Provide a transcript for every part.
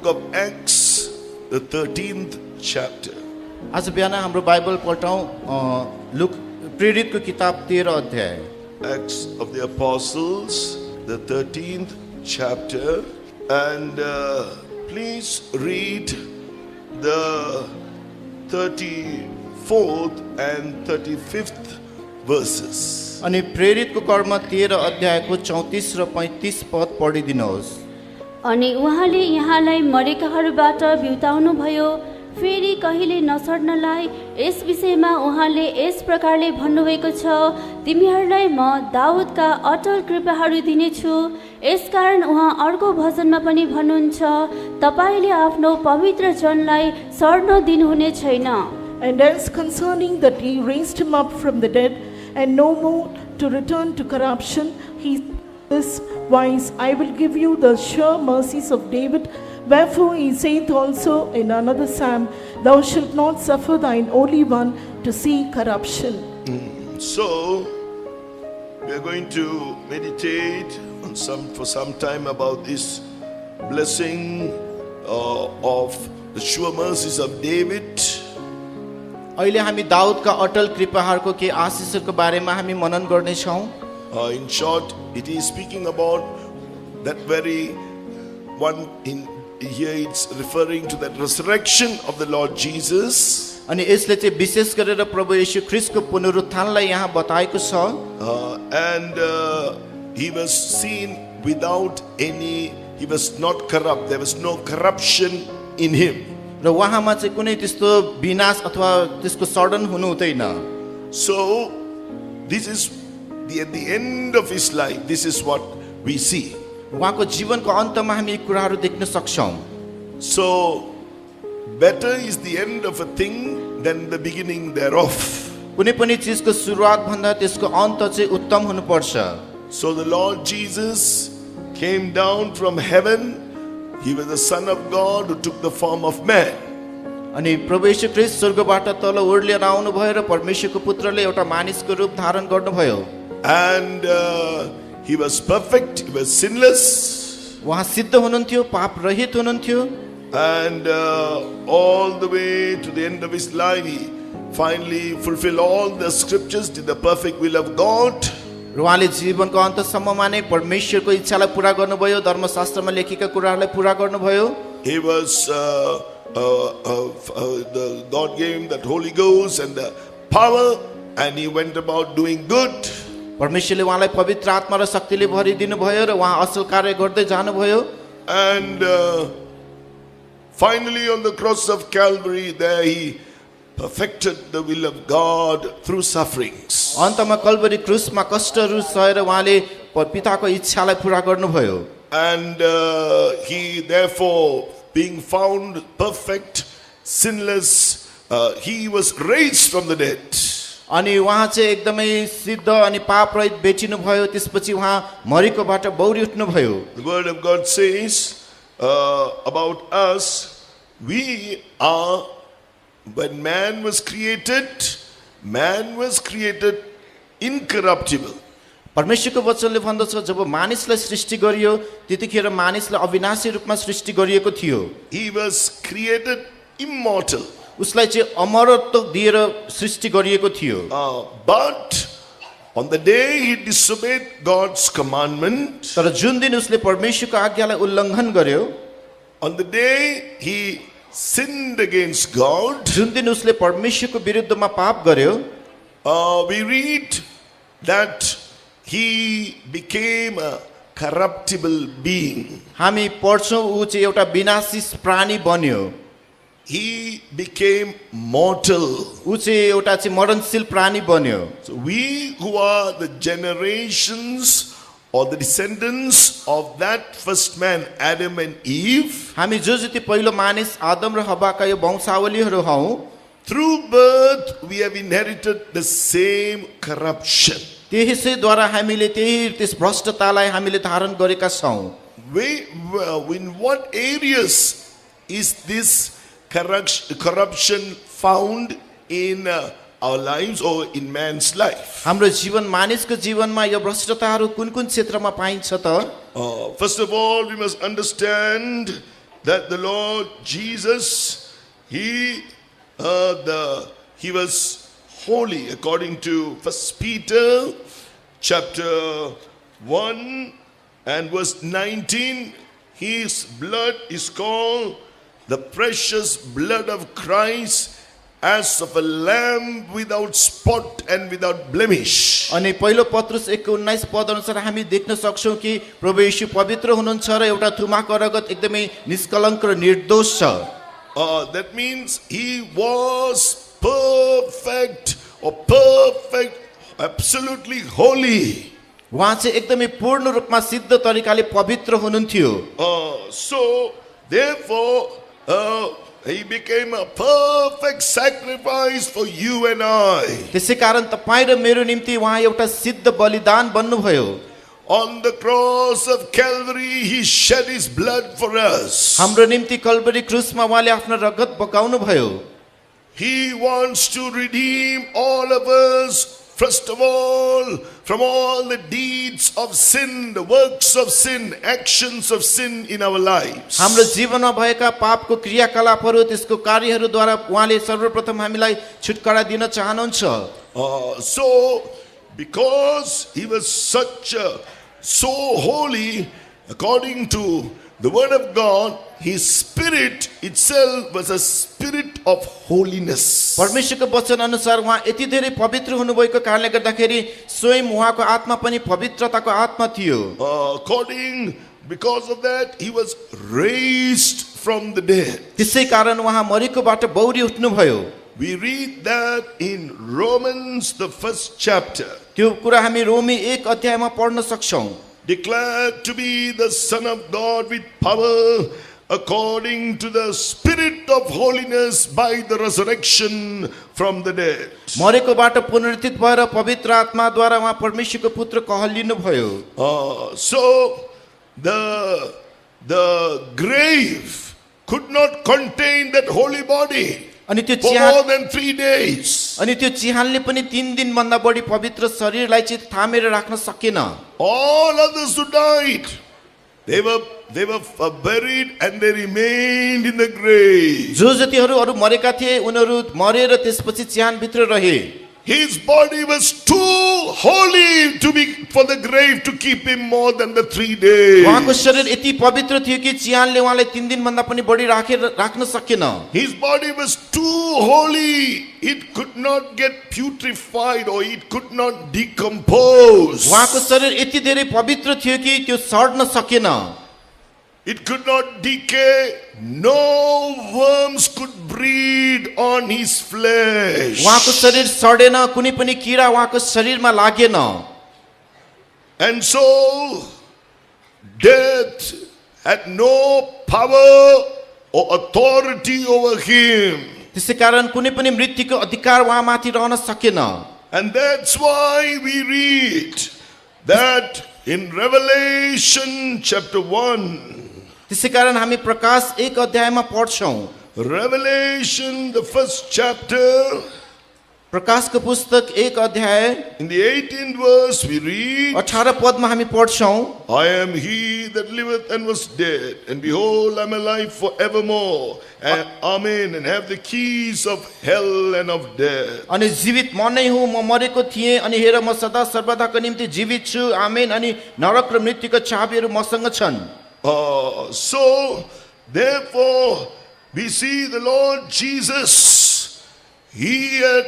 of Acts, the 13th chapter. आज बिहान हाम्रो Bible पल्टाउँ look प्रेरितको किताब 13 अध्याय Acts of the Apostles, the 13th chapter, and please read the 34th and 35th verses. अनि प्रेरितको कर्म 13 अध्यायको 34 र 35 पद पढिदिनुहोस्। अनि उहाँले यहाँलाई मरेकाहरूबाट बिउताउनु भयो, फेरि कहिले नसर्नलाई। यस विषयमा उहाँले यस प्रकारले भन्नुभएको छ, तिमीहरूलाई म दाउदका अटल कृपाहरू दिनेछु। यसकारण उहाँ अर्को भजनमा पनि भन्नुहुन्छ, तपाईले आफ्नो पवित्र जनलाई सर्न दिनुहुने छैन। And as concerning that he raised him up from the dead, and no more to return to corruption, he says, wise, I will give you the sure mercies of David. Wherefore he saith also in another psalm, thou shalt not suffer thine Holy One to see corruption. So we are going to meditate on for some time about this blessing of the sure mercies of David. अहिले हामी दाउदका अटल कृपाहरूको के आशिषहरूको बारेमा हामी मनन गर्ने छौं। In short, it is speaking about that very one in here. It's referring to that resurrection of the Lord Jesus. अनि यसले चाहिँ विशेष गरेर प्रभु येशू ख्रीष्टको पुनरुत्थानलाई यहाँ बताएको छ। And he was seen without any, he was not corrupt, there was no corruption in him. र उहाँमा चाहिँ कुनै त्यस्तो विनाश अथवा त्यसको सडन हुनु हुँदैन। So this is at the end of his life, this is what we see. उहाँको जीवनको अन्तमा हामी यी कुराहरू देख्न सक्छौं। So better is the end of a thing than the beginning thereof. कुनै पनि चीजको सुरुवात भन्दा त्यसको अन्त चाहिँ उत्तम हुनुपर्छ। So the Lord Jesus came down from heaven. He was the Son of God who took the form of man. अनि प्रभु येशू ख्रीष्ट स्वर्गबाट तल ओर्लिएर आउनु भयो र परमेश्वरको पुत्रले एउटा मानिसको रूप धारण गर्नुभयो। And he was perfect, he was sinless. उहाँ सिद्ध हुनुहुन्थ्यो, पाप रहित हुनुहुन्थ्यो। And all the way to the end of his life, he finally fulfilled all the scriptures, did the perfect will of God. र उहाँले जीवनको अन्तसम्ममा नै परमेश्वरको इच्छालाई पूरा गर्नुभयो, धर्मशास्त्रमा लेखेका कुराहरूलाई पूरा गर्नुभयो। He was the God gave him that Holy Ghost and the power, and he went about doing good. परमेश्वरले उहाँलाई पवित्र आत्मा र शक्तिले भरिदिनु भयो र उहाँ असल कार्य गर्दै जानुभयो। And finally on the cross of Calvary, there he perfected the will of God through sufferings. अन्तमा कल्वरी क्रुसमा कष्टहरू सहेर उहाँले पिताको इच्छालाई पूरा गर्नुभयो। And he therefore, being found perfect, sinless, he was raised from the dead. अनि उहाँ चाहिँ एकदमै सिद्ध अनि पाप रहित बेचिनु भयो, त्यसपछि उहाँ मरेकोबाट बौरी उठ्नु भयो। The word of God says about us, we are, when man was created incorruptible. परमेश्वरको वचनले भन्दछ जब मानिसलाई सृष्टि गरियो त्यतिखेर मानिसलाई अविनाशी रूपमा सृष्टि गरिएको थियो। He was created immortal. उसलाई चाहिँ अमरत्व दिएर सृष्टि गरिएको थियो। But on the day he disobeyed God's commandment, तर जुन दिन उसले परमेश्वरको आज्ञालाई उल्लङ्घन गर्यो, on the day he sinned against God, जुन दिन उसले परमेश्वरको विरुद्धमा पाप गर्यो, we read that he became a corruptible being. हामी पढ्छौँ ऊ चाहिँ एउटा विनाशी प्राणी बन्यो। He became mortal. ऊ चाहिँ एउटा चाहिँ मरणशील प्राणी बन्यो। So we who are the generations or the descendants of that first man, Adam and Eve, हामी जो जति पहिलो मानिस आदम र हव्वाका यो वंशावलीहरू हौं, through birth we have inherited the same corruption. त्यसैद्वारा हामीले त्यस भ्रष्टतालाई हामीले धारण गरेका छौं। In what areas is this corruption found in our lives or in man's life? हाम्रो जीवन मानिसको जीवनमा यो भ्रष्टताहरू कुन कुन क्षेत्रमा पाइन्छ त? First of all, we must understand that the Lord Jesus, he was holy according to 1 Peter chapter 1 and verse 19. His blood is called the precious blood of Christ, as of a lamb without spot and without blemish. अनि पहिलो पत्रुस 1:19 पद अनुसार हामी देख्न सक्छौं कि प्रभु येशू पवित्र हुनुहुन्छ र एउटा थुमाको रगत एकदमै निष्कलङ्क र निर्दोष छ। That means he was perfect, absolutely holy. उहाँ चाहिँ एकदमै पूर्ण रूपमा सिद्ध तरिकाले पवित्र हुनुहुन्थ्यो। So therefore he became a perfect sacrifice for you and I. त्यसै कारण तपाई र मेरो निम्ति उहाँ एउटा सिद्ध बलिदान बन्नुभयो। On the cross of Calvary he shed his blood for us. हाम्रो निम्ति कल्वरी क्रुसमा उहाँले आफ्नो रगत बगाउनु भयो। He wants to redeem all of us, first of all, from all the deeds of sin, the works of sin, actions of sin in our lives. हाम्रो जीवनमा भएका पापको क्रियाकलापहरू त्यसको कार्यहरूद्वारा उहाँले सर्वप्रथम हामीलाई छुटकारा दिन चाहनुहुन्छ। So because he was so holy, according to the word of God, his spirit itself was a spirit of holiness. परमेश्वरको वचन अनुसार उहाँ यति धेरै पवित्र हुनुभएको कारणले गर्दाखेरि स्वयं उहाँको आत्मा पनि पवित्रताको आत्मा थियो। Because of that he was raised from the dead. त्यसै कारण उहाँ मरेकोबाट बौरी उठ्नुभयो। We read that in Romans the 1st chapter. त्यो कुरा हामी रोमी 1 अध्यायमा पढ्न सक्छौं। Declared to be the Son of God with power according to the Spirit of holiness by the resurrection from the dead. मरेकोबाट पुनरुत्थित भएर पवित्र आत्माद्वारा उहाँ परमेश्वरको पुत्र कहलिनु भयो। So the grave could not contain that holy body अनि त्यो for more than 3 days. अनि त्यो चिहानले पनि 3 दिन भन्दा बढी पवित्र शरीरलाई चाहिँ थामेर राख्न सकेन। All others who died, they were buried and they remained in the grave. जो जतिहरू अरु मरेका थिए उनीहरू मरेर त्यसपछि चिहान भित्र रहे। His body was too holy for the grave to keep him more than the 3 days. उहाँको शरीर यति पवित्र थियो कि चिहानले उहाँलाई 3 दिन भन्दा पनि बढी राख्न सकेन। His body was too holy, it could not get putrefied or it could not decompose. उहाँको शरीर यति धेरै पवित्र थियो कि त्यो सड्न सकेन। It could not decay. No worms could breed on his flesh. उहाँको शरीर सडेन, कुनै पनि कीडा उहाँको शरीरमा लागेन। And so death had no power or authority over him. त्यसै कारण कुनै पनि मृत्युको अधिकार उहाँमाथि रहन सकेन। And that's why we read that in Revelation chapter 1. त्यसै कारण हामी प्रकाश 1 अध्यायमा पढ्छौं। Revelation the 1st chapter, प्रकाशको पुस्तक 1 अध्याय in the 18th verse we read, 18 Padma हामी पढ्छौं। I am he that liveth and was dead, and behold I am alive forevermore, and amen, and have the keys of hell and of death. अनि जीवित म नै हुँ, म मरेको थिएँ अनि हेर म सदा सर्वदाको निम्ति जीवित छु, आमेन। अनि नरक र मृत्युको चाबीहरू मसँग छन्। So therefore we see the Lord Jesus, he had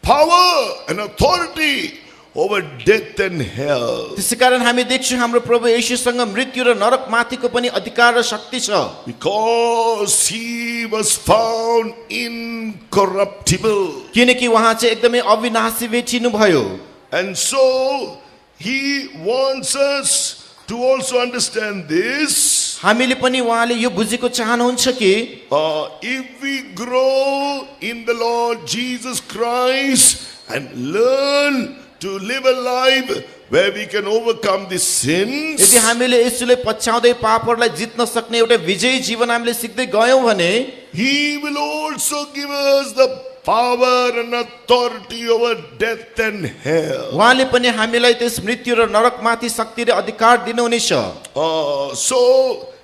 power and authority over death and hell. त्यसै कारण हामी देख्छौं हाम्रो प्रभु येशूसँग मृत्यु र नरक माथिको पनि अधिकार र शक्ति छ। Because he was found incorruptible. किनकि उहाँ चाहिँ एकदमै अविनाशी बेचिनु भयो। And so he wants us to also understand this. हामीले पनि उहाँले यो बुझेको चाहनुहुन्छ कि if we grow in the Lord Jesus Christ and learn to live a life where we can overcome the sins, यदि हामीले यसुले पछ्याउँदै पापहरूलाई जित्न सक्ने एउटा विजयी जीवन हामीले सिक्दै गयौं भने he will also give us the power and authority over death and hell. उहाँले पनि हामीलाई त्यस मृत्यु र नरकमाथि शक्ति र अधिकार दिनुहुनेछ। So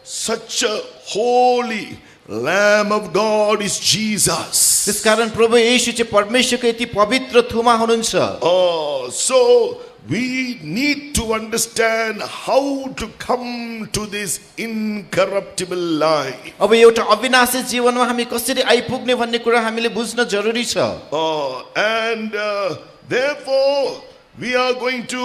such a holy Lamb of God is Jesus. त्यसकारण प्रभु येशू चाहिँ परमेश्वरको यति पवित्र थुमा हुनुहुन्छ। Oh, so we need to understand how to come to this incorruptible life. अब एउटा अविनाशी जीवनमा हामी कसरी आइपुग्ने भन्ने कुरा हामीले बुझ्न जरुरी छ। Oh, and therefore we are going to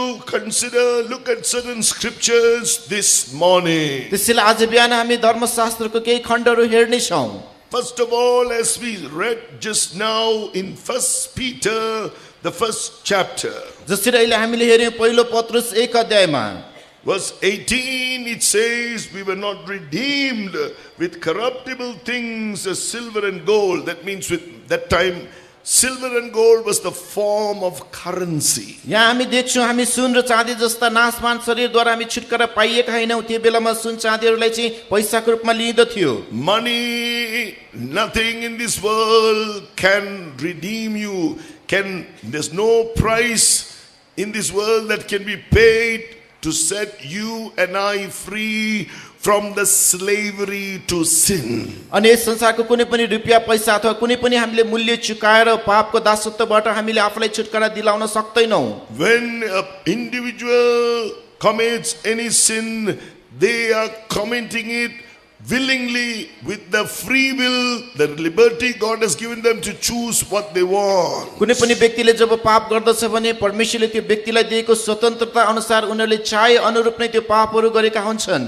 look at certain scriptures this morning. त्यसैले आज बिहान हामी धर्मशास्त्रको केही खण्डहरू हेर्ने छौं। First of all, as we read just now in 1 Peter, the first chapter, जसरी अहिले हामीले हेर्यौं पहिलो पत्रुस 1 अध्यायमा verse 18, it says, we were not redeemed with corruptible things as silver and gold. That means with that time, silver and gold was the form of currency. यहाँ हामी देख्छौं हामी सुन र चाँदी जस्ता नाशवान शरीरद्वारा हामी छुटकारा पाइएका हैनौं। त्यो बेलामा सुन चाँदीहरूलाई चाहिँ पैसाको रूपमा लिइदथ्यो। Money, nothing in this world can redeem you. There's no price in this world that can be paid to set you and I free from the slavery to sin. अनि यस संसारको कुनै पनि रुपैयाँ पैसा अथवा कुनै पनि हामीले मूल्य चुकाएर पापको दासत्वबाट हामीले आफूलाई छुटकारा दिलाउन सक्दैनौं। When an individual commits any sin, they are committing it willingly with the free will, the liberty God has given them to choose what they want. कुनै पनि व्यक्तिले जब पाप गर्दछ भने परमेश्वरले त्यो व्यक्तिलाई दिएको स्वतन्त्रता अनुसार उनीहरूले चाहे अनुरूप नै त्यो पापहरू गरेका हुन्छन्।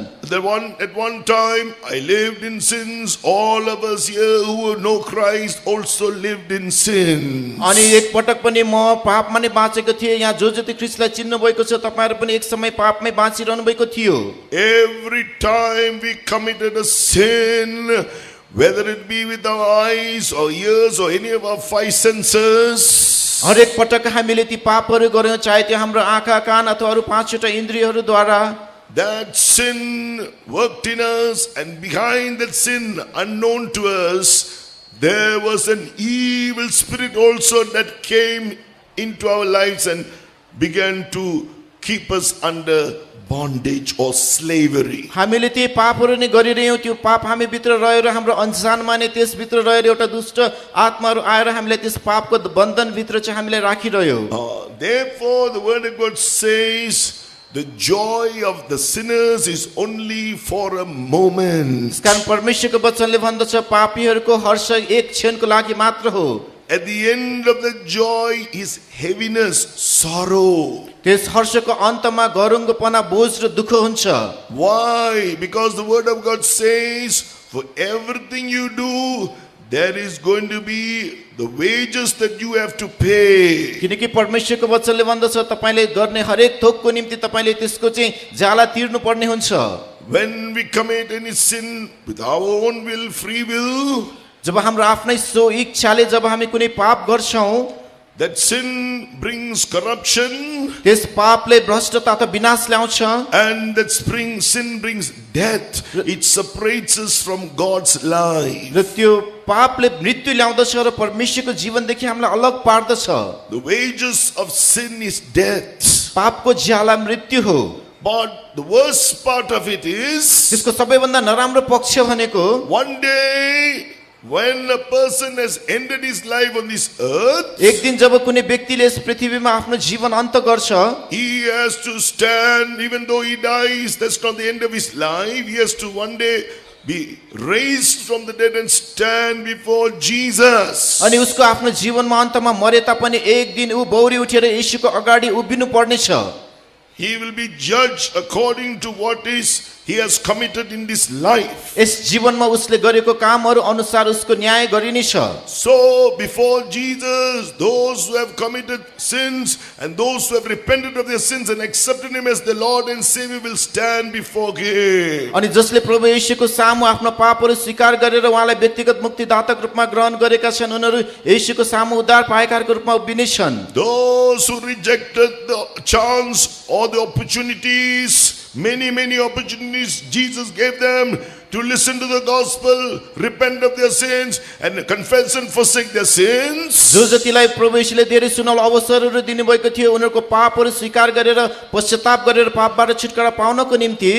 At one time I lived in sins. All of us here who know Christ also lived in sin. अनि एक पटक पनि म पापमा नै बाँचेको थिएँ। यहाँ जो जति ख्रीष्टलाई चिन्नु भएको छ तपाईहरु पनि एक समय पापमै बाँचिरहनु भएको थियो। Every time we committed a sin, whether it be with our eyes or ears or any of our five senses, हरेक पटक हामीले ती पापहरू गर्यौं चाहे त्यो हाम्रो आँखा कान अथवा अरु पाँचवटा इन्द्रियहरूद्वारा, that sin worked in us, and behind that sin, unknown to us, there was an evil spirit also that came into our lives and began to keep us under bondage or slavery. हामीले ती पापहरू नै गरिरह्यौं। त्यो पाप हामी भित्र रहेर हाम्रो अनजानमा नै त्यस भित्र रहेर एउटा दुष्ट आत्माहरू आएर हामीलाई त्यस पापको बन्धन भित्र चाहिँ हामीलाई राखिरह्यो। Therefore the word of God says the joy of the sinners is only for a moment. कारण परमेश्वरको वचनले भन्दछ पापीहरूको हर्ष एक क्षणको लागि मात्र हो। At the end of the joy is heaviness, sorrow. त्यस हर्षको अन्तमा गरुङ्गोपना बोझ र दुःख हुन्छ। Why? Because the word of God says for everything you do there is going to be the wages that you have to pay. किनकि परमेश्वरको वचनले भन्दछ तपाईले गर्ने हरेक थोकको निम्ति तपाईले त्यसको चाहिँ ज्याला तिर्नु पर्ने हुन्छ। When we commit any sin with our own will, free will, जब हाम्रो आफ्नै सो इच्छाले जब हामी कुनै पाप गर्छौं, that sin brings corruption, त्यस पापले भ्रष्टता अथवा विनाश ल्याउँछ, and that sin brings death. It separates us from God's life. र त्यो पापले मृत्यु ल्याउँदछ र परमेश्वरको जीवनदेखि हामीलाई अलग पार्दछ। The wages of sin is death. पापको ज्याला मृत्यु हो। But the worst part of it is, त्यसको सबैभन्दा नराम्रो पक्ष भनेको one day when a person has ended his life on this earth, एक दिन जब कुनै व्यक्तिले यस पृथ्वीमा आफ्नो जीवन अन्त गर्छ, he has to stand, even though he dies, that's not the end of his life. He has to one day be raised from the dead and stand before Jesus. अनि उसको आफ्नो जीवनमा अन्तमा मरे तापनि एक दिन ऊ बौरी उठेर येशूको अगाडि उभिनु पर्नेछ। He will be judged according to what is he has committed in this life. Yes जीवनमा उसले गरेको कामहरू अनुसार उसको न्याय गरिनेछ। So before Jesus, those who have committed sins and those who have repented of their sins and accepted him as the Lord and Savior will stand before him. अनि जसले प्रभु येशूको सामु आफ्नो पापहरू स्वीकार गरेर उहाँलाई व्यक्तिगत मुक्तिदाताको रूपमा ग्रहण गरेका छन्, उनीहरू येशूको सामु उद्धार पाएकाहरूको रूपमा उभिनेछन्। Those who rejected the chance or the opportunities many opportunities Jesus gave them to listen to the gospel, repent of their sins, and confess and forsake their sins. जो जतिलाई प्रभु येशूले धेरै सुनौलो अवसरहरू दिनुभएको थियो उनीहरूको पापहरू स्वीकार गरेर पश्चाताप गरेर पापबाट छुटकारा पाउनको निम्ति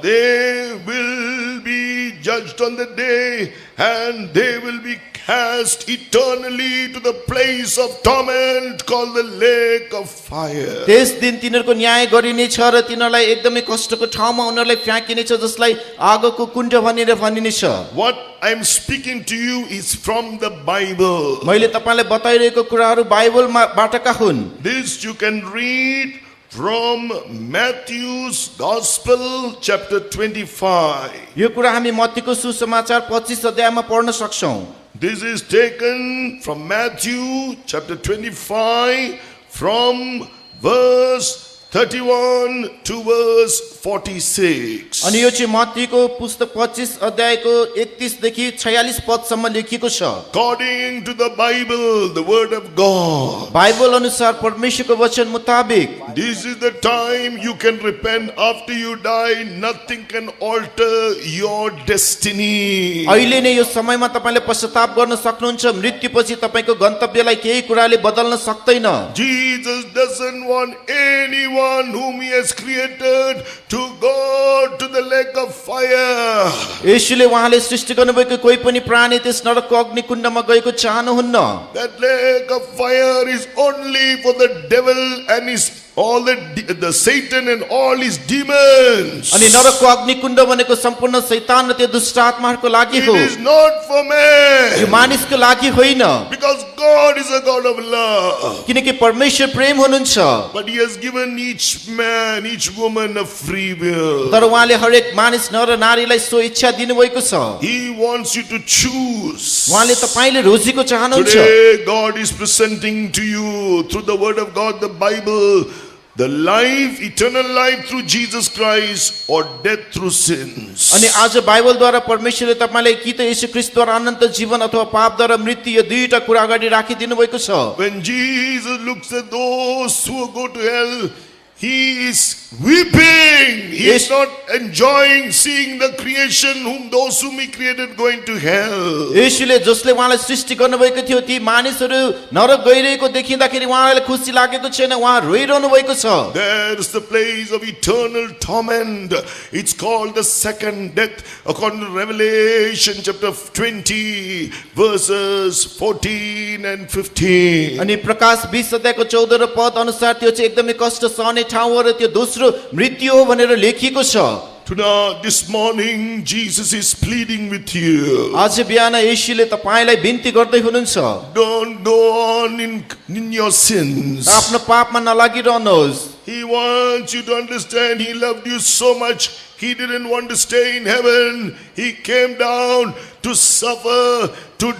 They will be judged on the day, and they will be cast eternally to the place of torment called the lake of fire. त्यस दिन तिनीहरूको न्याय गरिनेछ र तिनीहरूलाई एकदमै कष्टको ठाउँमा उनीहरूलाई फ्याँकिनेछ जसलाई आगोको कुण्ड भनेर भनिनेछ। What I'm speaking to you is from the Bible. मैले तपाईलाई बताइरहेको कुराहरू बाइबलमाबाटका हुन्। This you can read from Matthew's Gospel chapter 25. यो कुरा हामी मत्तीको सुसमाचार 25 अध्यायमा पढ्न सक्छौं। This is taken from Matthew chapter 25 from verse 31 to verse 46. अनि यो चाहिँ मत्तीको पुस्तक 25 अध्यायको 31 देखि 46 पदसम्म लेखिएको छ। According to the Bible, the word of God. Bible अनुसार परमेश्वरको वचन मुताबिक This is the time you can repent after you die. Nothing can alter your destiny. अहिले नै यो समयमा तपाईले पश्चाताप गर्न सक्नुहुन्छ। मृत्युपछि तपाईको गन्तव्यलाई केही कुराले बदल्न सक्दैन। Jesus doesn't want anyone whom he has created to go to the lake of fire. येशूले उहाँले सृष्टि गर्नुभएको कोही पनि प्राणी त्यस नरकको अग्निकुण्डमा गएको चाहनुहुन्न। That lake of fire is only for the devil and his all the Satan and all his demons. अनि नरकको अग्निकुण्ड भनेको सम्पूर्ण शैतान र त्यो दुष्ट आत्माहरूको लागि It हो। is not for yo man. मानिसको लागि होइन, Because God is a God of love. किनकि परमेश्वर प्रेम हुनुहुन्छ। But he has given each man, each woman a free will. तर उहाँले हरेक मानिस नर नारीलाई सो इच्छा दिनुभएको छ। He wants you to choose. उहाँले तपाईले रोजीको चाहनुहुन्छ। Today God is presenting to you through the word of God, the Bible, the life, eternal life through Jesus Christ or death through sins. अनि आज बाइबलद्वारा परमेश्वरले तपाईलाई कि त येशू ख्रीष्टद्वारा अनन्त जीवन अथवा पापद्वारा मृत्यु यो दुईटा कुरा अगाडि राखिदिनु भएको छ। When Jesus looks at those who go to hell, he is weeping. He is not enjoying seeing the creation those whom he created going to hell. येशूले जसले उहाँलाई सृष्टि गर्नुभएको थियो ती मानिसहरू नरक गइरहेको देखिँदाखेरि उहाँलाई खुसी लागेको छैन, उहाँ रोइरहनु भएको छ। There is the place of eternal torment. It's called the second death according to Revelation chapter 20 verses 14 and 15. अनि प्रकाश 20 अध्यायको 14 र पद अनुसार त्यो चाहिँ एकदमै कष्ट सहने ठाउँ हो र त्यो दोस्रो मृत्यु हो भनेर लेखिएको छ। Tonight, this morning, Jesus is pleading with you. आज बिहान येशूले तपाईलाई बिन्ती गर्दै हुनुहुन्छ। Don't go on in your sins. आफ्नो पापमा नलागिरहनुहोस्। He wants you to understand He loved you so much. He didn't want to stay in heaven. He came down to suffer, to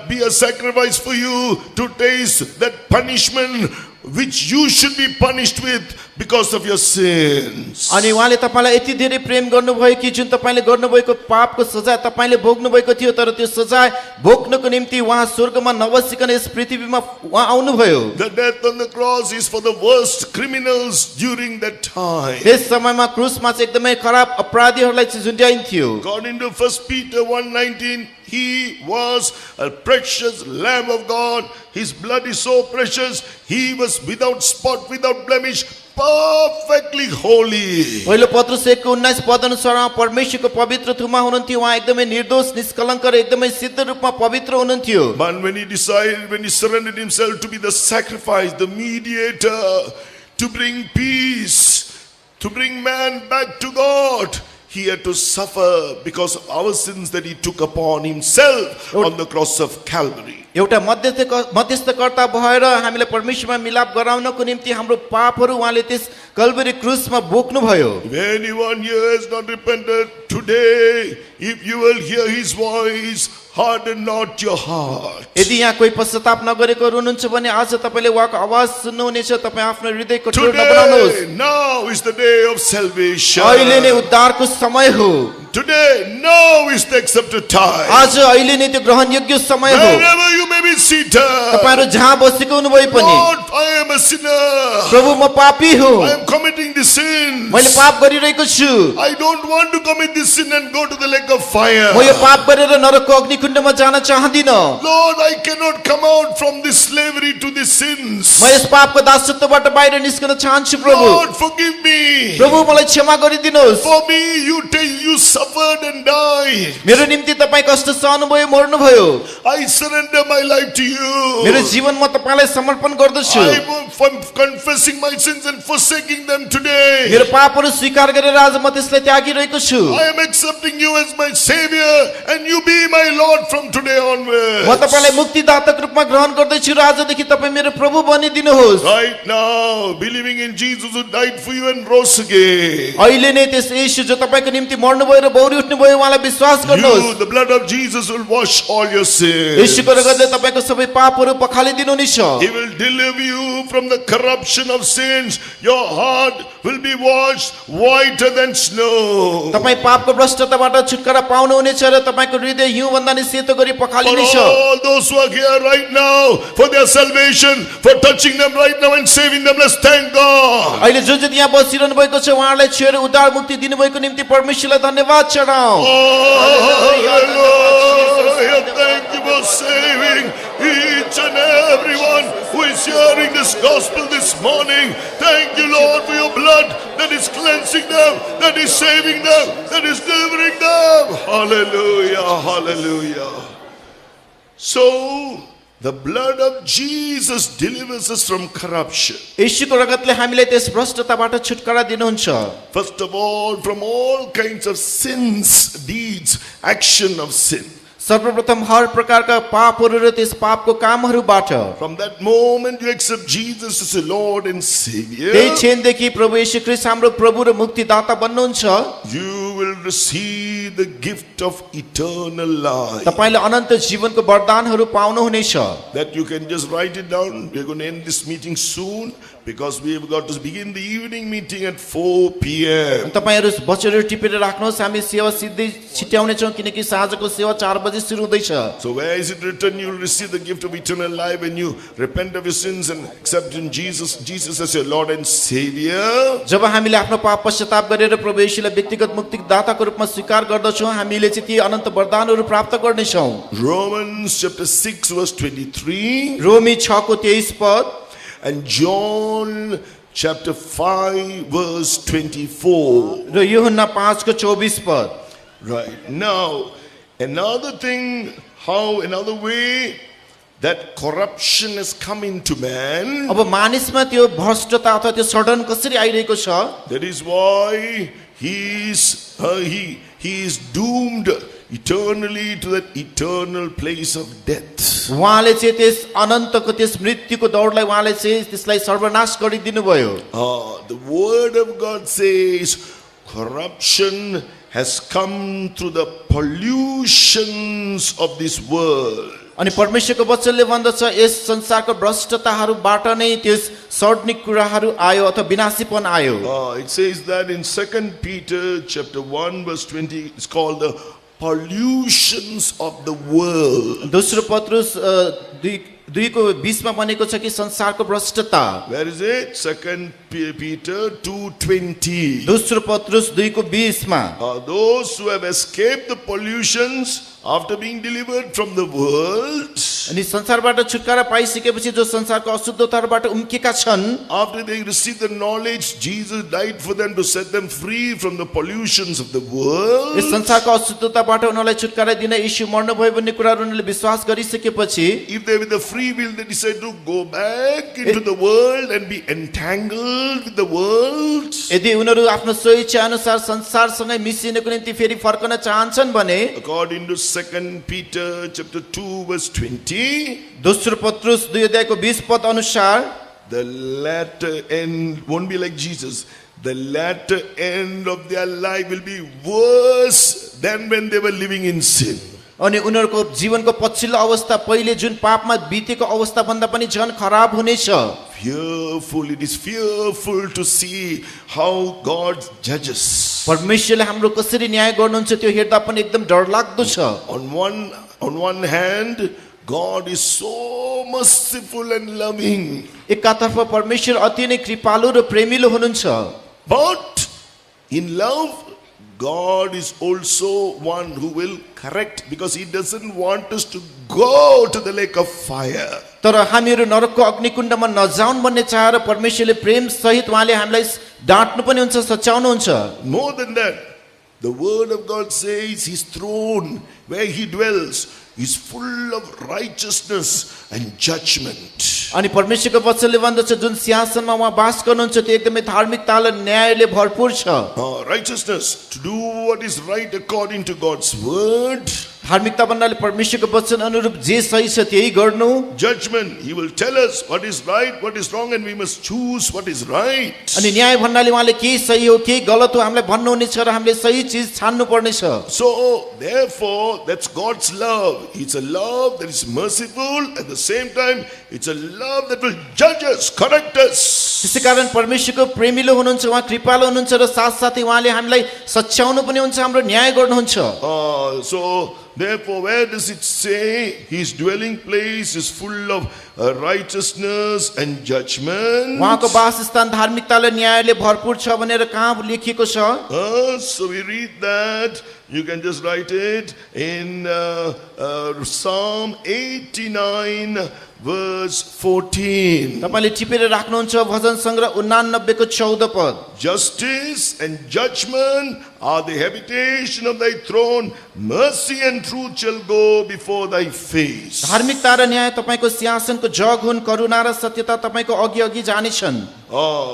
be a sacrifice for you, to taste that punishment which you should be punished with because of your sins. अनि उहाँले तपाईलाई यति धेरै प्रेम गर्नुभयो कि जुन तपाईले गर्नुभएको पापको सजाय तपाईले भोग्नु भएको थियो, तर त्यो सजाय भोग्नको निम्ति उहाँ स्वर्गमा नबसिकन यस पृथ्वीमा उहाँ आउनुभयो। The death on the cross is for the worst criminals during that time. त्यस समयमा क्रुसमा चाहिँ एकदमै खराब अपराधीहरूलाई चाहिँ झुन्ड्याइन्थ्यो। According to 1 Peter 1:19, he was a precious Lamb of God. His blood is so precious. He was without spot, without blemish, perfectly holy. पहिलो पत्रुस 1:19 पद अनुसार उहाँ परमेश्वरको पवित्र थुमा हुनुहुन्थ्यो। उहाँ एकदमै निर्दोष, निष्कलङ्क र एकदमै सिद्ध रूपमा पवित्र हुनुहुन्थ्यो। But when he surrendered himself to be the sacrifice, the mediator, to bring peace, to bring man back to God, he had to suffer because of our sins that he took upon himself on the cross of Calvary. एउटा मध्यस्थकर्ता भएर हामीलाई परमेश्वरमा मिलाप गराउनको निम्ति हाम्रो पापहरू उहाँले त्यस कल्भरी क्रुसमा बोक्नु भयो। If anyone here has not repented today, if you will hear his voice, harden not your heart. यदि यहाँ कोही पश्चाताप नगरेको हुनुहुन्छ भने आज तपाईले उहाँको आवाज सुन्नुहुनेछ। तपाईँ आफ्नो हृदय कठोर नबनाउनुहोस्। Today, now is the day of salvation. अहिले नै उद्धारको समय हो। Today, now is the accepted time. आज अहिले नै त्यो ग्रहण योग्य समय हो। Wherever you may be seated, तपाईहरु जहाँ बसेको हुनुभए पनि, Lord, I am a sinner. प्रभु म पापी हुँ, I am committing the sins. मैले पाप गरिरहेको छु, I don't want to commit this sin and go to the lake of fire. म यो पाप गरेर नरकको अग्निकुण्डमा जान चाहदिन। Lord, I cannot come out from this slavery to the sins. म यस पापको दासत्वबाट बाहिर निस्कन चाहन्छु प्रभु। Lord, forgive me. प्रभु मलाई क्षमा गरिदिनुहोस्। For me, you suffered and died. मेरो निम्ति तपाई कष्ट सहनुभयो, मर्नुभयो। I surrender my life to you. मेरो जीवन म तपाईलाई समर्पण गर्दछु। I am confessing my sins and forsaking them today. मेरो पापहरू स्वीकार गरेर आज म त्यसलाई त्यागिरहेको छु। I am accepting you as my Savior and you be my Lord from today onwards. म तपाईलाई मुक्तिदाताको रूपमा ग्रहण गर्दैछु र आजदेखि तपाई मेरो प्रभु बनिदिनुहोस्। Right now, believing in Jesus who died for you and rose again. अहिले नै त्यस येशू जो तपाईको निम्ति मर्नुभयो र बौरी उठ्नुभयो उहाँलाई विश्वास गर्नुहोस्। You, the blood of Jesus will wash all your sins. येशूको रगतले तपाईको सबै पापहरू पखालिदिनुहुनेछ। He will deliver you from the corruption of sins. Your heart will be washed whiter than snow. तपाई पापको भ्रष्टताबाट छुटकारा पाउनुहुनेछ र तपाईको हृदय हिउँभन्दा नि सेतो गरी For पखालिनेछ। all those who are here right now, for their salvation, for touching them right now and saving them, let's thank God. अहिले जो जो यहाँ बसिरहनु भएको छ उहाँलाई छुएर उद्धार मुक्ति दिनुभएको निम्ति परमेश्वरलाई धन्यवाद चढाऊ। Hallelujah. Thank you for saving each and everyone who is hearing this gospel this morning. Thank you, Lord, for your blood that is cleansing them, that is saving them, that is delivering them. Hallelujah. Hallelujah. So, the blood of Jesus delivers us from corruption. येशूको रगतले हामीलाई त्यस भ्रष्टताबाट छुटकारा दिनुहुन्छ। First of all, from all kinds of sins, deeds, action of sin. सर्वप्रथम हर प्रकारका पापहरू र त्यस पापको कामहरूबाट। From that moment you accept Jesus as your Lord and Savior, त्यही क्षणदेखि प्रभु येशू ख्रीष्ट हाम्रो प्रभु र मुक्तिदाता बन्नुहुन्छ। you will receive the gift of eternal life. तपाईले अनन्त जीवनको वरदानहरू पाउनुहुनेछ। That you can just write it down. We're going to end this meeting soon because we've got to begin the evening meeting at 4 p.m. तपाईहरु बचेर टिपेर राख्नुहोस्, हामी सेवा सिधै छिट्याउने छौं किनकि साँझको सेवा 4 बजे सुरु हुँदैछ। So where is it written? You will receive the gift of eternal life when you repent of your sins and accept in Jesus as your Lord and Savior. जब हामीले आफ्नो पाप पश्चाताप गरेर प्रभु येशूलाई व्यक्तिगत मुक्तिदाताको रूपमा स्वीकार गर्दछौं, हामीले चाहिँ ती अनन्त वरदानहरू प्राप्त गर्नेछौं। Romans chapter 6 verse 23 रोमी 6 को 23 पद and John chapter 5 verse 24. र यूहन्ना 5 को 24 पद। Right. Now, another thing, another way that corruption has come into man, अब मानिसमा त्यो भ्रष्टता अथवा त्यो सडन कसरी आइरहेको छ, that is why he is doomed eternally to that eternal place of death. उहाँले चाहिँ त्यस अनन्तको त्यस मृत्युको दौडलाई उहाँले चाहिँ त्यसलाई सर्वनाश गरिदिनु भयो। The word of God says corruption has come through the pollutions of this world. अनि परमेश्वरको वचनले भन्दछ यस संसारको भ्रष्टताहरूबाट नै त्यस सडनी कुराहरू आयो अथवा विनाशीपन आयो। It says that in 2 Peter chapter 1 verse 20, it's called the pollutions of the world. दोस्रो पत्रुस 2 को 20 मा भनेको छ कि संसारको भ्रष्टता। Where is it? 2 Peter 2:20. दोस्रो पत्रुस 2 को 20 मा Those who have escaped the pollutions after being delivered from the world, अनि संसारबाट छुटकारा पाइसकेपछि जो संसारको अशुद्धताबाट उम्केका छन्, after they receive the knowledge Jesus died for them to set them free from the pollutions of the world, yes संसारको अशुद्धताबाट उनीहरूलाई छुटकारा दिन येशू मर्नुभयो भन्ने कुराहरू उनीहरूले विश्वास गरिसकेपछि, if they with the free will they decide to go back into the world and be entangled with the world, यदि उनीहरू आफ्नो स्वेच्छा अनुसार संसारसँगै मिसिनको निम्ति फेरि फर्कन चाहन्छन् भने, according to 2 Peter chapter 2 verse 20, दोस्रो पत्रुस 2 अध्याय को 20 पद अनुसार, the latter end won't be like Jesus. The latter end of their life will be worse than when they were living in sin. अनि उनीहरूको जीवनको पछिल्लो अवस्था पहिले जुन पापमा बितेको अवस्था भन्दा पनि झन् खराब हुनेछ। fearful. It is fearful to see how God judges. परमेश्वरले हाम्रो कसरी न्याय गर्नुहुन्छ त्यो हेर्दा पनि एकदम डरलाग्दो छ। On one hand, God is so merciful and loving. एकातर्फ परमेश्वर अति नै कृपालु र प्रेमिलो हुनुहुन्छ, But in love, God is also one who will correct, because He doesn't want us to go to the lake of fire. तर हामीहरू नरकको अग्निकुण्डमा नजाउन् भन्ने चाहेर परमेश्वरले प्रेम सहित उहाँले हामीलाई डाँट्नु पनि हुन्छ, सच्याउनुहुन्छ। More than that, the word of God says His throne, where He dwells, is full of righteousness and judgment. अनि परमेश्वरको वचनले भन्दछ जुन सिंहासनमा उहाँ बास गर्नुहुन्छ त्यो एकदमै धार्मिकता र न्यायले भरपूर छ। Righteousness, to do what is right according to God's word. धार्मिकता भन्नाले परमेश्वरको वचन अनुरूप जे सही छ त्यही गर्नु। Judgment, He will tell us what is right, what is wrong, and we must choose what is right. अनि न्याय भन्नाले उहाँले के सही हो के गलत हो हामीलाई भन्नुहुनेछ र हामीले सही चीज छान्नु पर्नेछ। So, therefore, that's God's love. It's a love that is merciful. At the same time, it's a love that will judge us, correct us. त्यसैकारण परमेश्वरको प्रेमिलो हुनुहुन्छ, उहाँ कृपालु हुनुहुन्छ र साथसाथै उहाँले हामीलाई सच्याउनु पनि हुन्छ, हाम्रो न्याय गर्नुहुन्छ। So, therefore, where does it say His dwelling place is full of righteousness and judgment? उहाँको वासस्थान धार्मिकता र न्यायले भरपूर छ भनेर कहाँ लेखिएको छ? So we read that. You can just write it in Psalm 89 verse 14. तपाईले टिपेर राख्नुहुन्छ भजन संग्रह 89 को 14 पद। Justice and judgment are the habitation of thy throne. Mercy and truth shall go before thy face. धार्मिकता र न्याय तपाईको सिंहासनको जग हुन्, करुणा र सत्यता तपाईको अघि अघि जानेछन्।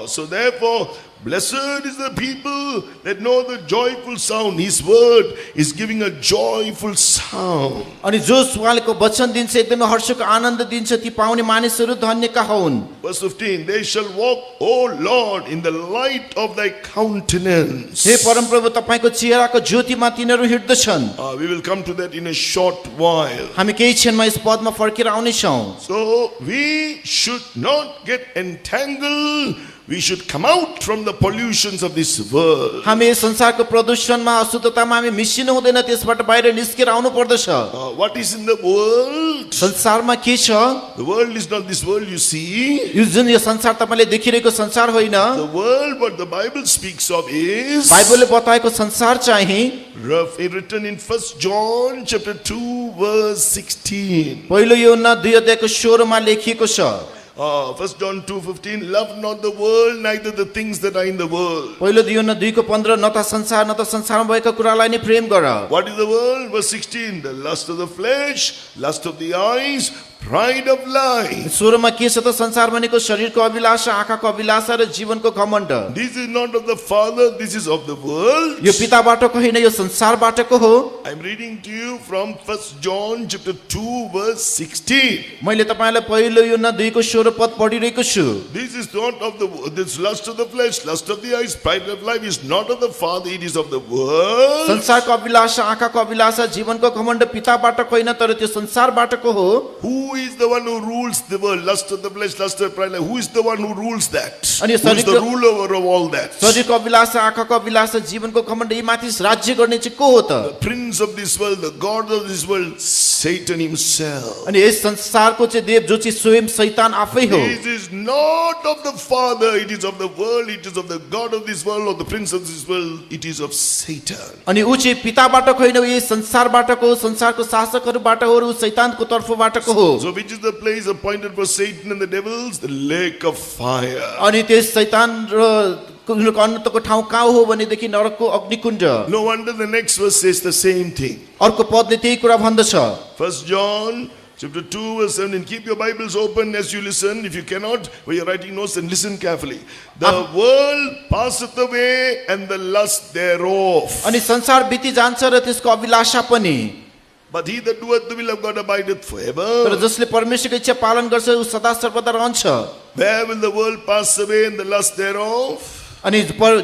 So therefore, blessed is the people that know the joyful sound. His word is giving a joyful sound. अनि जो उहाँको वचन दिन्छ एकदमै हर्षको आनन्द दिन्छ, ती पाउने मानिसहरू धन्यका हुन्। Verse 15, they shall walk, O Lord, in the light of thy countenance. हे परमप्रभु तपाईको चेहराको ज्योतिमा तिनीहरू हिँड्दछन्। We will come to that in a short while. हामी केही क्षणमा यस पदमा फर्केर आउने छौं। So we should not get entangled. We should come out from the pollutions of this world. हामी संसारको प्रदूषणमा अशुद्धतामा हामी मिसिनु हुँदैन, त्यसबाट बाहिर निस्केर आउनु पर्दछ। What is in the world? संसारमा के छ? The world is not this world you see. यो जुन यो संसार तपाईले देखिरहेको संसार होइन। The world what the Bible speaks of is बाइबलले बताएको संसार चाहिँ written in 1 John chapter 2 verse 16. पहिलो यूहन्ना 2 अध्यायको 16 मा लेखिएको छ। 1 John 2:15, love not the world, neither the things that are in the world. पहिलो यूहन्ना 2 को 15 न त संसार न त संसारमा भएका कुरालाई नै प्रेम गर। What is the world? Verse 16, the lust of the flesh, lust of the eyes, pride of life. 16 मा के छ त संसार भनेको शरीरको अभिलाषा, आँखाको अभिलाषा र जीवनको घमण्ड। This is not of the Father, this is of the world. यो पिताबाटको होइन, यो संसारबाटको हो। I'm reading to you from 1 John chapter 2 verse 16. मैले तपाईलाई पहिलो यूहन्ना 2 को 16 पद पढिरहेको छु। This is not of the this lust of the flesh, lust of the eyes, pride of life is not of the Father, it is of the world. संसारको अभिलाषा, आँखाको अभिलाषा, जीवनको घमण्ड पिताबाटको होइन तर त्यो संसारबाटको हो। Who is the one who rules the world? Lust of the flesh, lust of pride. Who is the one who rules that? अनि Who is the ruler of all that? शरीरको अभिलाषा, आँखाको अभिलाषा, जीवनको घमण्ड यी माथि राज्य गर्ने चाहिँ को हो त? The prince of this world, the god of this world, Satan himself. अनि यस संसारको चाहिँ देव जो चाहिँ स्वयं शैतान आफै हो। This is not of the Father, it is of the world, it is of the god of this world, or the prince of this world, it is of Satan. अनि ऊ चाहिँ पिताबाटको होइन, यो संसारबाटको हो, संसारको शासकहरूबाट हो र ऊ शैतानको तर्फबाटको हो। So which is the place appointed for Satan and the devils? The lake of fire. अनि त्यस शैतान र अन्त्यको ठाउँ कहाँ हो भनेदेखि नरकको अग्निकुण्ड। No wonder the next verse says the same thing. अर्को पदले त्यही कुरा भन्दछ। 1 John chapter 2 verse 17. Keep your Bibles open as you listen. If you cannot, while you're writing notes, then listen carefully. The world passeth away and the lust thereof. अनि संसार बिति जान्छ र त्यसको अभिलाषा पनि। But he that doeth the will of God abideth तर forever. जसले परमेश्वरको इच्छा पालन गर्छ ऊ सदा सर्वदा रहन्छ। Where will the world pass away and the lust thereof? अनि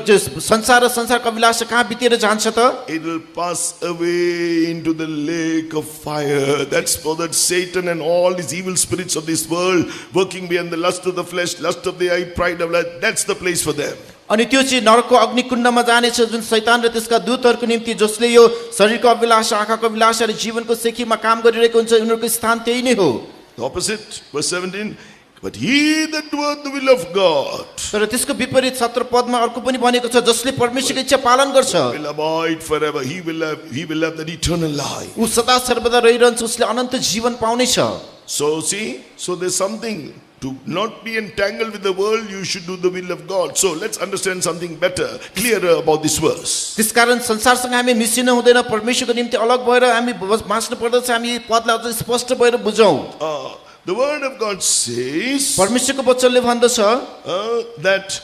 जो संसार र संसारको अभिलाष कहाँ बितेर जान्छ त? It will pass away into the lake of fire. That's for that Satan and all these evil spirits of this world working behind the lust of the flesh, lust of the eye, pride of life. That's the place for them. अनि त्यो चाहिँ नरकको अग्निकुण्डमा जानेछ, जुन शैतान र त्यसका दूतहरूको निम्ति जसले यो शरीरको अभिलाष, आँखाको अभिलाष र जीवनको सेखीमा काम गरिरहेको हुन्छ, उनीहरूको स्थान त्यही नै हो। The opposite, verse 17. But he that doeth the will of God तर त्यसको विपरीत 17 पदमा अर्को पनि भनेको छ, जसले परमेश्वरको इच्छा पालन गर्छ will abide forever. He will have that eternal life. ऊ सदा सर्वदा रहिरहन्छ, उसले अनन्त जीवन पाउनेछ। So see, so there's something to not be entangled with the world. You should do the will of God. So let's understand something better, clearer about this verse. त्यसकारण संसारसँग हामी मिसिनु हुँदैन, परमेश्वरको निम्ति अलग भएर हामी बाँच्नु पर्दछ। हामी यो पदलाई अझ स्पष्ट भएर बुझौँ। The word of God says परमेश्वरको वचनले भन्दछ that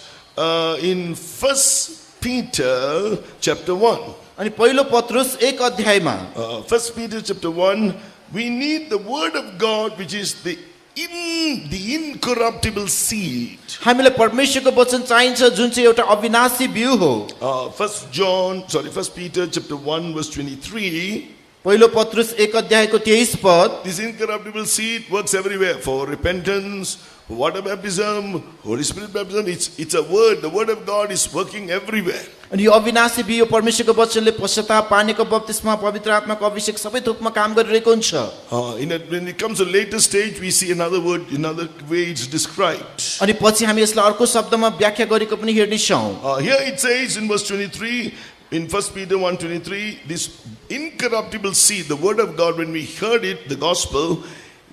in 1 Peter chapter 1, अनि पहिलो पत्रुस 1 अध्यायमा 1 Peter chapter 1, we need the word of God, which is the incorruptible seed. हामीलाई परमेश्वरको वचन चाहिन्छ, जुन चाहिँ एउटा अविनाशी बिउ हो। 1 Peter chapter 1 verse 23. पहिलो पत्रुस 1 अध्यायको 23 पद। This incorruptible seed works everywhere for repentance, for water baptism, Holy Spirit baptism. It's a word. The word of God is working everywhere. अनि यो अविनाशी बिउ परमेश्वरको वचनले पश्चाताप, पानीको बप्तिस्मा, पवित्र आत्माको अभिषेक सबै थोकमा काम गरिरहेको हुन्छ। When it comes to later stage, we see another word, another way it's described. अनि पछि हामी यसलाई अर्को शब्दमा व्याख्या गरेको पनि हेर्नेछौँ। Here it says in verse 23, in 1 Peter 1:23, this incorruptible seed, the word of God, when we heard it, the gospel,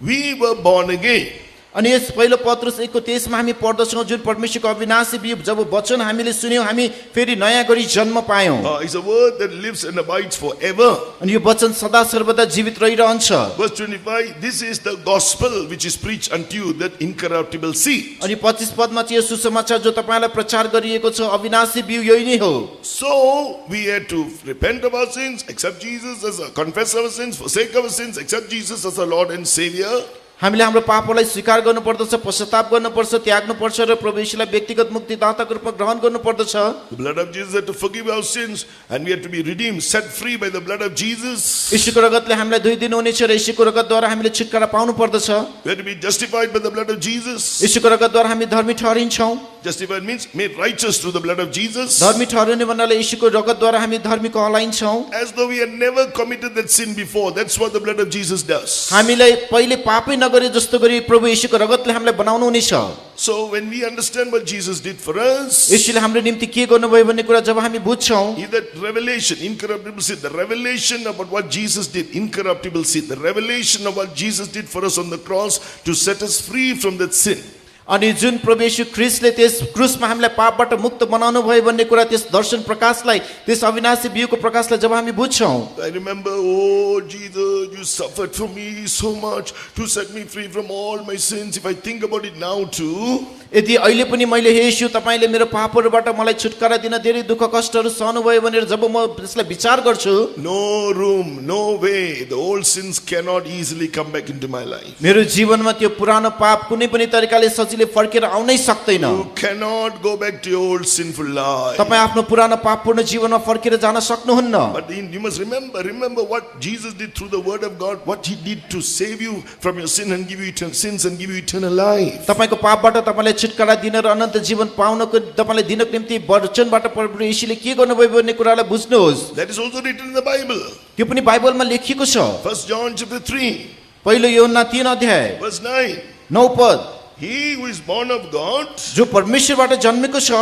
we were born again. अनि यस पहिलो पत्रुस 1 को 23 मा हामी पढ्दछौँ, जुन परमेश्वरको अविनाशी बिउ जब वचन हामीले सुन्यौँ, हामी फेरि नयाँ गरी जन्म पायौँ। It's a word that lives and abides forever. अनि यो वचन सदा सर्वदा जीवित रहिरहन्छ। Verse 25, this is the gospel which is preached unto you, that incorruptible seed. अनि 25 पदमा चाहिँ यो सुसमाचार जो तपाईलाई प्रचार गरिएको छ, अविनाशी बिउ यही नै हो। So we had to repent of our sins, accept Jesus as a, confess our sins, forsake our sins, accept Jesus as our Lord and Savior. हामीले हाम्रो पापलाई स्वीकार गर्नुपर्दछ, पश्चाताप गर्नुपर्छ, त्याग्नुपर्छ र प्रभु येशूलाई व्यक्तिगत मुक्तिदाताको रूपमा ग्रहण गर्नुपर्दछ। The blood of Jesus had to forgive our sins, and we had to be redeemed, set free by the blood of Jesus. येशूको रगतले हामीलाई धोइ दिनुहुनेछ र येशूको रगतद्वारा हामीले छुटकारा पाउनुपर्दछ। We had to be justified by the blood of Jesus. येशूको रगतद्वारा हामी धर्मी ठहरिन्छौँ। Justified means made righteous through the blood of Jesus. धर्मी ठहरिने भन्नाले येशूको रगतद्वारा हामी धर्मी कहलाइन्छौँ। As though we had never committed that sin before. That's what the blood of Jesus does. हामीलाई पहिले पापै नगरे जस्तो गरी प्रभु येशूको रगतले हामीलाई बनाउनु हुनेछ। So when we understand what Jesus did for us, येशूले हाम्रो निम्ति के गर्नुभयो भन्ने कुरा जब हामी बुझ्छौँ, is that revelation, incorruptible seed, the revelation about what Jesus did, incorruptible seed, the revelation of what Jesus did for us on the cross to set us free from that sin. अनि जुन प्रभु येशू ख्रीष्टले त्यस क्रुसमा हामीलाई पापबाट मुक्त बनाउनु भयो भन्ने कुरा, त्यस दर्शन प्रकाशलाई, त्यस अविनाशी बिउको प्रकाशलाई जब हामी बुझ्छौँ, I remember, oh Jesus, you suffered for me so much to set me free from all my sins. If I think about it now too, यदि अहिले पनि मैले हे येशू तपाईले मेरो पापहरूबाट मलाई छुटकारा दिन धेरै दुःख कष्टहरू सहनु भयो भनेर जब म त्यसलाई विचार गर्छु, no room, no way, the old sins cannot easily come back into my life. मेरो जीवनमा त्यो पुरानो पाप कुनै पनि तरिकाले सजिलै फर्केर आउनै सक्दैन। You cannot go back to your old sinful life. तपाई आफ्नो पुरानो पापपूर्ण जीवनमा फर्केर जान सक्नुहुन्न। But you must remember what Jesus did through the word of God, what he did to save you from your sin and give you sins and give you eternal life. तपाईको पापबाट तपाईलाई छुटकारा दिन र अनन्त जीवन पाउनको तपाईलाई दिनको निम्ति वचनबाट प्रभु येशूले के गर्नुभयो भन्ने कुरालाई बुझ्नुहोस्। That is also written in the Bible. त्यो पनि बाइबलमा लेखिएको छ। 1 John chapter 3 पहिलो यूहन्ना 3 अध्याय verse 9. 9 पद, He who is born of God, जो परमेश्वरबाट जन्मेको छ,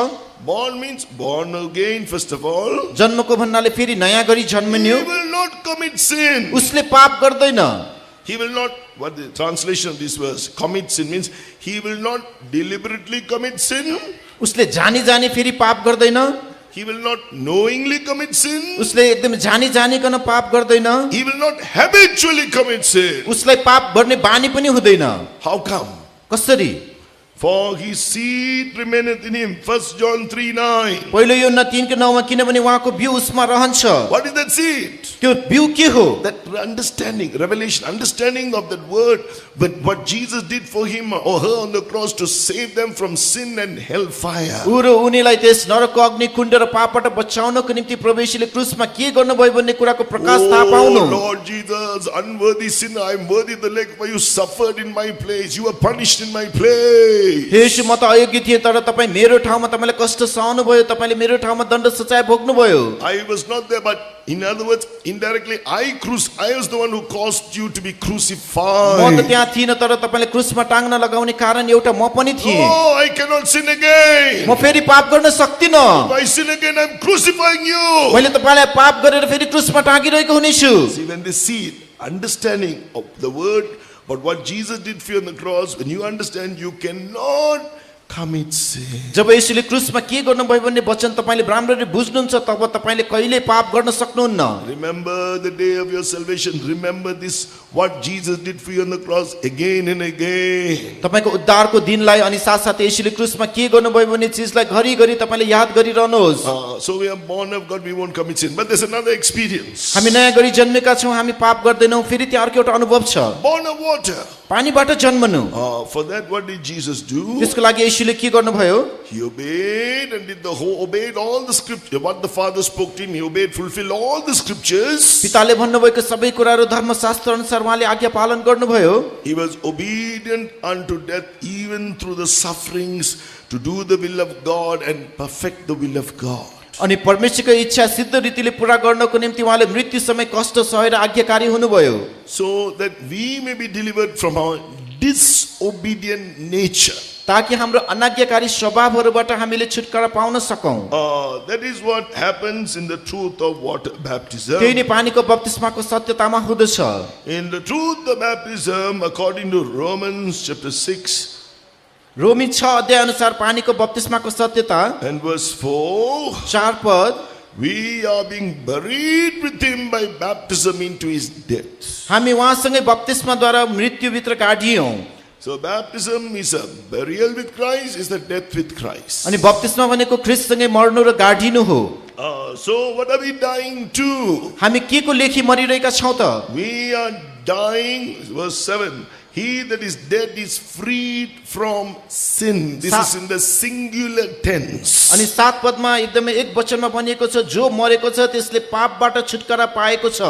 born means born again first of all, जन्मको भन्नाले फेरि नयाँ गरी he जन्मिनु, will not commit sin. उसले पाप गर्दैन। He will not, what the translation of this verse, commit sin means he will not deliberately commit sin. उसले जानी जानी फेरि पाप गर्दैन। He will not knowingly commit sin. उसले एकदम जानी जानीकन पाप गर्दैन। He will not habitually commit sin. उसलाई पाप गर्ने बानी पनि हुँदैन। How come? कसरी? For his seed remaineth in him. 1 John 3:9. पहिलो योहन्ना 3:9 मा किनभने उहाँको बिउ उसमा रहन्छ। What is that seed? त्यो बिउ के हो? That understanding, revelation, understanding of that word, but what Jesus did for him or her on the cross to save them from sin and hellfire. ऊ र उनीलाई त्यस नरकको अग्नि कुण्ड र पापबाट बचाउनको निम्ति प्रभु येशूले क्रुसमा के गर्नुभयो भन्ने कुराको प्रकाश थाहा पाउनु। Oh Lord Jesus, unworthy sinner, I am worthy the lake where you suffered in my place. You were punished in my place. हे येशू म त अयोग्य थिएँ तर तपाईँ मेरो ठाउँमा तपाईले कष्ट सहनु भयो, तपाईले मेरो ठाउँमा दण्ड सजाय भोग्नु भयो। I was not there, but in other words, indirectly, I was the one who caused you to be म crucified. त त्यहाँ थिइनँ तर तपाईले क्रुसमा टाङ्न लगाउने कारण एउटा म पनि थिएँ। Oh, I cannot sin again. म फेरि पाप गर्न सक्दिनँ। If I sin again, I'm crucifying you. मैले तपाईलाई पाप गरेर फेरि क्रुसमा टाँगिरहेको हुनेछु। See, when they see understanding of the word, but what Jesus did for you on the cross, when you understand, you cannot commit sin. जब येशूले क्रुसमा के गर्नुभयो भन्ने वचन तपाईले राम्ररी बुझ्नुहुन्छ तब तपाईले कहिले पाप गर्न सक्नुहुन्न। Remember the day of your salvation. Remember this, what Jesus did for you on the cross again and again. तपाईको उद्धारको दिनलाई अनि साथसाथै येशूले क्रुसमा के गर्नुभयो भन्ने चीजलाई घरिघरि तपाईले याद गरिरहनुहोस्। So we are born of God, we won't commit sin. But there's another experience. हामी नयाँ गरी जन्मेका छौँ, हामी पाप गर्दैनौँ, फेरि त्यहाँ अर्को एउटा अनुभव छ। Born of water. पानीबाट जन्मनु। For that, what did Jesus do? त्यसको लागि येशूले के गर्नुभयो? He obeyed and obeyed all the scripture. What the Father spoke to him, he obeyed, fulfilled all the scriptures. पिताले भन्नुभएको सबै कुराहरू धर्मशास्त्र अनुसार उहाँले आज्ञा पालन गर्नुभयो। He was obedient unto death, even through the sufferings, to do the will of God and perfect the will of God. अनि परमेश्वरको इच्छा सिद्ध रीतिले पूरा गर्नको निम्ति उहाँले मृत्यु समय कष्ट सहेर आज्ञाकारी हुनुभयो। So that we may be delivered from our disobedient nature. ताकि हाम्रो अनाज्ञाकारी स्वभावहरूबाट हामीले छुटकारा pound सकौं। That is what happens in the truth of water baptism. त्यही नै पानीको बप्तिस्माको सत्यतामा हुँदछ। In the truth of baptism, according to Romans chapter 6 रोमी 6 अध्याय अनुसार पानीको बप्तिस्माको सत्यता and verse 4, 4 पद, we are being buried with him by baptism into his death. हामी उहाँसँगै बप्तिस्माद्वारा मृत्युभित्र गाडियौं। So baptism is a burial with Christ, is the death with Christ. अनि बप्तिस्मा भनेको ख्रीष्टसँगै मर्नु र गाडिनु हो। So what are we dying to? हामी के को लेखी मरिरहेका छौं त? We are dying, verse 7. He that is dead is freed from sin. This is in the singular tense. अनि 7 पदमा एकदमै एक वचनमा भनिएको छ, जो मरेको छ त्यसले पापबाट छुटकारा पाएको छ।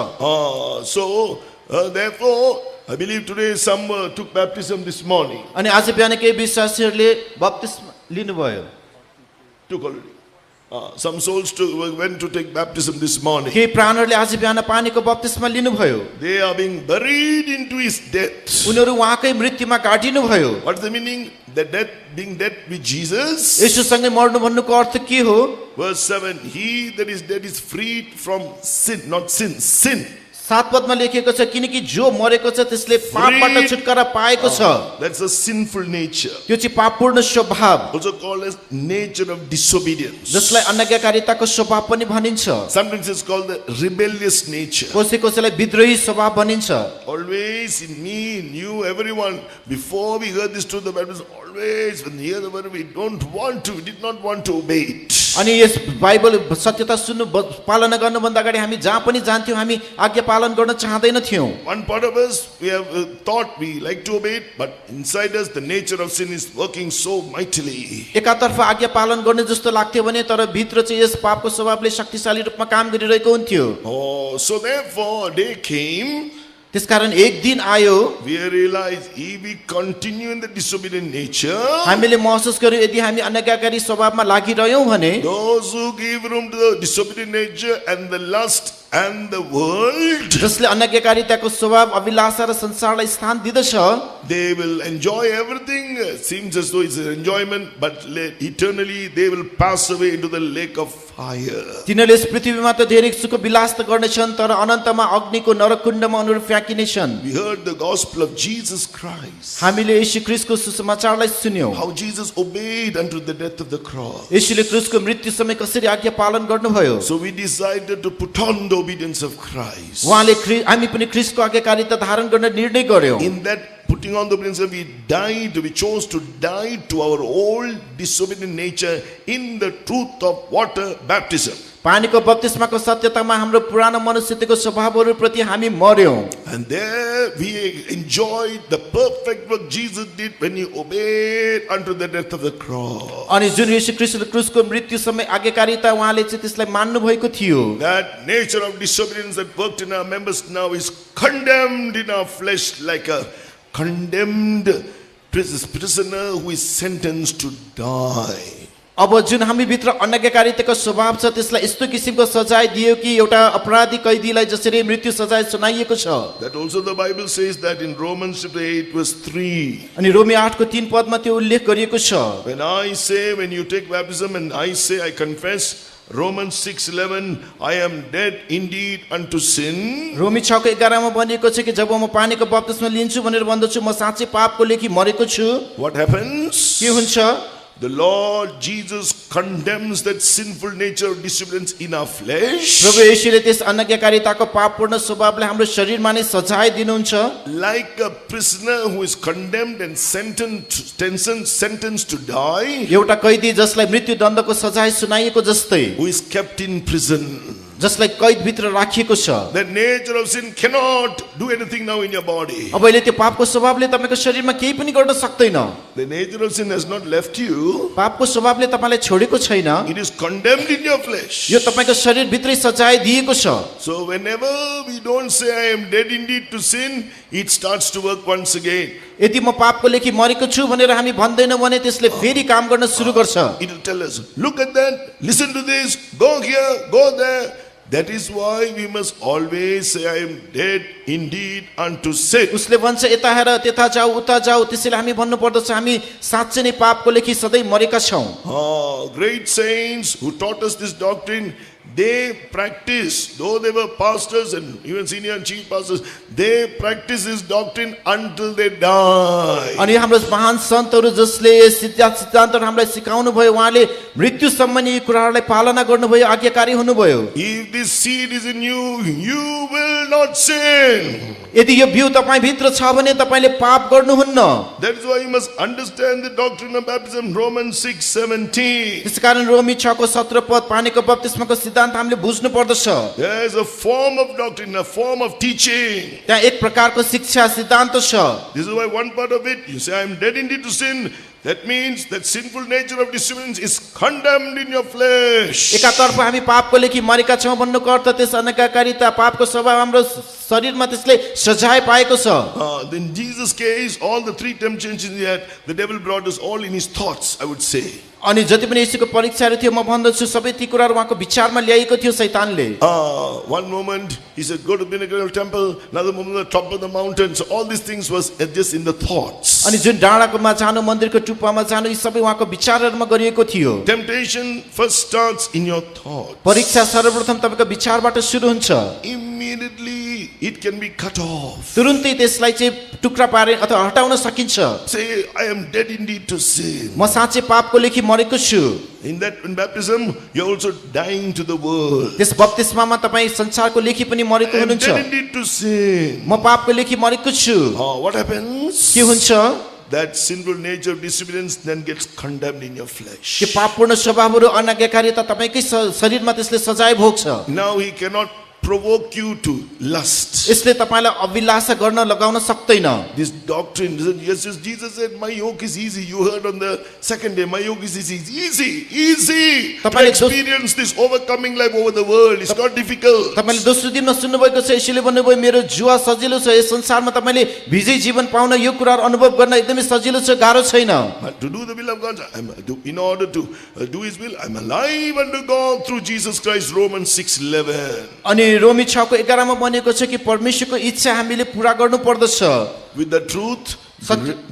So therefore, I believe today some took baptism this morning. अनि आज बिहान केही विश्वासीहरूले बप्तिस्मा लिनुभयो। Took already. Some souls went to take baptism this morning. केही प्राणहरूले आज बिहान पानीको बप्तिस्मा लिनुभयो। They are being buried into his death. उनीहरू उहाँकै मृत्युमा गाडिनु भयो। What is the meaning? The death, being dead with Jesus. येशूसँगै मर्नु भन्नुको अर्थ के हो? Verse 7. He that is dead is freed from sin, not sin, sin. 7 Padma लेखिएको छ, किनकि जो मरेको छ त्यसले पापबाट छुटकारा पाएको छ। That's a sinful nature. त्यो चाहिँ पापपूर्ण स्वभाव, Also called as nature of disobedience. जसलाई अनाज्ञाकारिताको स्वभाव पनि भनिन्छ। Sometimes it's called the rebellious nature. कसैलाई विद्रोही स्वभाव भनिन्छ। Always in me, in you, everyone, before we heard this truth, the Bible says, always when we hear the word, we did not want to obey it. अनि yes Bible सत्यता सुन्नु पालना गर्नुभन्दा अगाडि हामी जहाँ पनि जान्थ्यौँ, हामी आज्ञा पालन गर्न चाहदैनथ्यौँ। One part of us, we have thought we like to obey it, but inside us, the nature of sin is working so mightily. एकातर्फ आज्ञा पालन गर्ने जस्तो लाग्थ्यो भने तर भित्र चाहिँ यस पापको स्वभावले शक्तिशाली रूपमा काम गरिरहेको हुन्थ्यो। So therefore, a day came, त्यसकारण एक दिन आयो, we realized if we continue in the disobedient nature, हामीले महसुस गर्यौं यदि हामी अनाज्ञाकारी स्वभावमा लागिरह्यौं भने, those who give room to the disobedient nature and the lust and the world, जसले अनाज्ञाकारिताको स्वभाव, अभिलाषा र संसारलाई स्थान दिदछ, they will enjoy everything. Seems as though it's an enjoyment, but eternally they will pass away into the lake of fire. तिनीहरूले yes पृथ्वीमा त धेरै सुख विलास त गर्नेछन् तर अनन्तमा अग्निको नरकुण्डमा उनीहरू फ्याँकिनेछन्। We heard the gospel of Jesus Christ. हामीले येशू ख्रीष्टको सुसमाचारलाई सुन्यौं, How Jesus obeyed unto the death of the cross. येशूले क्रुसको मृत्यु समय कसरी आज्ञा पालन गर्नुभयो। So we decided to put on the obedience of Christ. उहाँले हामी पनि ख्रीष्टको आज्ञाकारिता धारण गर्न निर्णय गर्यौं। In that putting on the obedience, we died, we chose to die to our old disobedient nature in the truth of water baptism. पानीको बप्तिस्माको सत्यतामा हाम्रो पुरानो मनुष्यको स्वभावहरूप्रति हामी मर्यौं। And there we enjoyed the perfect work Jesus did when he obeyed unto the death of the cross. अनि जुन येशू ख्रीष्टले क्रुसको मृत्यु समय आज्ञाकारिता उहाँले चाहिँ त्यसलाई मान्नु भएको थियो। That nature of disobedience that worked in our members now is condemned in our flesh like a condemned prisoner who is sentenced to die. अब जुन हामी भित्र अनाज्ञाकारिताको स्वभाव छ त्यसलाई यस्तो किसिमको सजाय दियो कि एउटा अपराधी कैदीलाई जसरी मृत्यु सजाय सुनाइएको छ। That also the Bible says that in Romans chapter 8 verse 3. अनि रोमी 8 को 3 पदमा त्यो उल्लेख गरिएको छ। When you take baptism and I say I confess, Romans 6:11, I am dead indeed unto sin. रोमी 6 को 11 मा भनिएको छ कि जब म पानीको बप्तिस्मा लिन्छु भनेर भन्दछु म साँच्चै पापको लेखी मरेको छु। What happens? के हुन्छ? The Lord Jesus condemns that sinful nature of disobedience in our flesh. प्रभु येशूले त्यस अनाज्ञाकारिताको पापपूर्ण स्वभावले हाम्रो शरीरमा नै सजाय दिनुहुन्छ। Like a prisoner who is condemned and sentenced to die. एउटा कैदी जसलाई मृत्युदण्डको सजाय सुनाइएको जस्तै। Who is kept in prison. जसलाई कैद भित्र राखिएको छ। The nature of sin cannot do anything now in your body. अब अहिले त्यो पापको स्वभावले तपाईको शरीरमा केही पनि गर्न सक्दैन। The nature of sin has not left you. पापको स्वभावले तपाईलाई छोडेको छैन। It is condemned in your flesh. यो तपाईको शरीर भित्रै सजाय दिएको छ। So whenever we don't say I am dead indeed to sin, it starts to work once again. यदि म पापको लेखी मरेको छु भनेर हामी भन्दैनौं भने त्यसले फेरि काम गर्न सुरु गर्छ। It will tell us, look at that, listen to this, go here, go there. That is why we must always say I am dead indeed unto sin. उसले भन्छ यता हेर त्यता जाऊ उता जाऊ त्यसैले हामी भन्नु पर्दछ हामी साँच्चै नै पापको लेखी सधैँ मरेका छौं। Great saints who taught us this doctrine, they practiced, though they were pastors and even senior and chief pastors, they practiced this doctrine until they died. अनि हाम्रो महान सन्तहरू जसले सिद्धान्तहरू हामीलाई सिकाउनु भयो उहाँले मृत्युसम्म यी कुराहरूलाई पालना गर्नुभयो आज्ञाकारी हुनुभयो। If this seed is in you, you will not sin. यदि यो बिउ तपाई भित्र छ भने तपाईले पाप गर्नुहुन्न। That is why you must understand the doctrine of baptism, Romans 6:17. त्यसकारण रोमी 6 को 17 पद पानीको बप्तिस्माको सिद्धान्त हामीले बुझ्नु पर्दछ। There is a form of doctrine, a form of teaching. त्यहाँ एक प्रकारको शिक्षा सिद्धान्त छ। This is why one part of it, you say I am dead indeed to sin. That means that sinful nature of disobedience is condemned in your flesh. एकातर्फ हामी पापको लेखी मरेका छौं भन्नुको अर्थ त्यस अनाज्ञाकारिता पापको स्वभाव हाम्रो शरीरमा त्यसले सजाय पाएको छ। In Jesus' case, all the three temptations he had, the devil brought us all in his thoughts, I would say. अनि जति पनि येशूको परीक्षाहरू थियो म भन्दछु सबै ती कुराहरू उहाँको विचारमा ल्याएको थियो शैतानले। One moment he said go to Pinnacle Temple, another moment the top of the mountain. So all these things was just in the thoughts. अनि जुन डाँडाकोमा जानु मन्दिरको टुप्पामा जानु यी सबै उहाँको विचारहरुमा गरिएको थियो। Temptation first starts in your thoughts. परीक्षा सर्वप्रथम तपाईको विचारबाट सुरु हुन्छ। Immediately it can be cut off. तुरुन्तै त्यसलाई चाहिँ टुक्रा पारे अथवा हटाउन सकिन्छ। Say I am dead indeed to sin. म साँच्चै पापको लेखी मरेको छु। In baptism you are also dying to the world. त्यस बप्तिस्मामा तपाई संसारको लेखी पनि मरेको I am हुनुहुन्छ। dead indeed to sin. म पापको लेखी मरेको छु। What happens? के हुन्छ? That sinful nature of disobedience then gets condemned in your flesh. के पापपूर्ण स्वभावहरू अनाज्ञाकारिता तपाईकै शरीरमा त्यसले सजाय भोग्छ। Now he cannot provoke you to lust. यसले तपाईलाई अभिलाषा गर्न लगाउन सक्दैन। This doctrine, yes, Jesus said, my yoke is easy. You heard on the second day, my yoke is easy. To experience this overcoming life over the world. It's not difficult. तपाईले दोस्रो दिनमा सुन्नुभएको छ यसैले भन्नुभयो मेरो जुवा सजिलो छ यस संसारमा तपाईले विजय जीवन पाउन यो कुराहरु अनुभव गर्न एकदमै सजिलो छ गाह्रो छैन। But to do the will of God, in order to do his will, I'm alive unto God through Jesus Christ, Romans 6:11. अनि रोमी 6 को 11 मा भनेको छ कि परमेश्वरको इच्छा हामीले पूरा गर्नु पर्दछ। With the truth,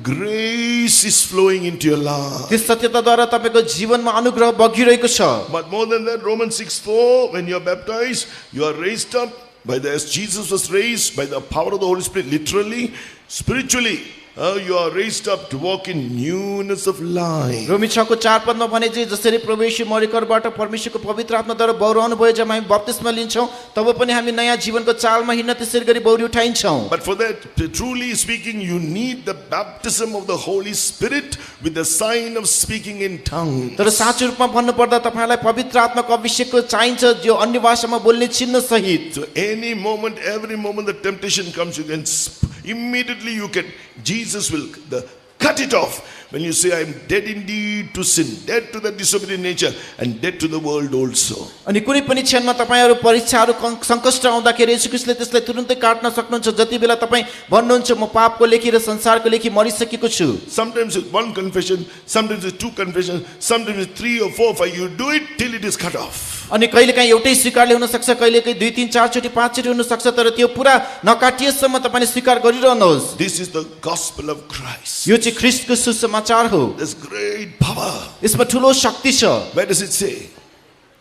grace is flowing into your life. त्यस सत्यताद्वारा तपाईको जीवनमा अनुग्रह बगिरहेको छ। But more than that, Romans 6:4, when you are baptized, you are raised up as Jesus was raised by the power of the Holy Spirit, literally, spiritually. you are raised up to walk in newness of life. रोमी 6:4 भने चाहिँ जसरी प्रभु येशू मरिकरबाट परमेश्वरको पवित्र आत्माद्वारा बौराउनु भयो जब हामी बप्तिस्मा लिन्छौँ तब पनि हामी नयाँ जीवनको चालमा हिँड्न त्यसरी गरी बौरी उठाइन्छौँ। But for that, truly speaking, you need the baptism of the Holy Spirit with the sign of speaking in tongues. तर साँचो रूपमा भन्नुपर्दा तपाईँलाई पवित्र आत्माको अभिषेकको चाहिन्छ जो अन्य भाषामा बोल्ने चिन्ह सहित। So any moment, every moment the temptation comes, you can immediately Jesus will cut it off. When you say, I am dead indeed to sin, dead to the disobedient nature, and dead to the world also. अनि कुनै पनि क्षणमा तपाईहरु परीक्षाहरु संकष्ट आउँदाखेरि येशू ख्रीष्टले त्यसलाई तुरुन्तै काट्न सक्नुहुन्छ। जति बेला तपाई भन्नुहुन्छ म पापको लेखी र संसारको लेखी मरिसकेको छु। Sometimes it's one confession, sometimes it's two confessions, sometimes it's 3 or 4 or 5. You do it till it is cut off. अनि कहिलेकाहीँ एउटै स्वीकारले हुन सक्छ, कहिलेकाहीँ 2 3 4 चोटी 5 चोटी हुन सक्छ, तर त्यो पुरा नकाटिएसम्म तपाईले स्वीकार गरिरहनुहोस्। This is the gospel of Christ. यो चाहिँ ख्रीष्टको सुसमाचार हो। There's great power. यसमा ठुलो शक्ति छ। Where does it say?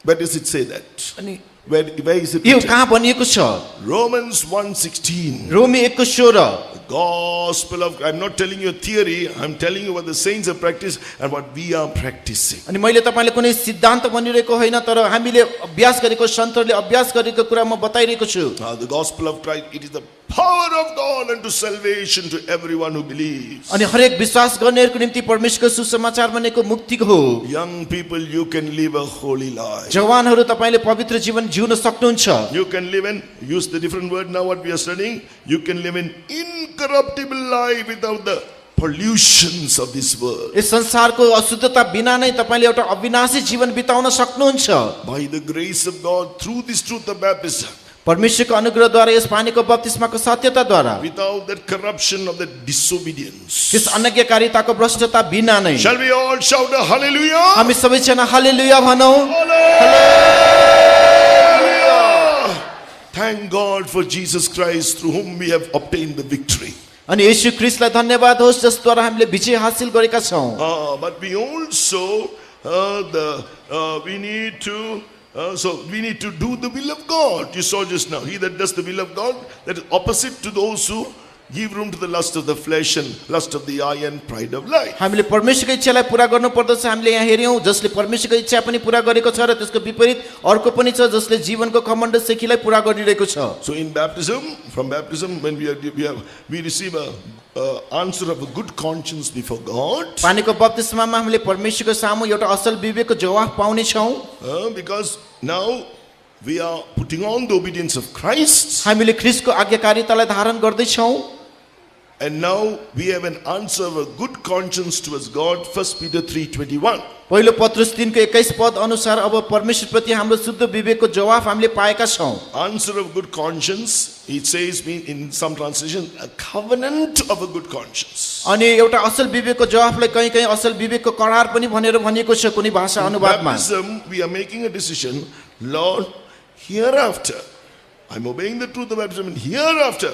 Where does it say that? अनि Where is it? यो कहाँ भनिएको छ? Romans 1:16. Romi 1:16। Gospel of, I'm not telling you a theory, I'm telling you what the saints have practiced and what we are practicing. अनि मैले तपाईलाई कुनै सिद्धान्त भनिरहेको होइन, तर हामीले अभ्यास गरेको सन्तहरूले अभ्यास गरेको कुरा म बताइरहेको छु। The gospel of Christ, it is the power of God unto salvation to everyone who believes. अनि हरेक विश्वास गर्नेहरूको निम्ति परमेश्वरको सुसमाचार भनेको मुक्ति हो। Young people, you can live a holy life. जवानहरू तपाईले पवित्र जीवन जिउन सक्नुहुन्छ। You can live in, use the different word now what we are studying, you can live in incorruptible life without the pollutions of this world. Yes संसारको अशुद्धता बिना नै तपाईले एउटा अविनाशी जीवन बिताउन सक्नुहुन्छ। By the grace of God, through this truth of baptism, परमेश्वरको अनुग्रहद्वारा यस पानीको बप्तिस्माको सत्यताद्वारा, without that corruption of the disobedience. यस अनज्ञाकारिताको भ्रष्टता बिना नै, Shall we all shout a hallelujah? हामी सबैजना हालेलुया भनौं। Hallelujah! Thank God for Jesus Christ through whom we have obtained the victory. अनि येशू ख्रीष्टलाई धन्यवाद होस् जसद्वारा हामीले विजय हासिल गरेका छौं। But we also we need to do the will of God. You saw just now, he that does the will of God, that is opposite to those who give room to the lust of the flesh and lust of the eye and pride of life. हामीले परमेश्वरको इच्छालाई पूरा गर्नु पर्दछ। हामीले यहाँ हेर्यौं जसले परमेश्वरको इच्छा पनि पूरा गरेको छ र त्यसको विपरीत अर्को पनि छ जसले जीवनको घमण्ड सेखीलाई पूरा गरिरहेको छ। So in baptism, from baptism, when we receive a answer of a good conscience before God. पानीको बप्तिस्मामा हामीले परमेश्वरको सामु एउटा असल विवेकको जवाफ पाउने छौं। Because now we are putting on the obedience of Christ. हामीले ख्रीष्टको आज्ञाकारितालाई धारण गर्दै छौं। And now we have an answer of a good conscience towards God. 1 Peter 3:21. पहिलो पत्रुस 3:21 अनुसार अब परमेश्वर प्रति हाम्रो शुद्ध विवेकको जवाफ हामीले पाएका छौं। Answer of good conscience, it says in some translation, a covenant of a good conscience. अनि एउटा असल विवेकको जवाफलाई कहीं-कहीं असल विवेकको करार पनि भनेर भनिएको छ कुनै भाषा अनुवादमा। Baptism, we are making a decision, Lord, hereafter, I'm obeying the truth of baptism, and hereafter,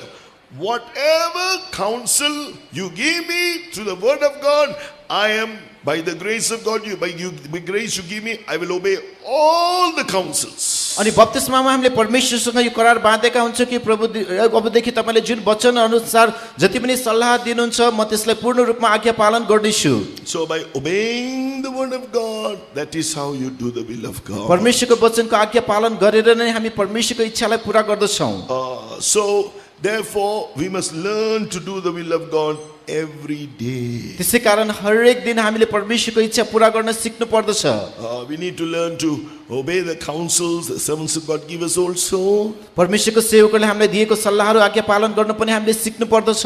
whatever counsel you give me through the word of God, I am, by the grace of God, by grace you give me, I will obey all the counsels. अनि बप्तिस्मामा हामीले परमेश्वरसँग यो करार बाँधेका हुन्छ कि प्रभु अबदेखि तपाईले जुन वचन अनुसार जति पनि सल्लाह दिनुहुन्छ म त्यसलाई पूर्ण रूपमा आज्ञा पालन गर्नेछु। So by obeying the word of God, that is how you do the will of God. परमेश्वरको वचनको आज्ञा पालन गरेर नै हामी परमेश्वरको इच्छालाई पूरा गर्दछौं। So therefore we must learn to do the will of God every day. त्यसै कारण हरेक दिन हामीले परमेश्वरको इच्छा पूरा गर्न सिक्नु पर्दछ। We need to learn to obey the counsels the servants of God give us also. परमेश्वरको सेवकले हामीलाई दिएको सल्लाहहरू आज्ञा पालन गर्न पनि हामीले सिक्नु पर्दछ।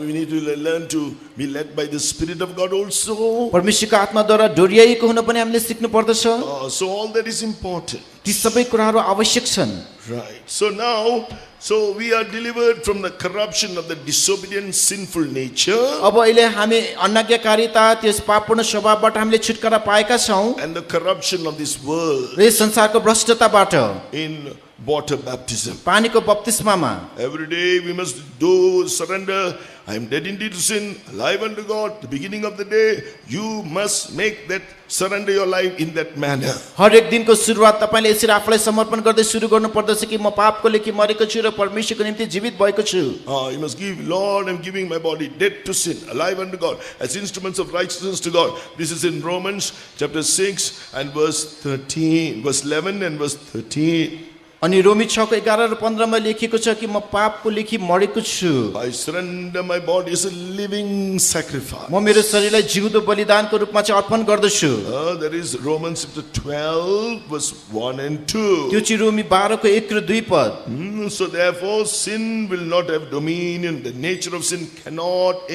We need to learn to be led by the Spirit of God also. परमेश्वरको आत्माद्वारा डोर्याइएको हुन पनि हामीले सिक्नु पर्दछ। So all that is important. ती सबै कुराहरू आवश्यक छन्। Right. So we are delivered from the corruption of the disobedient sinful nature. अब अहिले हामी अनाज्ञाकारिता त्यस पापपूर्ण स्वभावबाट हामीले छुटकारा पाएका छौं। And the corruption of this world. र यस संसारको भ्रष्टताबाट। In water baptism. पानीको बप्तिस्मामा Every day we must do surrender. I am dead indeed to sin, alive unto God. The beginning of the day, you must make that surrender your life in that manner. हरेक दिनको सुरुवात तपाईले यसरी आफूलाई समर्पण गर्दै सुरु गर्नुपर्दछ कि म पापको लागि मरेको छु र परमेश्वरको निम्ति जीवित भएको छु। You must give, Lord, I am giving my body dead to sin, alive unto God, as instruments of righteousness to God. This is in Romans chapter 6 and verse 13, verse 11 and verse 13. अनि रोमी 6 को 11 र 15 मा लेखिएको छ कि म पापको लागि मरेको छु। I surrender my body as a living sacrifice. म मेरो शरीरलाई जिउँदो बलिदानको रूपमा चाहिँ अर्पण गर्दछु। That is Romans chapter 12 verse 1 and 2. त्यो चाहिँ रोमी 12 को 1 र 2 पद। So therefore sin will not have dominion. The nature of sin cannot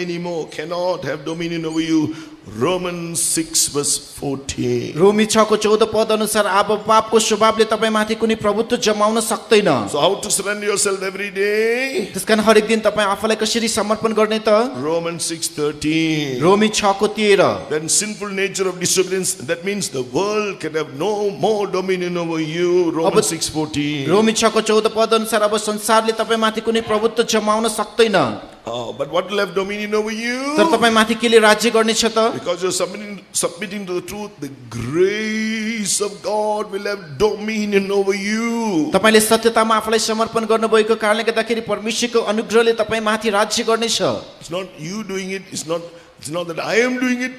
have dominion over you. Romans 6 verse 14. रोमी 6 को 14 पद अनुसार अब पापको स्वभावले तपाईमाथि कुनै प्रभुत्व जमाउन सक्दैन। So how to surrender yourself every day? त्यसकारण हरेक दिन तपाई आफूलाई कसरी समर्पण गर्ने त? Romans 6:13. रोमी 6 को 13। Then sinful nature of disobedience, that means the world can have no more dominion over you. Romans 6:14. रोमी 6 को 14 पद अनुसार अब संसारले तपाईमाथि कुनै प्रभुत्व जमाउन सक्दैन। But what will have dominion over you? तर तपाईमाथि केले राज्य गर्नेछ त? Because you are submitting to the truth, the grace of God will have dominion over you. तपाईले सत्यतामा आफूलाई समर्पण गर्नुभएको कारणले गर्दाखेरि परमेश्वरको अनुग्रहले तपाईमाथि राज्य गर्नेछ। It's not you doing it, it's not that I am doing it.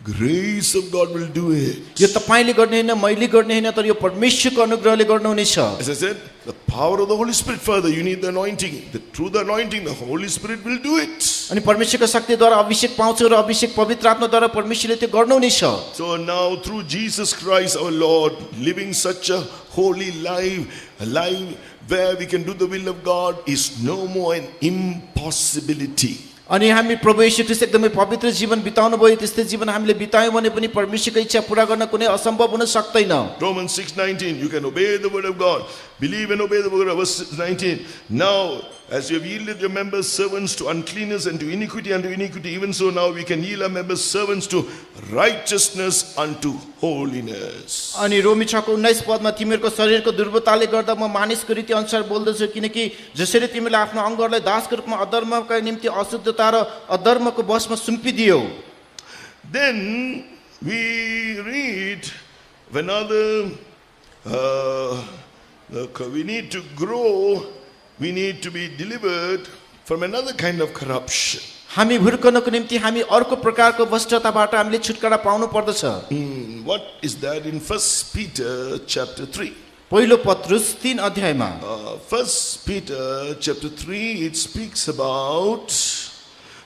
Grace of God will do it. यो तपाईले गर्ने हैन, मैले गर्ने हैन, तर यो परमेश्वरको अनुग्रहले गर्नुहुनेछ। As I said, the power of the Holy Spirit, further you need the anointing. Through the anointing, the Holy Spirit will do it. अनि परमेश्वरको शक्तिद्वारा अभिषेक पाउँछौ र अभिषेक पवित्र आत्माद्वारा परमेश्वरले त्यो गर्नुहुनेछ। So now through Jesus Christ our Lord, living such a holy life, a life where we can do the will of God, is no more an impossibility. अनि हामी प्रभु येशू ख्रीष्ट एकदमै पवित्र जीवन बिताउनु भयो, त्यस्तै जीवन हामीले बितायौं भने पनि परमेश्वरको इच्छा पूरा गर्न कुनै असम्भव हुन सक्दैन। Romans 6:19, you can obey the word of God, believe and obey the word of verse 19. Now as you have yielded your members servants to uncleanness and to iniquity, even so now we can yield our members servants to righteousness unto holiness. अनि रोमी 6 को 19 पदमा तिमीहरूको शरीरको दुर्बलताले गर्दा म मानिसको रीति अनुसार बोल्दछु, किनकि जसरी तिमीले आफ्नो अङ्गहरूलाई दासको रूपमा अधर्मका निम्ति अशुद्धता र अधर्मको वशमा सुम्पिदियौ। Then we read another we need to grow, we need to be delivered from another kind of corruption. हामी हुर्कनको निम्ति हामी अर्को प्रकारको भ्रष्टताबाट हामीले छुटकारा पाउनु पर्दछ। What is that in 1 Peter chapter 3? पहिलो पत्रुस 3 अध्यायमा 1 Peter chapter 3, it speaks about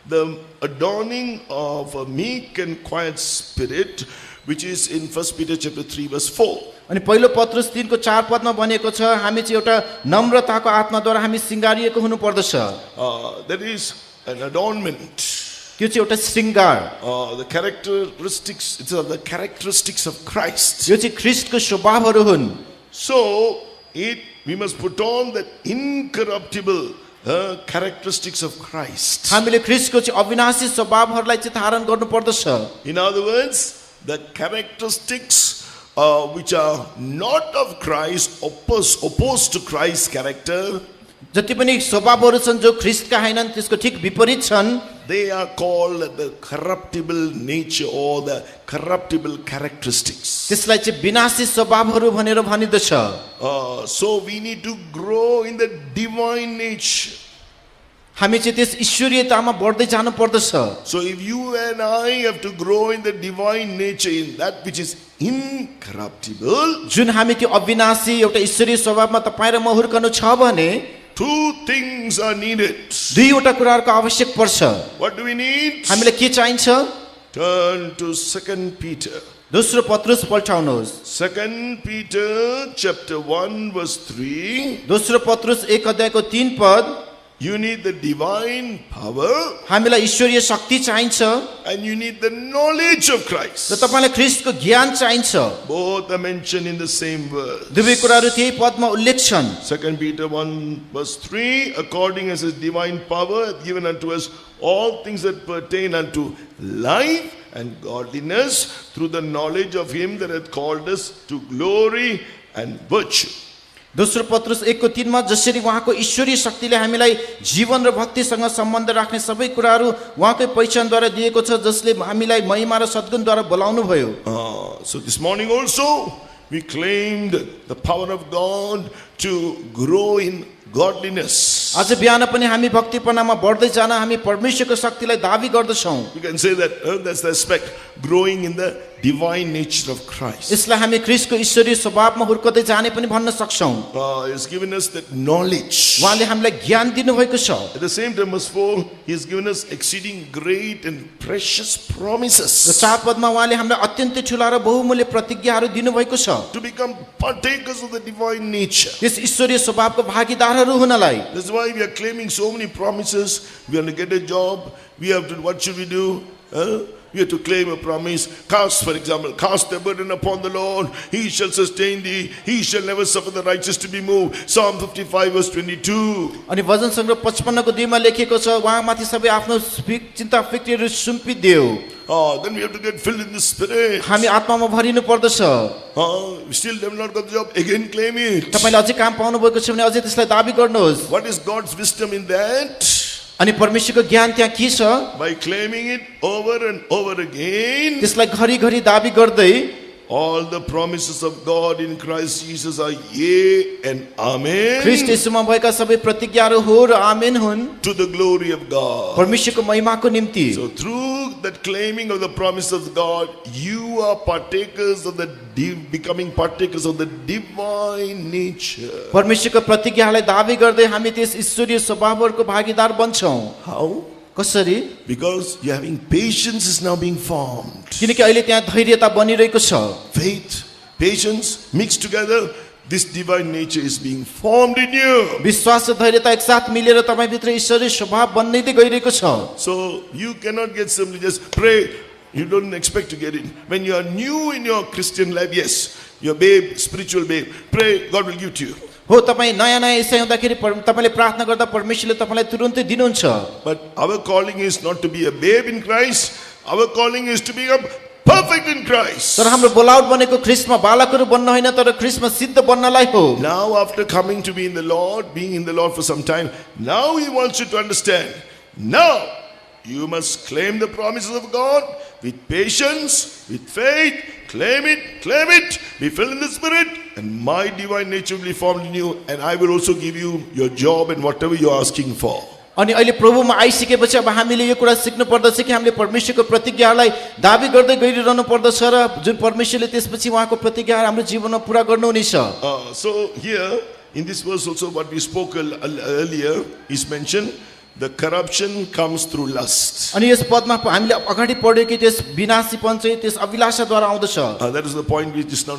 the adorning of a meek and quiet spirit, which is in 1 Peter chapter 3 verse 4. अनि पहिलो पत्रुस 3 को 4 पदमा भनेको छ हामी चाहिँ एउटा नम्रताको आत्माद्वारा हामी सिंगारिएको हुनु पर्दछ। That is an adornment. त्यो चाहिँ एउटा श्रृंगार। The characteristics, it's the characteristics of Christ. यो चाहिँ ख्रीष्टको स्वभावहरू हुन्। So we must put on the incorruptible characteristics of Christ. हामीले ख्रीष्टको चाहिँ अविनाशी स्वभावहरूलाई चाहिँ धारण गर्नु पर्दछ। In other words, the characteristics which are not of Christ, opposed to Christ's character, जति पनि स्वभावहरू छन् जो ख्रीष्टका हैनन् त्यसको ठीक विपरीत छन्, they are called the corruptible nature or the corruptible characteristics. त्यसलाई चाहिँ विनाशी स्वभावहरू भनेर भनिदछ। So we need to grow in the divine nature. हामी चाहिँ त्यस ईश्वरीयतामा बढ्दै जानु पर्दछ। So if you and I have to grow in the divine nature, in that which is incorruptible, जुन हामी त्यो अविनाशी एउटा ईश्वरीय स्वभावमा तपाईं र म हुर्कनु छ भने two things are needed. दुईवटा कुराहरुको आवश्यक पर्छ। What do we need? हामीलाई के चाहिन्छ? Turn to 2 Peter. दोस्रो पत्रुस पल्टाउनुहोस्। 2 Peter chapter 1 verse 3. दोस्रो पत्रुस 1 अध्यायको 3 पद। You need the divine power, हामीलाई ईश्वरीय शक्ति चाहिन्छ, and you need the knowledge of Christ. र तपाईलाई ख्रीष्टको ज्ञान चाहिन्छ। Both are mentioned in the same verse. दुवै कुराहरु त्यही पदमा उल्लेख छन्। 2 Peter 1 verse 3, according as his divine power hath given unto us all things that pertain unto life and godliness, through the knowledge of him that hath called us to glory and virtue. दोस्रो पत्रुस 1:3 मा जसरी उहाँको ईश्वरीय शक्तिले हामीलाई जीवन र भक्तिसँग सम्बन्ध राख्ने सबै कुराहरू उहाँकै पहिचानद्वारा दिएको छ, जसले हामीलाई महिमा र सद्गुणद्वारा बोलाउनु भयो। So this morning also we claimed the power of God to grow in godliness. आज बिहान पनि हामी भक्तिपनामा बढ्दै जान हामी परमेश्वरको शक्तिलाई दाबी गर्दछौँ। We can say that that's the aspect, growing in the divine nature of Christ. यसलाई हामी ख्रीष्टको ईश्वरीय स्वभावमा हुर्कदै जाने पनि भन्न सक्छौँ। He has given us that knowledge. उहाँले हामीलाई ज्ञान दिनुभएको छ। At the same time, verse 4, He has given us exceeding great and precious raw promises 4 Padma उहाँले हामीलाई अत्यन्तै ठुला र बहुमूल्य प्रतिज्ञाहरू दिनुभएको छ, to become partakers of the divine nature. Yes ईश्वरीय स्वभावको भागीदारहरू हुनलाई। That's why we are claiming so many promises. We are going to get a job. We have to, what should we do? We have to claim a promise. Cast, for example, cast the burden upon the Lord. He shall sustain thee. He shall never suffer the righteous to be moved. Psalm 55 verse 22. अनि भजन सङ्ग्रह 55 को 2 मा लेखिएको छ, उहाँमाथि सबै आफ्नो चिन्ता फिक्रीहरू सुम्पिदेऊ। Then we have to get filled in the Spirit. हामी आत्मामा भरिनु पर्दछ। We still have not got the job. Again claim it. तपाईले अझै काम पाउनु भएको छ भने अझै त्यसलाई दाबी गर्नुहोस्। What is God's wisdom in that? अनि परमेश्वरको ज्ञान त्यहाँ के छ? By claiming it over and over again, त्यसलाई घरिघरि दाबी गर्दै all the promises of God in Christ Jesus are yea and amen ख्रीष्ट येशूमा भएका सबै प्रतिज्ञाहरू हो र आमेन हुन्, to the glory of God. परमेश्वरको महिमाको निम्ति। So through that claiming of the promise of God, you are partakers of the becoming partakers of the divine nature. परमेश्वरको प्रतिज्ञालाई दाबी गर्दै हामी त्यस ईश्वरीय स्वभावहरूको भागीदार बन्छौँ। How? कसरी? Because you're having patience is now being formed. किनकि अहिले त्यहाँ धैर्यता बनिरहेको छ। Faith, patience mixed together, this divine nature is being formed in you. विश्वास र धैर्यता एकसाथ मिलेर तपाईभित्र ईश्वरीय स्वभाव बन्दै गइरहेको छ। So you cannot get simply just pray. You don't expect to get it. When you are new in your Christian life, yes, your babe, spiritual babe, pray, God will give to you. हो, तपाईँ नयाँ नयाँ ईसाई हुँदाखेरि तपाईले प्रार्थना गर्दा परमेश्वरले तपाईलाई तुरुन्तै दिनुहुन्छ। But our calling is not to be a babe in Christ. Our calling is to become perfect in Christ. तर हाम्रो बोलावट बनेको ख्रीष्टमा बालकहरू बन्न होइन, तर ख्रीष्टमा सिद्ध बन्नलाई हो। Now after coming to be in the Lord, being in the Lord for some time, now He wants you to understand. Now you must claim the promises of God with patience, with faith. Claim it, be filled in the Spirit, and my divine nature will be formed in you, and I will also give you your job and whatever you're asking for. अनि अहिले प्रभुमा आइसकेपछि अब हामीले यो कुरा सिक्नु पर्दछ कि हामीले परमेश्वरको प्रतिज्ञालाई दाबी गर्दै गइरहनु पर्दछ र जुन परमेश्वरले त्यसपछि उहाँको प्रतिज्ञा हाम्रो जीवनमा पूरा गर्नुहुनेछ। So here in this verse also what we spoke earlier is mentioned. The corruption comes through lust. अनि यस पदमा हामीले अगाडि पढ्यो कि त्यस विनाशीपन चाहिँ त्यस अभिलाषाद्वारा आउँदछ। That is the point which is now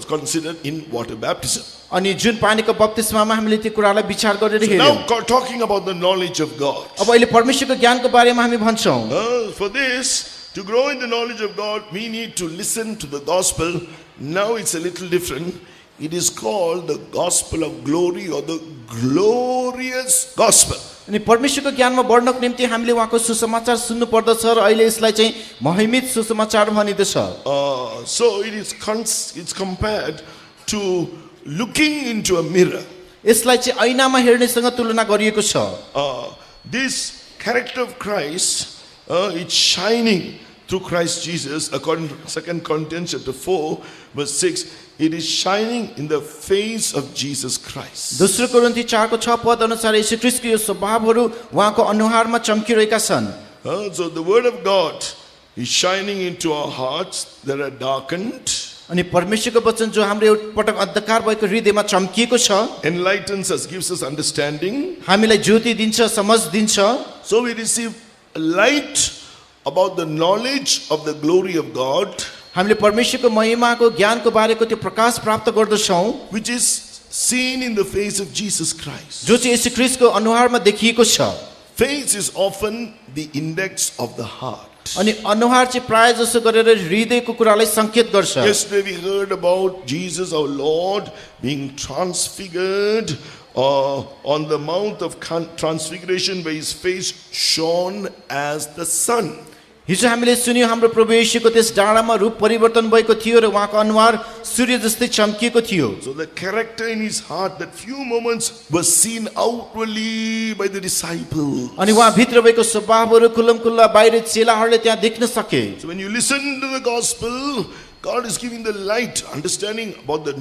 considered in water baptism. अनि जुन पानीको बप्तिस्मामा हामीले त्यो कुरालाई विचार गरेर हेर्यौं। Now talking about the knowledge of God. अब अहिले परमेश्वरको ज्ञानको बारेमा हामी भन्छौं। For this, to grow in the knowledge of God, we need to listen to the gospel. Now it's a little different. It is called the gospel of glory or the glorious gospel. अनि परमेश्वरको ज्ञानमा बढ्नको निम्ति हामीले उहाँको सुसमाचार सुन्नु पर्दछ र अहिले यसलाई चाहिँ महिमित सुसमाचार भनिन्छ। So it's compared to looking into a mirror. यसलाई चाहिँ ऐनामा हेर्नेसँग तुलना गरिएको छ। This character of Christ, it's shining through Christ Jesus, according to 2 Corinthians chapter 4 verse 6. It is shining in the face of Jesus Christ. दोस्रो कोरिन्थी 4 को 6 पद अनुसार येशू ख्रीष्टको यो स्वभावहरू उहाँको अनुहारमा चम्किरहेका छन्। So the word of God is shining into our hearts that are darkened. अनि परमेश्वरको वचन जो हाम्रो एक पटक अन्धकार भएको हृदयमा चम्किएको छ, enlightens us, gives us understanding. हामीलाई ज्योति दिन्छ, समझ दिन्छ। So we receive light about the knowledge of the glory of God, हामीले परमेश्वरको महिमाको ज्ञानको बारेको त्यो प्रकाश प्राप्त गर्दछौं, which is seen in the face of Jesus Christ. जो चाहिँ येशू ख्रीष्टको अनुहारमा देखिएको छ। Face is often the index of the heart. अनि अनुहार चाहिँ प्राय जसो गरेर हृदयको कुरालाई संकेत गर्छ। Yesterday we heard about Jesus our Lord being transfigured on the Mount of Transfiguration, where his face shone as the sun. हिजो हामीले सुन्यौं हाम्रो प्रभु येशूको त्यस डाँडामा रूप परिवर्तन भएको थियो र उहाँको अनुहार सूर्य जस्तै चम्किएको थियो। So the character in his heart, that few moments was seen outwardly by the disciples. अनि उहाँ भित्र भएको स्वभावहरू खुल्लमखुल्ला बाहिर चेलाहरूले त्यहाँ देख्न सके। So when you listen to the gospel, God is giving the light, understanding about the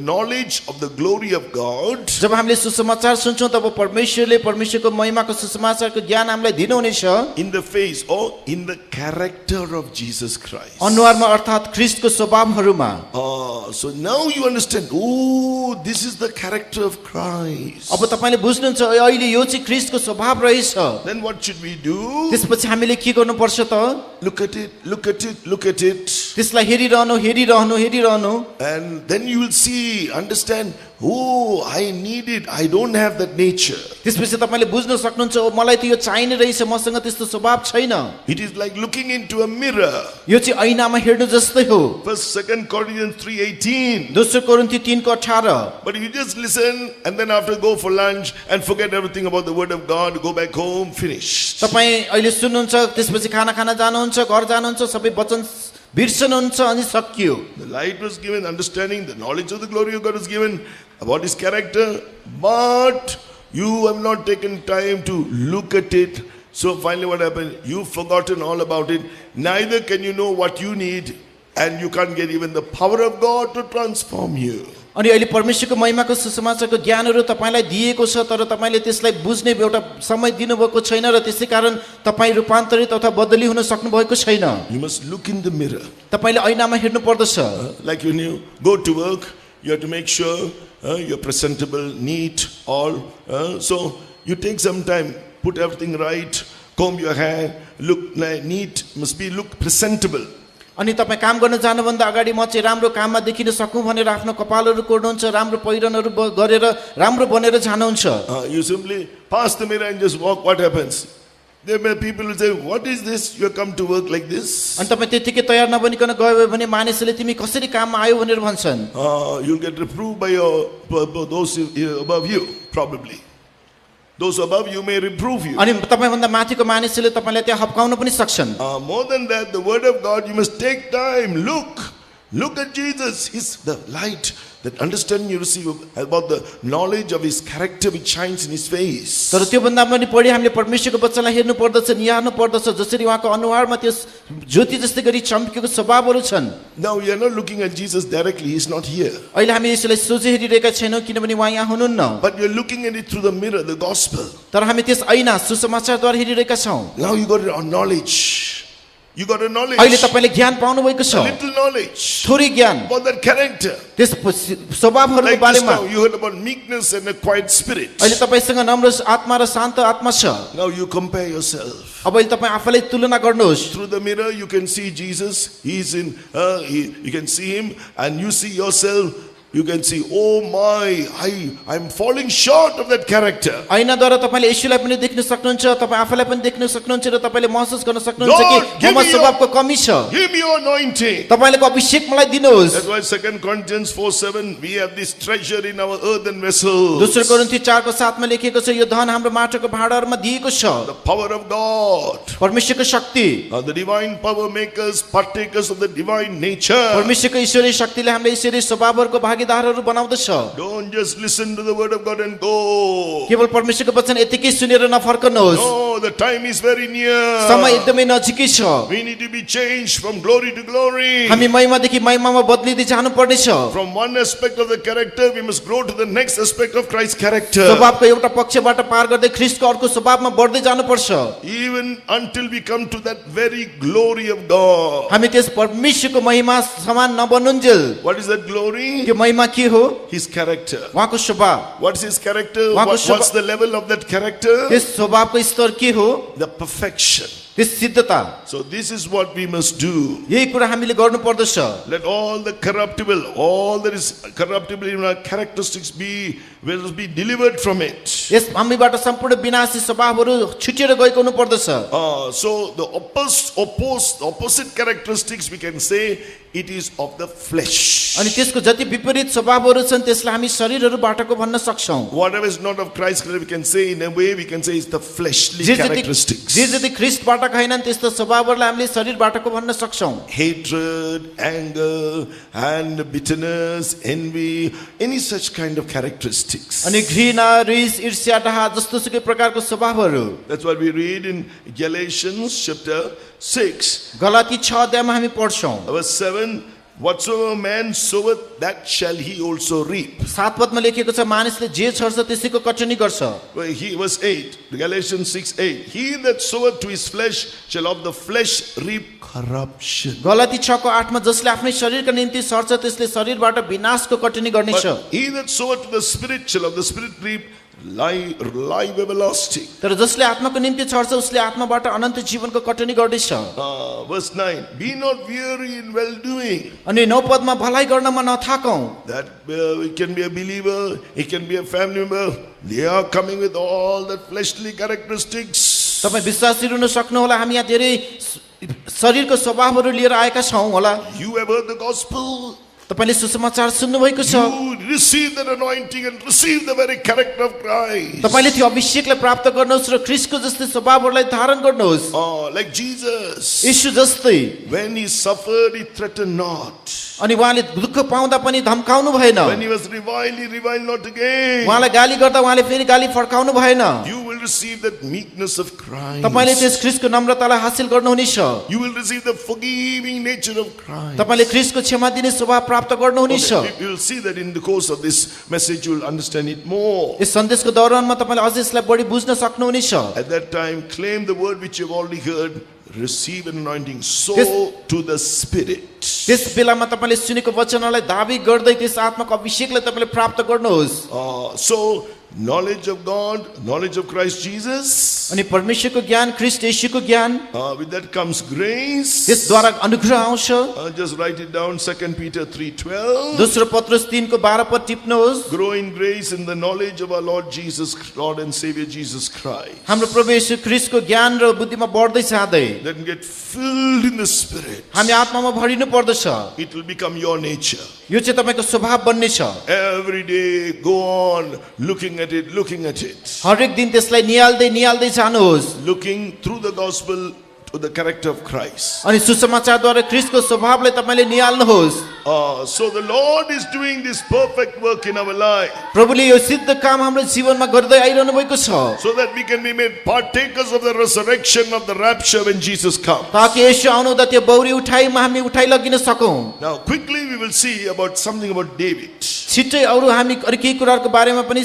knowledge of the glory of God. जब हामीले सुसमाचार सुन्छौं तब परमेश्वरले परमेश्वरको महिमाको सुसमाचारको ज्ञान हामीलाई दिनुहुनेछ। In the face or in the character of Jesus Christ. अनुहारमा अर्थात् ख्रीष्टको स्वभावहरूमा। So now you understand, oh, this is the character of Christ. अब तपाईले बुझ्नुहुन्छ अहिले यो चाहिँ ख्रीष्टको स्वभाव रहेछ। Then what should we do? त्यसपछि हामीले के गर्नुपर्छ त? Look at it, look at it, look at it. त्यसलाई हेरिरहनु। And then you will see, understand, oh, I need it. I don't have that nature. त्यसपछि तपाईले बुझ्न सक्नुहुन्छ मलाई त यो चाहिने रहेछ, मसँग त्यस्तो स्वभाव छैन। It is like looking into a mirror. यो चाहिँ ऐनामा हेर्नु जस्तै हो। First, 2 Corinthians 3:18. दोस्रो कोरिन्थी 3:18। But you just listen and then after go for lunch and forget everything about the word of God, go back home, finish. तपाई अहिले सुन्नुहुन्छ, त्यसपछि खाना खान जानुहुन्छ, घर जानुहुन्छ, सबै वचन बिर्सनुहुन्छ अनि सकियो। The light was given, understanding, the knowledge of the glory of God was given about his character, but you have not taken time to look at it. So finally what happened? You've forgotten all about it. Neither can you know what you need, and you can't get even the power of God to transform you. अनि अहिले परमेश्वरको महिमाको सुसमाचारको ज्ञानहरू तपाईलाई दिएको छ, तर तपाईले त्यसलाई बुझ्ने एउटा समय दिनुभएको छैन र त्यसै कारण तपाई रूपान्तरित अथवा बदली हुन सक्नु भएको छैन। You must look in the mirror. तपाईले ऐनामा हेर्नु पर्दछ। Like when you go to work, you have to make sure you're presentable, neat, all. So you take some time, put everything right, comb your hair, look neat, look presentable. अनि तपाई काम गर्न जानुभन्दा अगाडि म चाहिँ राम्रो काममा देखिन सकूं भनेर आफ्नो कपालहरू कोर्नुहुन्छ, राम्रो पहिरनहरू गरेर राम्रो बनेर जानुहुन्छ। You simply pass the mirror and just walk. What happens? There may people will say, what is this? You have come to work like this? अनि तपाई त्यतिकै तयार नबनिकन गयो भने मानिसले तिमी कसरी काममा आयो भनेर भन्छन्। You'll get reproved by those above you, probably. Those above you may reprove you. अनि तपाईभन्दा माथिको मानिसले तपाईलाई त्यहाँ हप्काउन पनि सक्छन्। More than that, the word of God, you must take time. Look at Jesus. He's the light. That understanding you receive about the knowledge of his character which shines in his face. तर त्यो भन्दा पनि बढी हामीले परमेश्वरको वचनलाई हेर्नु पर्दछ, निहार्नु पर्दछ, जसरी उहाँको अनुहारमा त्यो ज्योति जस्तै गरी चम्केको स्वभावहरू छन्। Now we are not looking at Jesus directly. He is not here. अहिले हामी यसलाई सोझै हेरिरहेका छैनौं किनभने उहाँ यहाँ हुनुहुन्न। But we are looking at it through the mirror, the gospel. तर हामी त्यस ऐना सुसमाचारद्वारा हेरिरहेका छौं। Now you got a knowledge. You got a knowledge. अहिले तपाईले ज्ञान पाउनु भएको छ। A little knowledge. थोरै ज्ञान About that character. त्यस स्वभावहरूको Like this बारेमा। now, you heard about meekness and a quiet spirit. अहिले तपाईसँग नम्र आत्मा र शान्त आत्मा छ। Now you compare yourself. अब अहिले तपाई आफैलाई तुलना गर्नुहोस्। Through the mirror you can see Jesus. He's in. You can see him, and you see yourself. You can see, oh my, I'm falling short of that character. ऐनाद्वारा तपाईले येशूलाई पनि देख्न सक्नुहुन्छ, तपाई आफैलाई पनि देख्न सक्नुहुन्छ र तपाईले महसुस गर्न सक्नुहुन्छ कि ममा स्वभावको कमी छ। Give me your anointing. तपाईलेको अभिषेक मलाई दिनुहोस्। That's why 2 Corinthians 4:7, we have this treasure in our earthen vessels. दोस्रो कोरिन्थी 4:7 मा लेखिएको छ यो धन हाम्रो माटोको भाँडाहरुमा दिएको छ। The power of God. परमेश्वरको शक्ति। The divine power makers, partakers of the divine nature. परमेश्वरको ईश्वरीय शक्तिले हामीलाई ईश्वरीय स्वभावहरुको भागीदारहरु बनाउँदछ। Don't just listen to the word of God and go. केवल परमेश्वरको वचन यतिकै सुनेर नफर्कनुहोस्। No, the time is very near. समय एकदमै नजिकै छ। We need to be changed from glory to glory. हामी महिमादेखि महिमामा बदलिँदै जानु पर्नेछ। From one aspect of the character, we must grow to the next aspect of Christ's character. स्वभावको एउटा पक्षबाट पार गर्दै ख्रीष्टको अर्को स्वभावमा बढ्दै जानुपर्छ। Even until we come to that very glory of God. हामी त्यस परमेश्वरको महिमा समान नबनुन्जेल। What is that glory? त्यो महिमा के हो? His character. उहाँको स्वभाव। What is his character? उहाँको What's the level of that character? त्यस स्वभावको स्तर के हो? The perfection. त्यस सिद्धता So this is what we must do. यही कुरा हामीले गर्नु पर्दछ Let all the corruptible, all that is corruptible in our characteristics will be delivered from it. यस हामीबाट सम्पूर्ण विनाशी स्वभावहरू छुटेर गएको हुनु पर्दछ So the opposite characteristics we can say it is of the flesh. अनि त्यसको जति विपरीत स्वभावहरू छन् त्यसलाई हामी शरीरहरूबाटको भन्न सक्छौं Whatever is not of Christ, we can say in a way we can say it's the fleshly characteristics. जे जति ख्रीष्टबाट छैनन् त्यस्तो स्वभावहरूलाई हामीले शरीरबाटको भन्न सक्छौं Hatred, anger, and bitterness, envy, any such kind of characteristics. अनि घृणा रिस ईर्ष्या डाहा जस्तो सुकै प्रकारको स्वभावहरू That's what we read in Galatians chapter 6, Galati 6 अध्यायमा हामी पढ्छौं verse 7. Whatsoever man soweth, that shall he also reap. 7 Padma लेखिएको छ मानिसले जे छर्छ त्यसैको कटनी गर्छ Verse 8, Galatians 6:8. He that soweth to his flesh shall of the flesh reap corruption. Galati 6 को 8 मा जसले आफ्नै शरीरका निम्ति सर्छ त्यसले शरीरबाट विनाशको कटनी गर्नेछ But he that soweth to the spirit shall of the spirit reap life everlasting. तर जसले आत्माको निम्ति छर्छ उसले आत्माबाट अनन्त जीवनको कटनी गर्नेछ Verse 9. Be not weary in well doing. अनि 9 पदमा भलाइ गर्नमा नथाकौं That it can be a believer, it can be a family member. They are coming with all that fleshly characteristics. तपाई विश्वासी हुन सक्नु होला हामी यहाँ धेरै शरीरको स्वभावहरू लिएर आएका छौं होला You have heard the gospel. तपाईले सुसमाचार सुन्नु भएको छ You receive that anointing and receive the very character of Christ. तपाईले त्यो अभिषेकलाई प्राप्त गर्नुहोस् र ख्रीष्टको जस्तै स्वभावहरूलाई धारण गर्नुहोस् Like Jesus. यीशु जस्तै When he suffered, he threatened not. अनि उहाँले दुःख पाउँदा पनि धम्काउनु भएन When he was reviled, he reviled not again. उहाँलाई गाली गर्दा उहाँले फेरि गाली फर्काउनु भएन You will receive that meekness of Christ. तपाईले त्यस ख्रीष्टको नम्रतालाई हासिल गर्नुहुनेछ You will receive the forgiving nature of Christ. तपाईले ख्रीष्टको क्षमा दिने स्वभाव प्राप्त गर्नुहुनेछ Okay, you will see that in the course of this message, you will understand it more. यस सन्देशको दौरानमा तपाईले अझै यसलाई बढी बुझ्न सक्नुहुनेछ At that time, claim the word which you have already heard. Receive an anointing. Sow to the Spirit. त्यस बेलामा तपाईले सुनेको वचनलाई दाबी गर्दै त्यस आत्माको अभिषेकलाई तपाईले प्राप्त गर्नुहोस् So, knowledge of God, knowledge of Christ Jesus. अनि परमेश्वरको ज्ञान ख्रीष्ट येशूको ज्ञान With that comes grace. त्यसद्वारा अनुग्रह आउँछ Just write it down. 2 Peter 3:12. दोस्रो पत्रुस 3 को 12 पद टिप्नुहोस् Grow in grace in the knowledge of our Lord Jesus, Lord and Savior Jesus Christ. हाम्रो प्रभु येशू ख्रीष्टको ज्ञान र बुद्धिमा बढ्दै जाँदै Then get filled in the Spirit. हामी आत्मामा भरिनु पर्दछ It will become your nature. यो चाहिँ तपाईको स्वभाव बन्ने छ Every day, go on looking at it, looking at it. हरेक दिन त्यसलाई निहाल्दै जानुहोस् Looking through the gospel to the character of Christ. अनि सुसमाचारद्वारा ख्रीष्टको स्वभावलाई तपाईले निहाल्नुहोस् So the Lord is doing this perfect work in our life प्रभुले यो सिद्ध काम हाम्रो जीवनमा गर्दै आइरहनु भएको छ so that we can be made partakers of the resurrection of the rapture when Jesus comes. ताकि येशू आउनुहुँदा त्यो बौरी उठाइमा हामी उठाइ लगिन सकौं Now quickly we will see about something about David. छिट्टै अरु हामी अरु केही कुराहरुको बारेमा पनि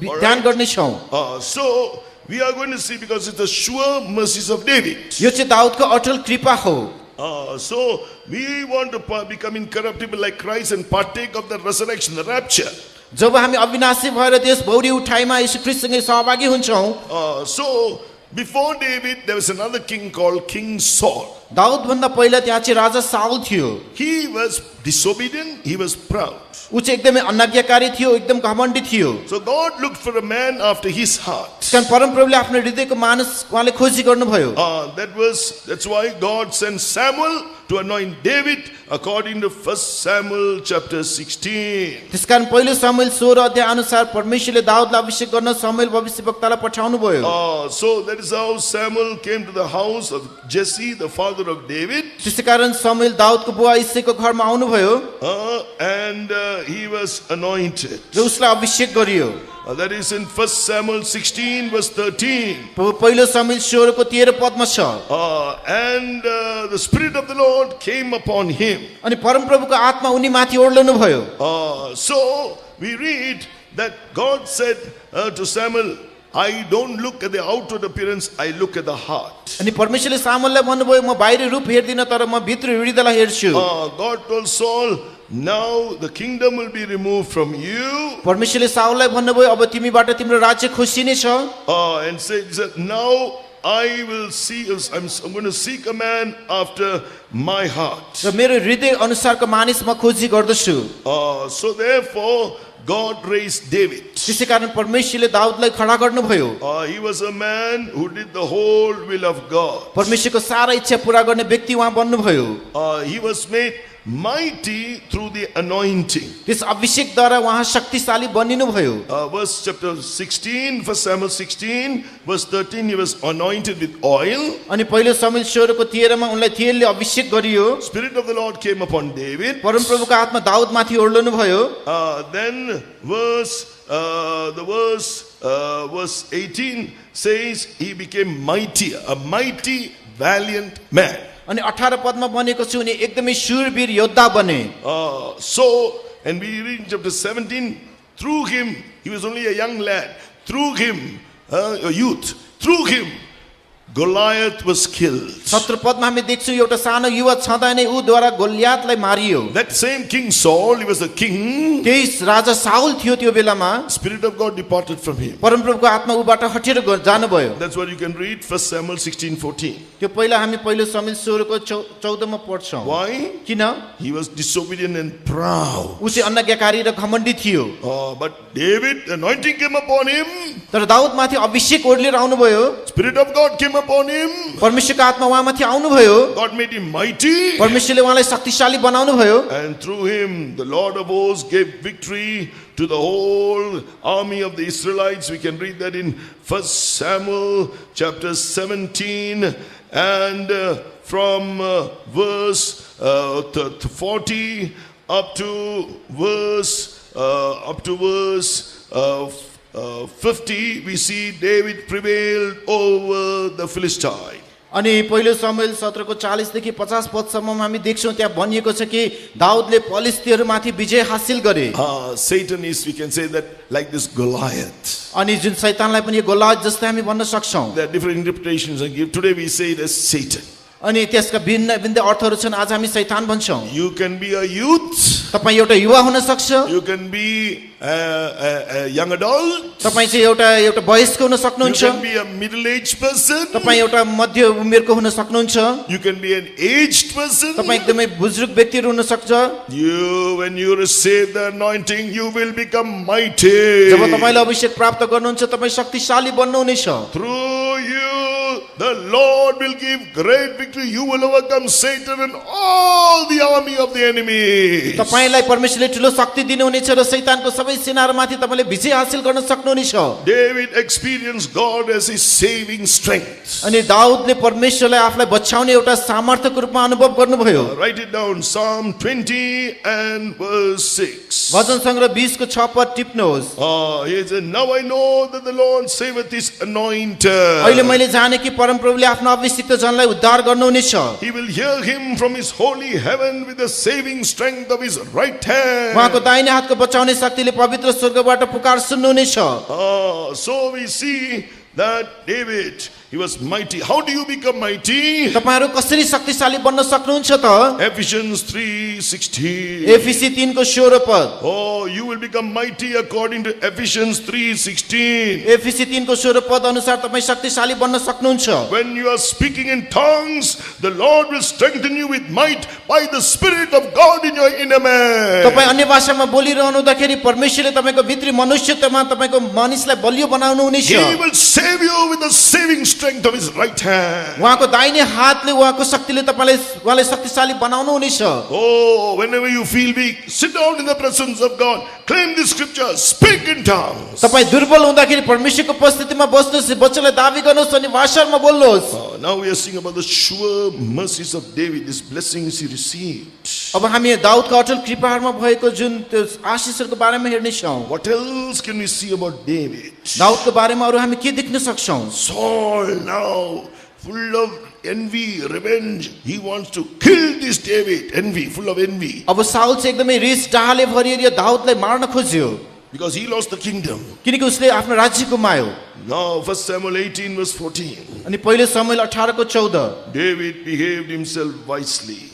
ध्यान गर्ने छौं So we are going to see because it's the sure mercies of David. यो चाहिँ दाऊदको अटल कृपा हो So we want to become incorruptible like Christ and partake of the resurrection, the rapture. जब हामी अविनाशी भएर त्यस बौरी उठाइमा येशू ख्रीष्टसँगै सहभागी हुन्छौं So before David there was another king called King Saul. Dawood भन्दा पहिला त्यहाँ चाहिँ राजा साउल थियो He was disobedient, he was proud. उ चाहिँ एकदमै अनाज्ञाकारी थियो एकदम घमण्डी थियो So God looked for a man after his heart. कारण परमप्रभुले आफ्नो हृदयको मानिस उहाँले खोजी गर्नुभयो That's why God sent Samuel to anoint David according to 1 Samuel chapter 16. त्यसकारण पहिलो शमूएल 16 अध्याय अनुसार परमेश्वरले दाऊदलाई अभिषेक गर्न शमूएल भविष्यवक्तालाई पठाउनु भयो So that is how Samuel came to the house of Jesse, the father of David. त्यसैकारण शमूएल दाऊदको बुवा इस्सेको घरमा आउनुभयो And he was anointed. र उसलाई अभिषेक गरियो That is in 1 Samuel 16 verse 13. पहिलो शमूएल 16 को 13 पदमा छ And the Spirit of the Lord came upon him. अनि परमप्रभुको आत्मा उनी माथि ओर्लनु भयो So we read that God said to Samuel, I don't look at the outward appearance, I look at the heart. अनि परमेश्वरले सामुएललाई भन्नुभयो म बाहिरी रूप हेर्दिन तर म भित्र हृदयलाई हेर्छु God told Saul, now the kingdom will be removed from you. परमेश्वरले साउललाई भन्नुभयो अब तिमीबाट तिम्रो राज्य खोसिने छ And said, now I will see, I'm going to seek a man after my heart. र मेरो हृदय अनुसारको मानिस म खोजी गर्दछु। So therefore, God raised David. त्यसै कारण परमेश्वरले दाउदलाई खडा गर्नुभयो। He was a man who did the whole will of God. परमेश्वरको सारा इच्छा पूरा गर्ने व्यक्ति उहाँ बन्नुभयो। He was made mighty through the anointing. त्यस अभिषेकद्वारा उहाँ शक्तिशाली बनिनुभयो। Verse chapter 16, 1 Samuel 16, verse 13, he was anointed with oil. अनि पहिलो शमूएल 16 को 13 मा उनलाई तेलले अभिषेक गरियो। Spirit of the Lord came upon David. परमप्रभुको आत्मा दाउदमाथि ओर्लनु भयो। Then verse 18 says he became mighty, a mighty, valiant man. अनि 18 पदमा बनेको छ उनी एकदमै शूरवीर योद्धा बने। So, and we read in chapter 17, through him, he was only a young lad, through him, a youth, through him, Goliath was killed. 17 Padma हामी देख्छौं एउटा सानो युवा छँदा नै उद्वारा गोलियातलाई Mario. That same King Saul, he was a king. त्यही राजा Saul थियो त्यो बेलामा। Spirit of God departed from him. परमप्रभुको आत्मा उबाट हटेर जानुभयो। That's what you can read 1 Samuel 16:14. त्यो पहिला हामी पहिलो शमूएल 16 को 14 मा पढ्छौं। Why? किन? He was disobedient and proud. उ चाहिँ अनज्ञाकारी र घमण्डी थियो। But David, the anointing came upon him. तर दाउदमाथि अभिषेक ओर्लेर आउनुभयो। Spirit of God came upon him. परमेश्वरको आत्मा उहाँमाथि आउनुभयो। God made him mighty. परमेश्वरले उहाँलाई शक्तिशाली बनाउनुभयो। And through him, the Lord of hosts gave victory to the whole army of the Israelites. We can read that in 1 Samuel chapter 17 and from verse 40 up to verse 50, we see David prevailed over the Philistine. अनि पहिलो शमूएल 17 को 40 देखि 50 पदसम्ममा हामी देख्छौं त्यहाँ भनिएको छ कि दाउदले फलिस्तीहरुमाथि विजय हासिल गरे। Satan is, we can say that, like this Goliath. अनि जुन शैतानलाई पनि गोलियत जस्तै हामी भन्न सक्छौं। There are different interpretations I give. Today we say it as Satan. अनि त्यसका भिन्न भिन्न अर्थहरु छन्। आज हामी शैतान भन्छौं। You can be a youth. तपाई एउटा युवा हुन सक्छ। You can be a young adult. तपाई चाहिँ एउटा वयस्क हुन You सक्नुहुन्छ। can be a middle-aged person. तपाई एउटा मध्य उमेरको हुन सक्नुहुन्छ। You can be an aged person. तपाई एकदमै बुजुर्ग व्यक्ति हुन सक्छ। When you receive the anointing, you will become mighty. जब तपाईले अभिषेक प्राप्त गर्नुहुन्छ तपाई शक्तिशाली बन्नुहुनेछ। Through you, the Lord will give great victory. You will overcome Satan and all the army of the enemy. तपाईलाई परमेश्वरले ठूलो शक्ति दिनुहुनेछ र शैतानको सबै सेनाहरुमाथि तपाईले विजय हासिल गर्न सक्नुहुनेछ। David experienced God as his saving strength. अनि दाउदले परमेश्वरलाई आफूलाई बचाउने एउटा सामर्थ्यको रूपमा अनुभव गर्नुभयो। Write it down, Psalm 20 and verse 6. भजन संग्रह 20 को 6 पद टिप्नुहोस्। He said, now I know that the Lord saveth his anointed. अहिले मैले जाने कि परमप्रभुले आफ्नो अभिषिक्त जनलाई उद्धार गर्नुहुनेछ। He will hear him from his holy heaven with the saving strength of his right hand. उहाँको दाहिने हातको बचाउने शक्तिले पवित्र स्वर्गबाट पुकार सुन्नुहुनेछ। So we see that David, he was mighty. How do you become mighty? तपाईहरु कसरी शक्तिशाली बन्न सक्नुहुन्छ त? Ephesians 3:16. एफिसी 3 को 16 पद। You will become mighty according to Ephesians 3:16. एफिसी 3 को 16 पद अनुसार तपाई शक्तिशाली बन्न सक्नुहुन्छ। When you are speaking in tongues, the Lord will strengthen you with might by the Spirit of God in your inner man. तपाई अन्य भाषामा बोलिरहनु हुँदाखेरि परमेश्वरले तपाईको भित्री मनुष्यतामा तपाईको मानिसलाई बलियो बनाउनु हुनेछ। He will save you with the saving strength of his right hand. उहाँको दाहिने हातले उहाँको शक्तिले तपाईलाई उहाँले शक्तिशाली बनाउनु हुनेछ। Whenever you feel weak, sit down in the presence of God, claim the scripture, speak in tongues. तपाई दुर्बल हुँदाखेरि परमेश्वरको उपस्थितिमा बस्नुहोस्, वचनलाई दाबी गर्नुहोस् अनि भाषामा बोल्नुहोस्। Now we are seeing about the sure mercies of David, these blessings he received. अब हामी दाउदको अटल कृपाहरुमा भएको जुन त्यो आशीषहरुको बारेमा हेर्ने छौं। What else can we see about David? दाउदको बारेमा अरु हामी के देख्न सक्छौं? Saul now full of envy, revenge. He wants to kill this David. Envy, full of envy. अब साउल चाहिँ एकदमै रिस डाहले भरिएर दाउदलाई मार्न खोज्यो। Because he lost the kingdom. किनकि उसले आफ्नो राज्य गुमायो। Now 1 Samuel 18 verse 14. अनि पहिलो शमूएल 18 को 14। David behaved himself wisely.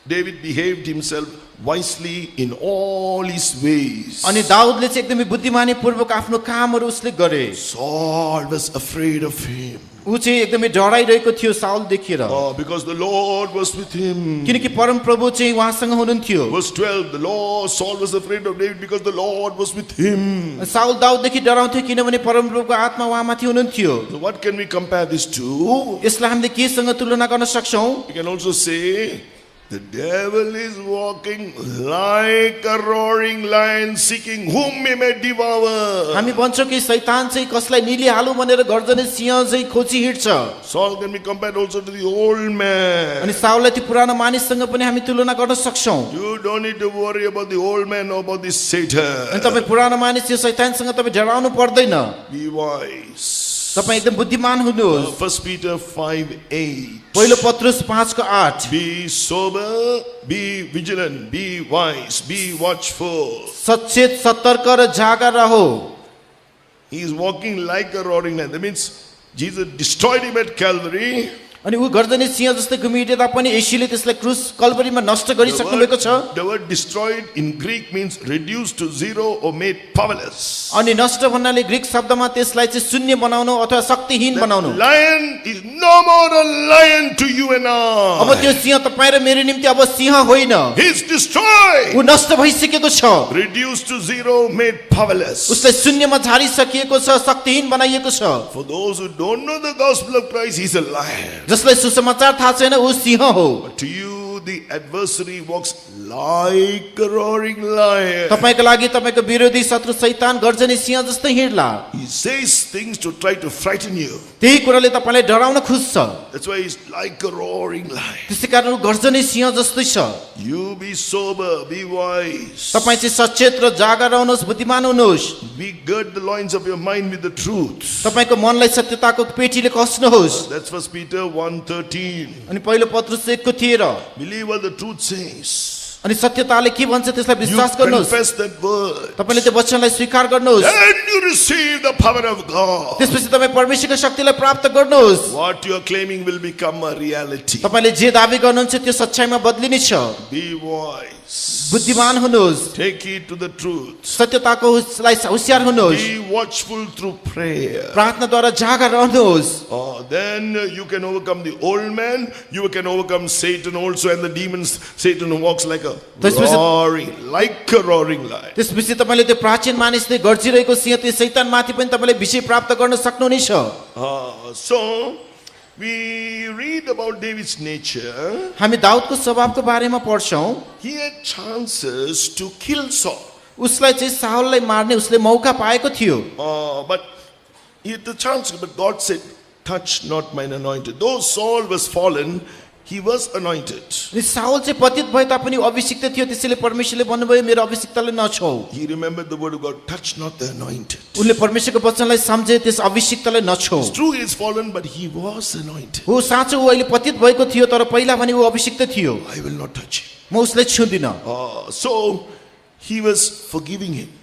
David behaved himself wisely in all his ways. अनि दाउदले चाहिँ एकदमै बुद्धिमानी पूर्वक आफ्नो कामहरू उसले गरे। Saul was afraid of him. ऊ चाहिँ एकदमै डराइरहेको थियो साउल देखेर, Because the Lord was with him. किनकि परम प्रभु चाहिँ उहाँसँग हुनुहुन्थ्यो। Verse 12, Saul was afraid of David because the Lord was with him. Saul दाउददेखि डराउँथ्यो किनभने परम प्रभुको आत्मा उहाँमाथि हुनुहुन्थ्यो। So what can we compare this to? यसलाई हामीले केसँग तुलना गर्न सक्छौं? We can also say, the devil is walking like a roaring lion seeking whom he may devour. हामी भन्छौं कि शैतान चाहिँ कसलाई निलिहालौं भनेर गर्जने सिंह चाहिँ खोजी हिँड्छ। Saul can be compared also to the old man. अनि साउललाई त्यो पुरानो मानिससँग पनि हामी तुलना गर्न सक्छौं। You don't need to worry about the old man or about the Satan. अनि तपाईं पुरानो मानिस यो शैतानसँग तपाईं डराउनु पर्दैन। Be wise. तपाईं एकदम बुद्धिमान हुनुहोस्। 1 Peter 5:8. पहिलो पत्रुस 5:8। Be sober, be vigilant, be wise, be watchful. सचेत, सतर्क र जागा रहो। He is walking like a roaring lion. That means Jesus destroyed him at Calvary. अनि ऊ गर्जने सिंह जस्तै घुमिटे तापनि येशूले त्यसलाई क्रुस कल्भरीमा नष्ट गरिसक्नु भएको छ। The word destroyed in Greek means reduced to zero or made powerless. अनि नष्ट भन्नाले ग्रीक शब्दमा त्यसलाई चाहिँ शून्य बनाउनु अथवा शक्तिहीन बनाउनु। Lion is no more a lion to you and अब I. त्यो सिंह तपाईं र मेरो निम्ति अब सिंह होइन, He is destroyed. ऊ नष्ट भइसकेको छ। Reduced to zero, made powerless. उसलाई शून्यमा झारिसकिएको छ, शक्तिहीन बनाइएको छ। For those who don't know the gospel of Christ, he's a lion. जसलाई सुसमाचार थाहा छैन ऊ सिंह हो। But to you, the adversary walks like a roaring lion. तपाईको लागि तपाईको विरोधी शत्रु शैतान गर्जने सिंह जस्तै हिँड्ला। He says things to try to frighten you. त्यही कुराले तपाईलाई डराउन खोज्छ। That's why he's like a roaring lion. त्यसैकारण ऊ गर्जने सिंह जस्तै छ। You be sober, be wise. तपाईं चाहिँ सचेत र जागा रहनुहोस्, बुद्धिमान हुनुहोस्। Be gird the loins of your mind with the truth. तपाईको मनलाई सत्यताको पेटीले कस्नुहोस्। That's 1 Peter 1:13. अनि पहिलो पत्रुस 1:13। Believe what the truth says. अनि सत्यताले के भन्छ त्यसलाई You विश्वास गर्नुहोस्। confess that word. तपाईले त्यो वचनलाई स्वीकार गर्नुहोस्। Then you receive the power of God. त्यसपछि तपाईं परमेश्वरको शक्तिलाई प्राप्त गर्नुहोस्। What you are claiming will become a reality. तपाईले जे दाबी गर्नुहुन्छ त्यो सच्चाइमा बदलिने छ। Be wise. बुद्धिमान हुनुहोस्, Take heed to the truth. सत्यताकोलाई होशियार हुनुहोस्, Be watchful through prayer. प्रार्थनाद्वारा जागा रहनुहोस्। Then you can overcome the old man. You can overcome Satan also and the demons. Satan walks like a roaring lion. त्यसपछि तपाईले त्यो प्राचीन मानिसले गर्जिरहेको सिंह त्यो शैतानमाथि पनि तपाईले विजय प्राप्त गर्न सक्नुहुनेछ। So we read about David's nature. हामी दाउदको स्वभावको बारेमा पढ्छौं। He had chances to kill Saul. उसलाई चाहिँ साउललाई मार्ने उसले मौका पाएको थियो। But he had the chance, but God said, touch not mine anointed. Though Saul was fallen, he was anointed. Saul चाहिँ पतित भए तापनि अभिषिक्त थियो, त्यसैले परमेश्वरले भन्नुभयो मेरो अभिषिक्तलाई नछौ। He remembered the word of God, touch not the anointed. उनले परमेश्वरको वचनलाई सम्झे, त्यस अभिषिक्तलाई नछौ। It's true he is fallen, but he was anointed. हो साँचो ऊ अहिले पतित भएको थियो, तर पहिला भने ऊ अभिषिक्त थियो। I will not touch him. म उसलाई छुदिन। So he was forgiving him.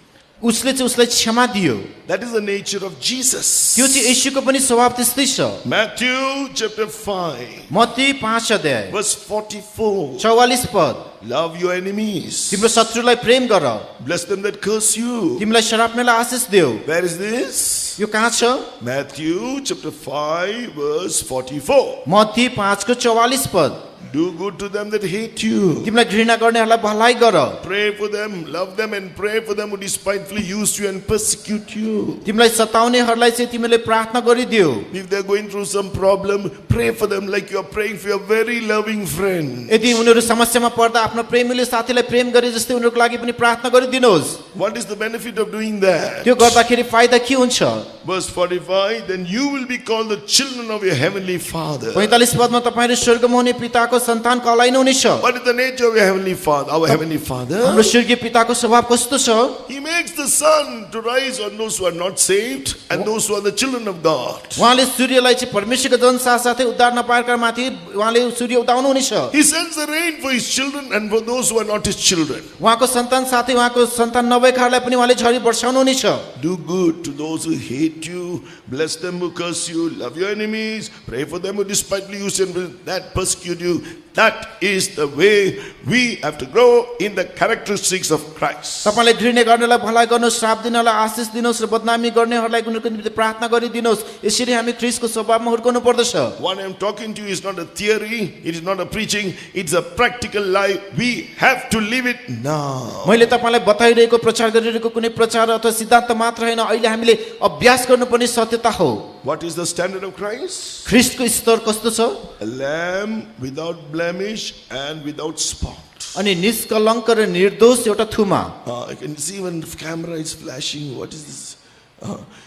उसले चाहिँ उसलाई क्षमा दियो। That is the nature of Jesus. त्यो चाहिँ येशूको पनि स्वभाव त्यस्तै छ। Matthew chapter 5 मत्ती 5 अध्याय verse 44. 44 पद। Love your enemies. तिम्रो शत्रुलाई प्रेम गर, Bless them that curse you. तिमीलाई शराप्नेलाई आशीष देऊ। Where is this? यो कहाँ छ? Matthew chapter 5 verse 44. मत्ती 5 को 44 पद। Do good to them that hate you. तिमीलाई घृणा गर्नेहरूलाई भलाइ गर, Pray for them, love them and pray for them who despitefully use you and persecute you. तिमीलाई सताउनेहरूलाई चाहिँ तिमीले प्रार्थना गरिदेऊ। If they're going through some problem, pray for them like you're praying for your very loving friend. यदि उनीहरू समस्यामा पर्दा आफ्नो प्रेमीले साथीलाई प्रेम गरे जस्तै उनीहरूको लागि पनि प्रार्थना गरिदिनुहोस्। What is the benefit of doing that? त्यो गर्दाखेरि फाइदा के हुन्छ? Verse 45, then you will be called the children of your heavenly Father. 45 Padma तपाईहरु स्वर्गमा हुने पिताको सन्तान कहलाइनुहुनेछ। What is the nature of your heavenly Father? Our heavenly हाम्रो Father? स्वर्गीय पिताको स्वभाव कस्तो छ? He makes the sun to rise on those who are not saved and those who are the children of God. उहाँले सूर्यलाई चाहिँ परमेश्वरको जन साथसाथै उद्धार नपाएका माथि उहाँले सूर्य उदाउनु हुनेछ। He sends the rain for his children and for those who are not his children. उहाँको सन्तान साथै उहाँको सन्तान नभएकाहरूलाई पनि उहाँले झरी वर्षाउनु हुनेछ। Do good to those who hate you, bless them who curse you, love your enemies, pray for them who despitefully use you and that persecute you, That is the way we have to grow in the characteristics of Christ. तपाईँले घृणा गर्नेलाई भलाइ गर्नुहोस्, श्राप दिनेलाई आशिष दिनुहोस् र बदनामी गर्नेहरूलाई उनीहरूको निम्ति प्रार्थना गरिदिनुहोस्। यसरी हामी ख्रीष्टको स्वभावमा हुर्कनु पर्दछ। What I am talking to you is not a theory, it is not a preaching, it's a practical life. We have to live it now. मैले तपाईँलाई बताइरहेको प्रचार गरिरहेको कुनै प्रचार अथवा सिद्धान्त मात्र होइन, अहिले हामीले अभ्यास गर्नुपर्ने सत्यता हो। What is the standard of Christ? ख्रीष्टको स्तर कस्तो छ? A lamb without blemish and without spot. अनि निष्कलङ्क र निर्दोष एउटा थुमा। I can see when the camera is flashing, what is this?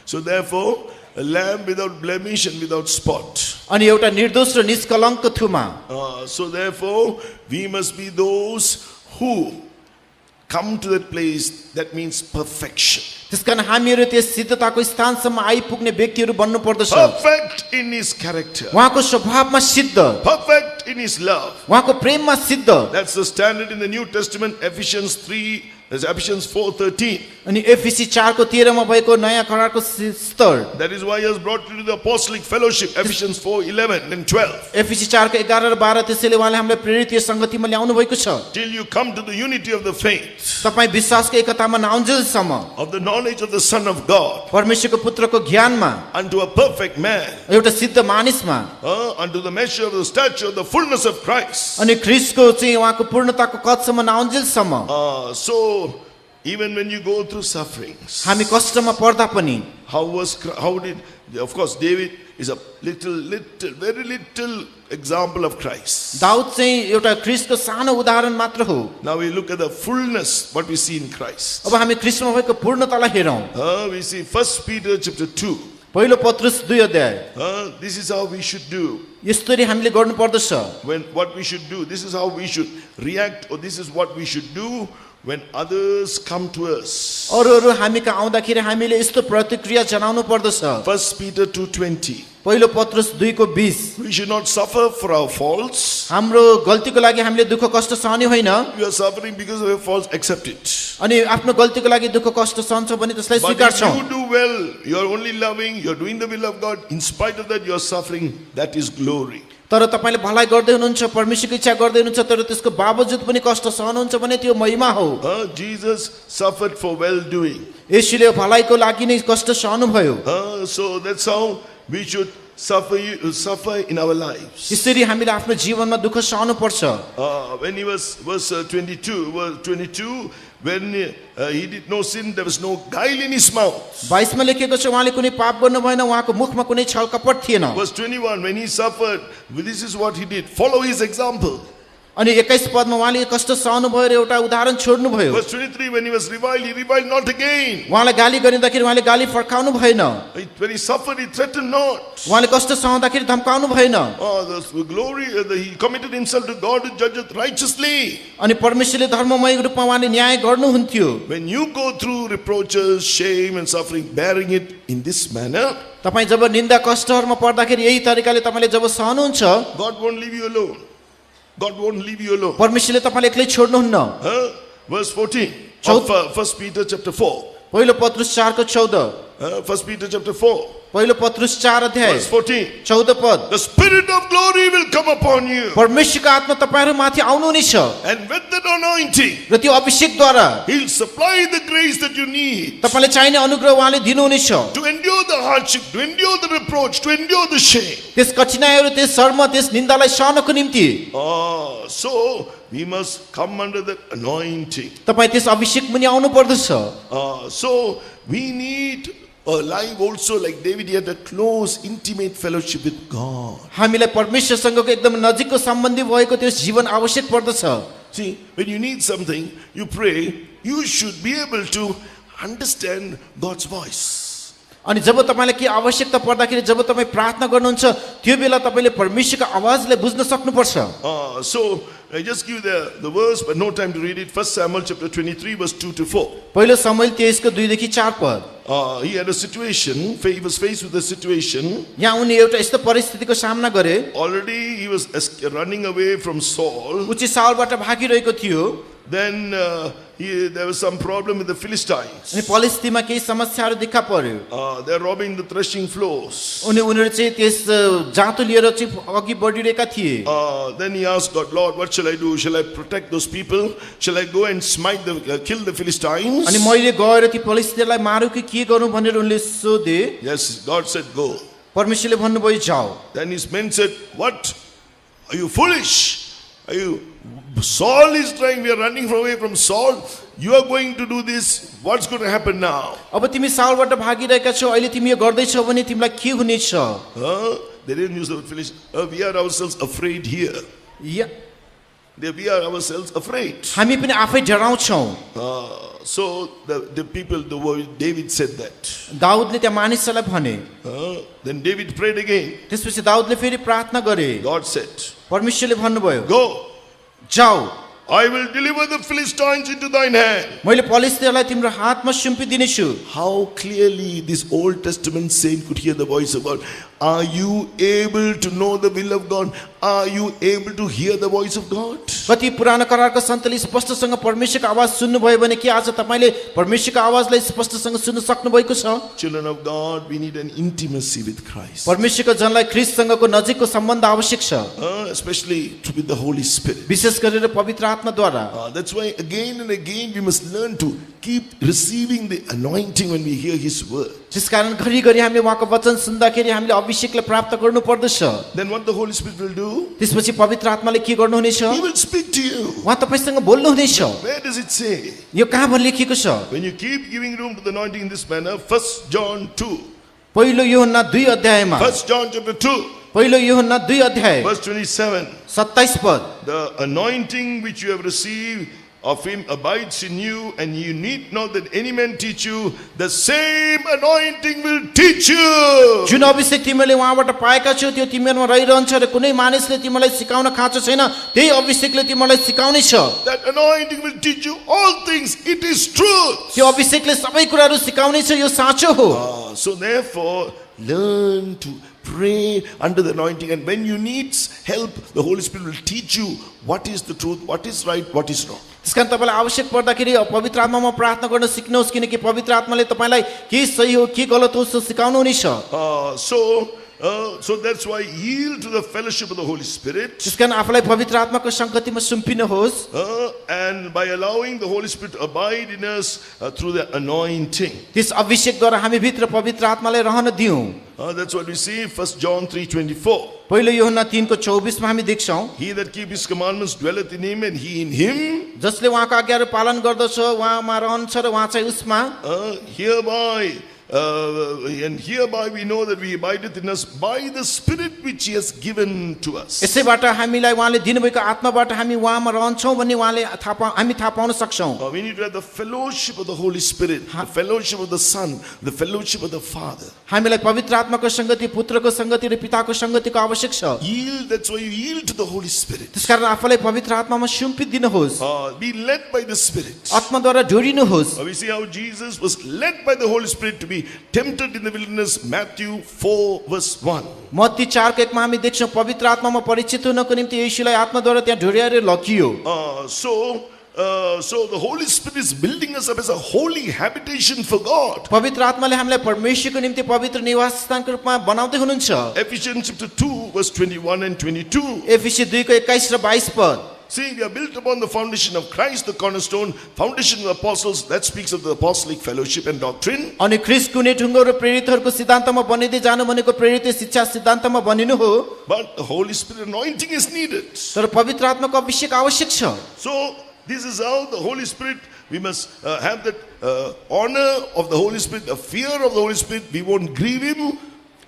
So therefore, a lamb without blemish and without spot. अनि एउटा निर्दोष र निष्कलङ्क थुमा। So therefore, we must be those who come to that place, that means perfection. त्यसकारण हामीहरू त्यस सिद्धताको स्थानसम्म आइपुग्ने व्यक्तिहरू बन्नु पर्दछ। Perfect in his character. उहाँको स्वभावमा सिद्ध, Perfect in his love. उहाँको प्रेममा सिद्ध। That's the standard in the New Testament, Ephesians 4:13. अनि एफिसी 4 को 13 मा भएको नयाँ करारको स्तर। That is why he has brought you to the apostolic fellowship, Ephesians 4:11 and 12. एफिसी 4 को 11 र 12 त्यसैले उहाँले हामीलाई प्रेरित संगतिमा ल्याउनु भएको छ। Till you come to the unity of the faith, तपाई विश्वासको एकतामा नआउन्जेलसम्म, of the knowledge of the Son of God, परमेश्वरको पुत्रको ज्ञानमा, unto a perfect man, एउटा सिद्ध मानिसमा, unto the measure of the stature of the fullness of Christ. अनि ख्रीष्टको चाहिँ उहाँको पूर्णताको कदसम्म नआउन्जेलसम्म। So even when you go through sufferings, हामी कष्टमा पर्दा पनि, how did, of course, David is a very little example of Christ. Dawood चाहिँ एउटा ख्रीष्टको सानो उदाहरण मात्र हो। Now we look at the fullness what we see in Christ. अब हामी ख्रीष्टमा भएको पूर्णतालाई हेरौं। We see 1 Peter chapter 2. पहिलो पत्रुस 2 अध्याय। This is how we should do. यसरी हामीले गर्नु पर्दछ। When what we should do, this is how we should react, or this is what we should do when others come to us. अरूहरू हामी कहाँ आउँदाखेरि हामीले यस्तो प्रतिक्रिया जनाउनु पर्दछ। 1 Peter 2:20. पहिलो पत्रुस 2 को 20। We should not suffer for our faults. हाम्रो गल्तीको लागि हामीले दुःख कष्ट सहने होइन। We are suffering because of our faults, accept it. अनि आफ्नो गल्तीको लागि दुःख कष्ट सहन्छौँ भने त्यसलाई But स्वीकार्छौँ। if you do well, you are only loving, you are doing the will of God, in spite of that you are suffering, that is glory. तर तपाईले भलाइ गर्दै हुनुहुन्छ, परमेश्वरको इच्छा गर्दै हुनुहुन्छ, तर त्यसको बावजुद पनि कष्ट सहनुहुन्छ भने त्यो महिमा हो। Jesus suffered for well doing. येशूले भलाइको लागि नै कष्ट सहनु भयो। So that's how we should suffer in our lives. यसरी हामीले आफ्नो जीवनमा दुःख सहनु पर्छ। When he was verse 22, when he did no sin, there was no guile in his mouth. 22 मा लेखेको छ उहाँले कुनै पाप गर्नु भएन, उहाँको मुखमा कुनै छल कपट थिएन। Verse 21, when he suffered, this is what he did. Follow his example. अनि 21 पदमा उहाँले कष्ट सहनु भयो र एउटा उदाहरण छोड्नु भयो। Verse 23, when he was reviled, he reviled not again. उहाँलाई गाली गरिँदाखेरि उहाँले गाली फर्काउनु भएन। When he suffered, he threatened not. उहाँले कष्ट सहँदाखेरि धम्काउनु भएन। The glory, he committed himself to God who judgeth righteously. अनि परमेश्वरले धर्ममय रूपमा उहाँले न्याय गर्नुहुन्थ्यो। When you go through reproaches, shame and suffering, bearing it in this manner, तपाई जब निन्दा कष्टहरुमा पर्दाखेरि यही तरिकाले तपाईले जब सहनुहुन्छ, God won't leave you alone. God won't leave you alone. परमेश्वरले तपाईलाई एक्लै छोड्नुहुन्न। Verse 14 of 1 Peter chapter 4. पहिलो पत्रुस 4 को 14। 1 Peter chapter 4. पहिलो पत्रुस 4 अध्याय Verse 14. 14 पद। The spirit of glory will come upon you. परमेश्वरको आत्मा तपाईहरु माथि आउनु नै छ। And with that anointing, र त्यो अभिषेकद्वारा he'll supply the grace that you need तपाईलाई चाहिने अनुग्रह उहाँले दिनुहुने छ। to endure the hardship, to endure the reproach, to endure the shame. त्यस कठिनाइहरु, त्यस शर्म, त्यस निन्दालाई सहनको निम्ति So we must come under that anointing. तपाई त्यस अभिषेक मुनि आउनु पर्दछ। So we need a life also like David. He had a close, intimate fellowship with God. हामीलाई परमेश्वरसँगको एकदम नजिकको सम्बन्धी भएको त्यो जीवन आवश्यक पर्दछ। See, when you need something, you pray, you should be able to understand God's voice. अनि जब तपाईलाई के आवश्यकता पर्दाखेरि जब तपाई प्रार्थना गर्नुहुन्छ त्यो बेला तपाईले परमेश्वरको आवाजलाई बुझ्न सक्नुपर्छ। So I just give the verse, but no time to read it. 1 Samuel chapter 23 verse 2 to 4. पहिलो शमूएल 23 को 2 देखि 4 पद। He had a situation, he was faced with a situation. यहाँ उनी एउटा यस्तो परिस्थितिको सामना गरे। Already he was running away from Saul. उ चाहिँ साउलबाट भागिरहेको थियो। then there was some problem with the Philistines. अनि पलिस्तीमा केही समस्याहरू देखा पर्यो। They're robbing the threshing floors. उनीहरू चाहिँ त्यस जाँतो लिएर चाहिँ अघि बढिरहेका थिए। Then he asked God, Lord, what shall I do? Shall I protect those people? Shall I go and smite the kill the Philistines? अनि मैले गएर ती पलिस्तीलाई मारु कि के गरौँ भनेर उनले सोधे। Yes, God said, go. परमेश्वरले भन्नुभयो जाऊ। Then his men said, what? Are you foolish? Are you? Saul is trying, we are running away from Saul. You are going to do this. What's going to happen now? अब तिमी साउलबाट भागिरहेका छौ, अहिले तिमी यो गर्दैछौ भने तिमीलाई के हुनेछ? They didn't use the word foolish. We are ourselves afraid here. We are ourselves afraid. हामी पनि आफै डराउँछौँ। So the people, the word David said that. दाउदले त्यहाँ मानिसहरूलाई भने। Then David prayed again. त्यसपछि दाउदले फेरि प्रार्थना गरे। God said, परमेश्वरले भन्नुभयो, go. जाऊ। I will deliver the Philistines into thine hand. मैले पलिस्तीहरूलाई तिम्रो हातमा सुम्पिदिनेछु। How clearly this Old Testament saint could hear the voice of God. Are you able to know the will of God? Are you able to hear the voice of God? कति पुरानो करारका सन्तले स्पष्टसँग परमेश्वरको आवाज सुन्नुभयो भने के आज तपाईले परमेश्वरको आवाजलाई स्पष्टसँग सुन्न सक्नु भएको छ? Children of God, we need an intimacy with Christ. परमेश्वरको जनलाई ख्रीष्टसँगको नजिकको सम्बन्ध आवश्यक छ, especially with the Holy Spirit. विशेष गरेर पवित्र आत्माद्वारा। That's why again and again we must learn to keep receiving the anointing when we hear His word. त्यसकारण घरिघरि हामीले उहाँको वचन सुन्दाखेरि हामीले अभिषेकलाई प्राप्त गर्नु पर्दछ। Then what the Holy Spirit will do? त्यसपछि पवित्र आत्माले के गर्नुहुनेछ? He will speak to you. उहाँ तपाईसँग बोल्नुहुनेछ। Where does it say? यो कहाँ लेखिएको छ? When you keep giving room to the anointing in this manner, 1 John 2. पहिलो यूहन्ना 2 अध्यायमा। 1 John chapter 2. पहिलो यूहन्ना 2 अध्याय verse 27. 27 पद। The anointing which you have received of him abides in you, and you need not that any man teach you. The same anointing will teach you. जुन अभिषेक तिमीले उहाँबाट पाएका छौ त्यो तिमीहरूमा रहिरहन्छ र कुनै मानिसले तिमीलाई सिकाउन खाँचो छैन, त्यही अभिषेकले तिमीलाई सिकाउने छ। That anointing will teach you all things. It is truth. त्यो अभिषेकले सबै कुराहरू सिकाउने छ, यो साँचो हो। So therefore, learn to pray under the anointing, and when you need help, the Holy Spirit will teach you what is the truth, what is right, what is wrong. त्यसकारण तपाईलाई आवश्यक पर्दाखेरि पवित्र आत्मामा प्रार्थना गर्न सिक्नुहोस्, किनकि पवित्र आत्माले तपाईलाई के सही हो के गलत हो सो सिकाउनु हुनेछ। So that's why yield to the fellowship of the Holy Spirit. त्यसकारण आफूलाई पवित्र आत्माको संगतिमा सुम्पिनुहोस्, and by allowing the Holy Spirit to abide in us through the anointing. त्यस अभिषेकद्वारा हामी भित्र पवित्र आत्माले रहन दियौं। That's what we see in 1 John 3:24. पहिलो यूहन्ना 3:24 मा हामी देख्छौं, He that keep his commandments dwelleth in him, and he in him. जसले उहाँको आज्ञाहरू पालन गर्दछ उहाँमा रहन्छ र उहाँ चाहिँ उसमा। And hereby we know that we abideth in us by the Spirit which He has given to us. यसैबाट हामीलाई उहाँले दिनुभएको आत्माबाट हामी उहाँमा रहन्छौं भन्ने उहाँले हामी थाहा पाउन सक्छौं। We need to have the fellowship of the Holy Spirit, the fellowship of the Son, the fellowship of the Father. हामीलाई पवित्र आत्माको संगति, पुत्रको संगति र पिताको संगतिको आवश्यक छ। Yield, that's why you yield to the Holy Spirit. त्यसकारण आफूलाई पवित्र आत्मामा सुम्पिदिनुहोस्, be led by the Spirit. आत्माद्वारा जोडिनुहोस्। We see how Jesus was led by the Holy Spirit to be tempted in the wilderness, Matthew 4 verse 1. मत्ती 4:1 मा हामी देख्छौं पवित्र आत्मामा परिचित हुनको निम्ति येशूलाई आत्माद्वारा त्यहाँ ढोर्याएर लगियो। So the Holy Spirit is building us up as a holy habitation for God. पवित्र आत्माले हामीलाई परमेश्वरको निम्ति पवित्र निवास स्थानको रूपमा बनाउँदै हुनुहुन्छ। Ephesians chapter 2 verse 21 and 22. एफिसी 2:21 र 22 पद। See, we are built upon the foundation of Christ, the cornerstone, foundation of the apostles. That speaks of the apostolic fellowship and doctrine. अनि ख्रीष्ट कुनै ढुङ्गो र प्रेरितहरूको सिद्धान्तमा बनिदै जानु भनेको प्रेरित शिक्षा सिद्धान्तमा बनिनु हो। But the Holy Spirit anointing is needed. तर पवित्र आत्माको अभिषेक आवश्यक छ। So this is how the Holy Spirit, we must have that honor of the Holy Spirit, the fear of the Holy Spirit. We won't grieve Him.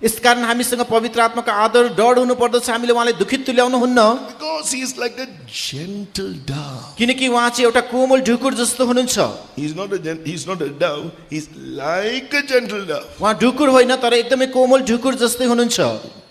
यसकारण हामीसँग पवित्र आत्माको आदर डर हुनु पर्दछ, हामीले उहाँलाई दुखित तुल्याउनु हुन्न। Because He is like a gentle dove. किनकि उहाँ चाहिँ एउटा कोमल ढुकुर जस्तो हुनुहुन्छ। He's not a dove. He's like a gentle dove. उहाँ ढुकुर होइन तर एकदमै कोमल ढुकुर जस्तै हुनुहुन्छ।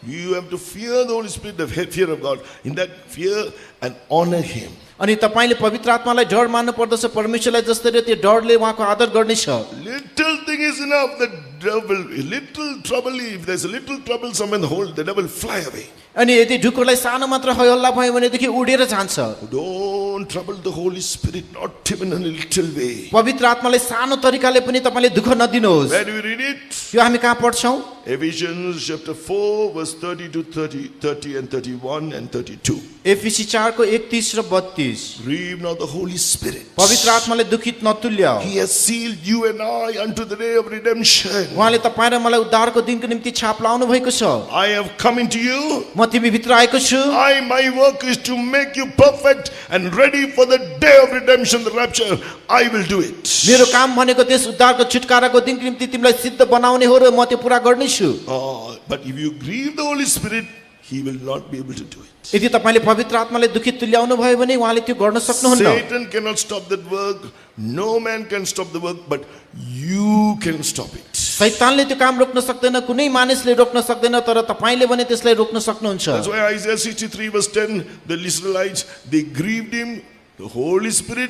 You have to fear the Holy Spirit, the fear of God. In that fear and honor Him. अनि तपाईले पवित्र आत्मालाई डर मान्नु पर्दछ, परमेश्वरलाई जसरी त्यो डरले उहाँको आदर गर्ने छ। Little thing is enough. The devil, little trouble, if there's a little trouble somewhere in the hole, the devil fly away. अनि यदि ढुकुरलाई सानो मात्र हल्ला भयो भनेदेखि उडेर जान्छ। Don't trouble the Holy Spirit, not even a little way. पवित्र आत्मालाई सानो तरिकाले पनि तपाईले दुःख नदिनुहोस्। Where do we read it? यो हामी कहाँ पढ्छौं? Ephesians chapter 4 verse 30 to 30 and 31 and 32. एफिसी 4 को 31 र 32। Grieve not the Holy Spirit. पवित्र आत्माले दुखित नतुल्याऊ। He has sealed you and I unto the day of redemption. उहाँले तपाईं र मलाई उद्धारको दिनको निम्ति छाप लाउनु भएको छ। I have come into you. म तिमी भित्र आएको छु। My work is to make you perfect and ready for the day of redemption, the rapture. I will do it. मेरो काम भनेको त्यस उद्धारको छुटकाराको दिनको निम्ति तिमीलाई सिद्ध बनाउने हो र म त्यो पूरा गर्नेछु। But if you grieve the Holy Spirit, He will not be able to do it. यदि तपाईले पवित्र आत्माले दुखित तुल्याउनु भयो भने उहाँले त्यो गर्न सक्नुहुन्न। Satan cannot stop that work. No man can stop the work, but you can stop it. शैतानले त्यो काम रोक्न सक्दैन, कुनै मानिसले रोक्न सक्दैन, तर तपाईले भने त्यसलाई रोक्न सक्नुहुन्छ। That's why Isaiah 63 verse 10, the Israelites, they grieved him. The Holy Spirit,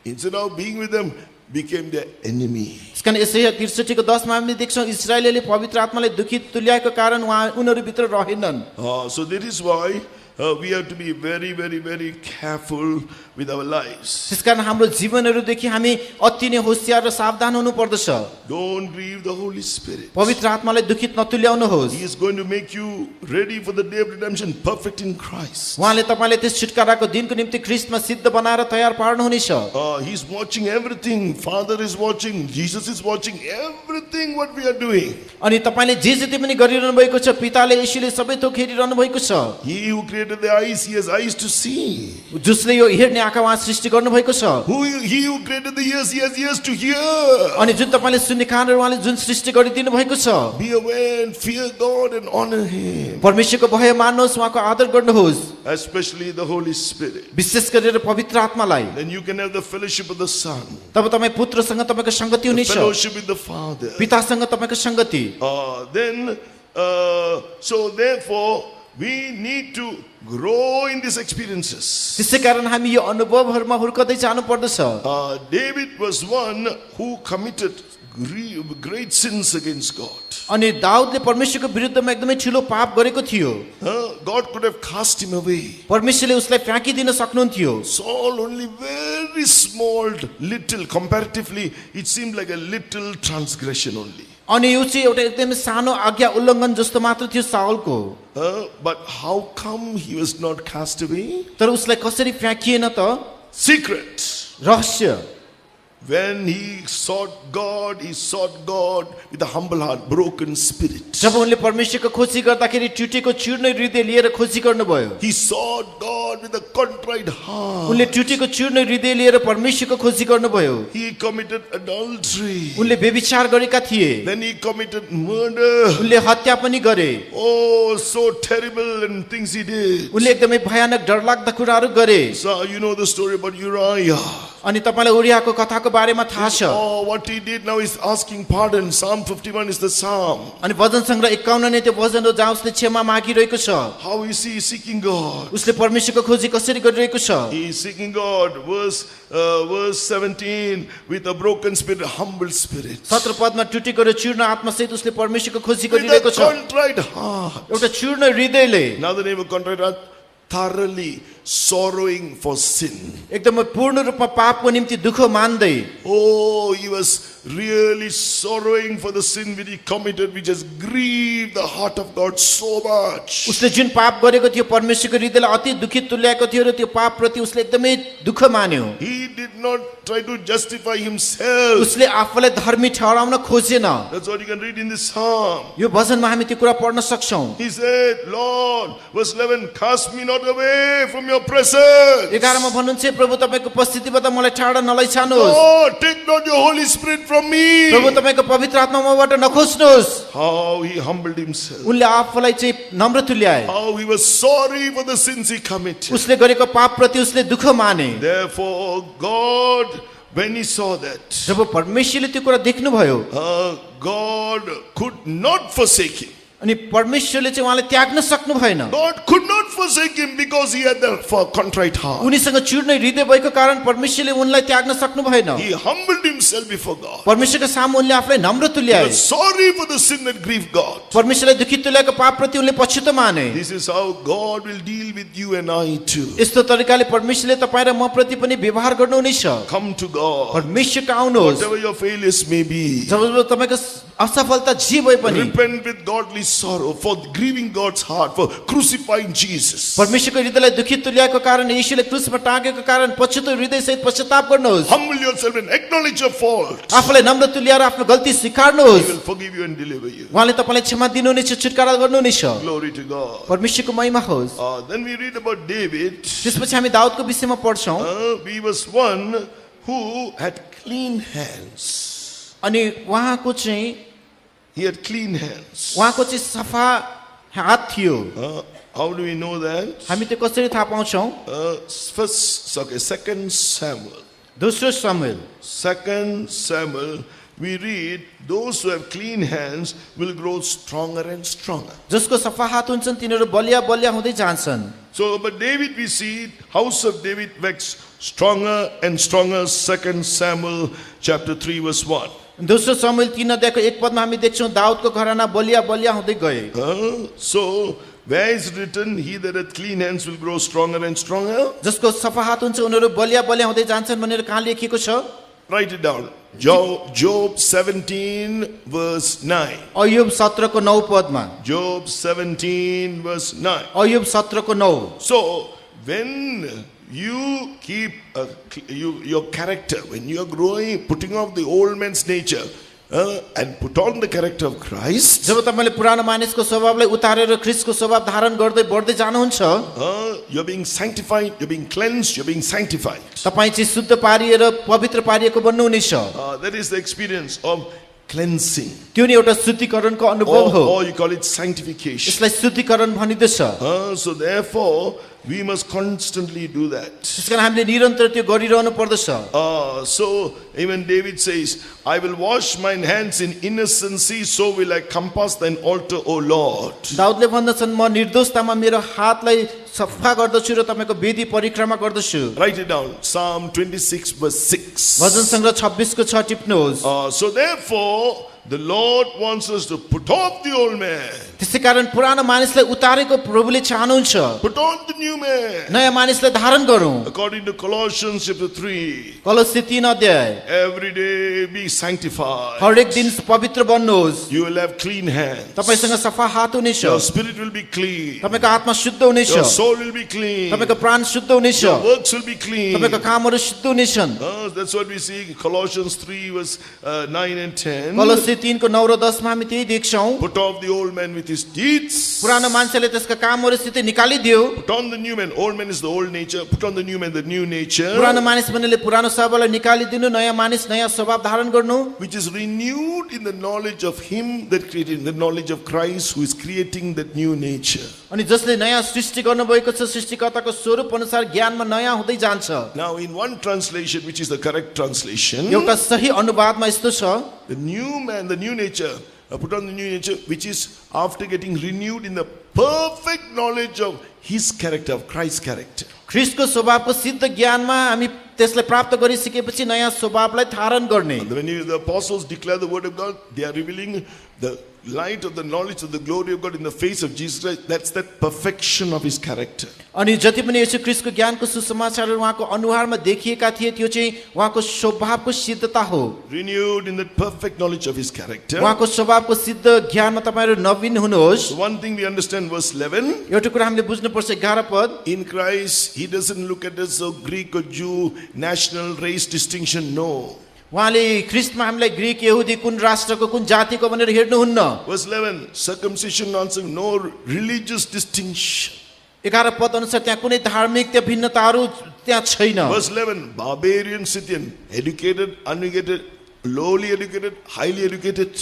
instead of being with them, became their enemy. यसकारण यसै 63 को 10 मा हामी देख्छौं इस्राएलीले पवित्र आत्माले दुखित तुल्याएको कारण उनीहरू भित्र रहेनन्। So that is why we have to be very, very, very careful with our lives. त्यसकारण हाम्रो जीवनहरुदेखि हामी अति नै होशियार र सावधान हुनु पर्दछ। Don't grieve the Holy Spirit. पवित्र आत्मालाई दुखित नतुल्याउनुहोस्। He is going to make you ready for the day of redemption, perfect in Christ. उहाँले तपाईलाई त्यस छुटकाराको दिनको निम्ति ख्रीष्टमा सिद्ध बनाएर तयार पार्नुहुनेछ। He is watching everything. Father is watching. Jesus is watching everything what we are doing. अनि तपाईले जे जति पनि गरिरहनु भएको छ, पिताले येशूले सबै थोक हेरिरहनु भएको छ। He who created the eyes, He has eyes to see. जसले यो हेर्ने आँखा उहाँ सृष्टि गर्नु भएको छ। He who created the ears, He has ears to hear. अनि जुन तपाईले सुन्ने कानहरु उहाँले जुन सृष्टि गरिदिनु भएको छ। Be aware and fear God and honor Him. परमेश्वरको भय मान्नुहोस्, उहाँको आदर गर्नुहोस्। Especially the Holy Spirit. विशेष गरेर पवित्र आत्मालाई। Then you can have the fellowship of the Son. तब तपाईं पुत्रसँग तपाईको संगति हुनेछ। Fellowship with the Father. पितासँग तपाईको संगति। So therefore, we need to grow in these experiences. त्यसै कारण हामी यो अनुभवहरुमा हुर्कदै जानु पर्दछ। David was one who committed great sins against God. अनि दाऊदले परमेश्वरको विरुद्धमा एकदमै ठूलो पाप गरेको थियो। God could have cast him away. परमेश्वरले उसलाई फ्याँकिदिन सक्नुहुन्थ्यो। Saul only very small, little, comparatively, it seemed like a little transgression only. अनि यो चाहिँ एउटा एकदमै सानो आज्ञा उल्लङ्घन जस्तो मात्र थियो साउलको। But how come he was not cast away? तर उसलाई कसरी फ्याँकिएन त? Secret. रहस्य। When he sought God with a humble heart, broken spirit. जब उनले परमेश्वरको खोजी गर्दाखेरि टुटेको चूर्ण हृदय लिएर खोजी गर्नुभयो। He sought God with a contrite heart. उनले टुटेको चूर्ण हृदय लिएर परमेश्वरको खोजी गर्नुभयो। He committed adultery. उनले व्यभिचार गरेका थिए। Then he committed murder. उनले हत्या पनि गरे। Oh, so terrible and things he did. उनले एकदमै भयानक डरलाग्दा कुराहरू गरे। So you know the story about Uriah. अनि तपाईलाई उरियाको कथाको बारेमा थाहा छ। Oh, what he did now is asking pardon. Psalm 51 is the psalm. अनि भजन संग्रह 51 नै त्यो भजन हो जहाँ उसले क्षमा मागिरहेको छ। How is he seeking God? उसले परमेश्वरको खोजी कसरी गरिरहेको छ? He is seeking God. Verse 17, with a broken spirit, a humble spirit. 17 Padma टुटेको र चूर्ण आत्मासहित उसले परमेश्वरको खोजी With गरिरहेको a छ। contrite heart. एउटा चूर्ण हृदयले। Now the name of contrite heart, thoroughly sorrowing for sin. एकदमै पूर्ण रूपमा पापको निम्ति दुःख मान्दै। Oh, he was really sorrowing for the sin which he committed, which has grieved the heart of God so much. उसले जुन पाप गरेको थियो परमेश्वरको हृदयलाई अति दुखित तुल्याएको थियो र त्यो पाप प्रति उसले एकदमै दुःख मान्यो। He did not try to justify himself. उसले आफूलाई धर्मी ठहराउन खोजेन। That's what you can read in this psalm. यो भजनमा हामी त्यो कुरा पढ्न सक्छौं। He said, Lord, verse 11, cast me not away from your presence. 11 मा भन्नुहुन्छ प्रभु तपाईको उपस्थितिबाट मलाई टाढा नलैजानुहोस्। Lord, take not your Holy Spirit from me. प्रभु तपाईको पवित्र आत्मा मबाट नखोज्नुहोस्। How he humbled himself. उनले आफूलाई चाहिँ नम्र तुल्याए। How he was sorry for the sins he committed. उसले गरेको पाप प्रति उसले दुःख माने। Therefore, God, when he saw that, जब परमेश्वरले त्यो कुरा देख्नुभयो, God could not forsake him. अनि परमेश्वरले चाहिँ उहाँलाई त्याग्न सक्नु भएन। God could not forsake him because he had the contrite heart. उनीसँग चिर्ने हृदय भएको कारण परमेश्वरले उनलाई त्याग्न सक्नु भएन। He humbled himself before God. परमेश्वरको सामु उनले आफूलाई नम्र He तुल्याए। was sorry for the sin that grieved God. परमेश्वरले दुखित तुल्याएको पापप्रति उनले पछुतो माने। This is how God will deal with you and I too. यस्तो तरिकाले परमेश्वरले तपाईं र म प्रति पनि व्यवहार गर्नुहुनेछ। Come to God. परमेश्वर कहाँ आउनुहोस्। Whatever your failures may be, जब तपाईको असफलता जे भए पनि repent with godly sorrow for grieving God's heart, for crucifying Jesus. परमेश्वरको हृदयलाई दुखित तुल्याएको कारण येशूले क्रुसमा टाँगेको कारण पछुतो हृदयसहित पश्चाताप गर्नुहोस्। Humble yourself and acknowledge your fault. आफूलाई नम्र तुल्याएर आफ्नो गल्ती He स्वीकार्नुहोस्। will forgive you and deliver you. उहाँले तपाईलाई क्षमा दिनुहुनेछ, छुटकारा गर्नुहुनेछ। Glory to God. परमेश्वरको महिमा होस्। Then we read about David. त्यसपछि हामी दाउदको विषयमा पढ्छौं। He was one who had clean hands. अनि उहाँको चाहिँ He had clean hands. उहाँको चाहिँ सफा हात थियो। How do we know that? हामी त्यो कसरी थाहा पाउँछौं? Second Samuel. दोस्रो शमूएल 2 Samuel, we read, those who have clean hands will grow stronger and stronger. जसको सफा हात हुन्छन् तिनीहरू बलिया बलिया हुँदै जान्छन्। So, but David, we see, house of David waxed stronger and stronger. 2 Samuel chapter 3 verse 1. दोस्रो शमूएल 3 अध्यायको 1 पदमा हामी देख्छौं दाउदको घराना बलिया बलिया हुँदै गए। So, where is written, he that hath clean hands will grow stronger and stronger? जसको सफा हात हुन्छ उनीहरू बलिया बलिया हुँदै जान्छन् भनेर कहाँ लेखिएको छ? Write it down. Job 17 verse 9. अय्यूब 17 को 9 पदमा। Job 17 verse 9. अय्यूब 17 को 9। So, when you keep your character, when you are growing, putting off the old man's nature, and put on the character of Christ, जब तपाईले पुरानो मानिसको स्वभावलाई उतारेर ख्रीष्टको स्वभाव धारण गर्दै बढ्दै जानुहुन्छ, you're being sanctified, you're being cleansed, you're being sanctified. तपाई चाहिँ शुद्ध पारिएर पवित्र पारिएको बन्नुहुनेछ। That is the experience of cleansing. त्यो नि एउटा शुद्धिकरणको अनुभव हो। Or you call it sanctification. यसलाई शुद्धिकरण भनिन्छ। So therefore, we must constantly do that. त्यसकारण हामीले निरन्तर त्यो गरिरहनु पर्दछ। So even David says, I will wash mine hands in innocency, so will I compass thine altar, O Lord. दाउदले भन्दछन् म निर्दोषतामा मेरो हातलाई सफा गर्दछु र तपाईको वेदी परिक्रमा गर्दछु। Write it down. Psalm 26 verse 6. भजन संग्रह 26 को 6 टिप्नुहोस्। So therefore, the Lord wants us to put off the old man. त्यसै कारण पुरानो मानिसलाई उतारेको प्रभुले चाहनुहुन्छ। Put on the new man. नयाँ मानिसलाई धारण गरौँ। According to Colossians chapter 3. कलोसी 3 अध्याय। Every day be sanctified. हरेक दिन पवित्र बन्नुहोस्। You will have clean hands. तपाईसँग सफा हात हुनेछ। Your spirit will be clean. तपाईको आत्मा शुद्ध हुनेछ। Your soul will be clean. तपाईको प्राण शुद्ध हुनेछ। Your works will be clean. तपाईको कामहरू शुद्ध हुनेछन्। That's what we see. Colossians 3 verse 9 and 10. कलोसी 3 को 9 र 10 मा हामी त्यही देख्छौं। Put off the old man with his deeds. पुरानो मान्छेले त्यसका कामहरूसित निकालिदियो। Put on the new man. Old man is the old nature. Put on the new man, the new nature. पुरानो मानिस भन्नेले पुरानो स्वभावलाई निकालिदिनु, नयाँ मानिस नयाँ स्वभाव धारण गर्नु, which is renewed in the knowledge of him that created, in the knowledge of Christ who is creating that new nature. अनि जसले नयाँ सृष्टि गर्नुभएको छ, सृष्टिकर्ताको स्वरूप अनुसार ज्ञानमा नयाँ हुँदै जान्छ। Now in one translation, which is the correct translation, एउटा सही अनुवादमा यस्तो छ, the new man, the new nature, put on the new nature, which is after getting renewed in the perfect knowledge of his character, of Christ's character. ख्रीष्टको स्वभावको सिद्ध ज्ञानमा हामी त्यसलाई प्राप्त गरिसकेपछि नयाँ स्वभावलाई धारण गर्ने। When the apostles declare the word of God, they are revealing the light of the knowledge of the glory of God in the face of Jesus Christ. That's that perfection of his character. अनि जति पनि येशू ख्रीष्टको ज्ञानको सुसमाचारहरू उहाँको अनुहारमा देखिएका थिए त्यो चाहिँ उहाँको स्वभावको सिद्धता हो। Renewed in that perfect knowledge of his character. उहाँको स्वभावको सिद्ध ज्ञानमा तपाईहरु नवीन हुनुहोस्। So one thing we understand, verse 11. एउटा कुरा हामीले बुझ्नुपर्छ 11 पद। In Christ, he doesn't look at us as Greek or Jew, national race distinction. No. उहाँले ख्रीष्टमा हामीलाई ग्रीक यहुदी कुन राष्ट्रको कुन जातिको भनेर हेर्नुहुन्न। Verse 11, circumcision also, no religious distinction. 11 पद अनुसार त्यहाँ कुनै धार्मिक त्यो भिन्नताहरू त्यहाँ छैन। Verse 11, barbarian, Scythian, educated, uneducated, lowly educated, highly educated.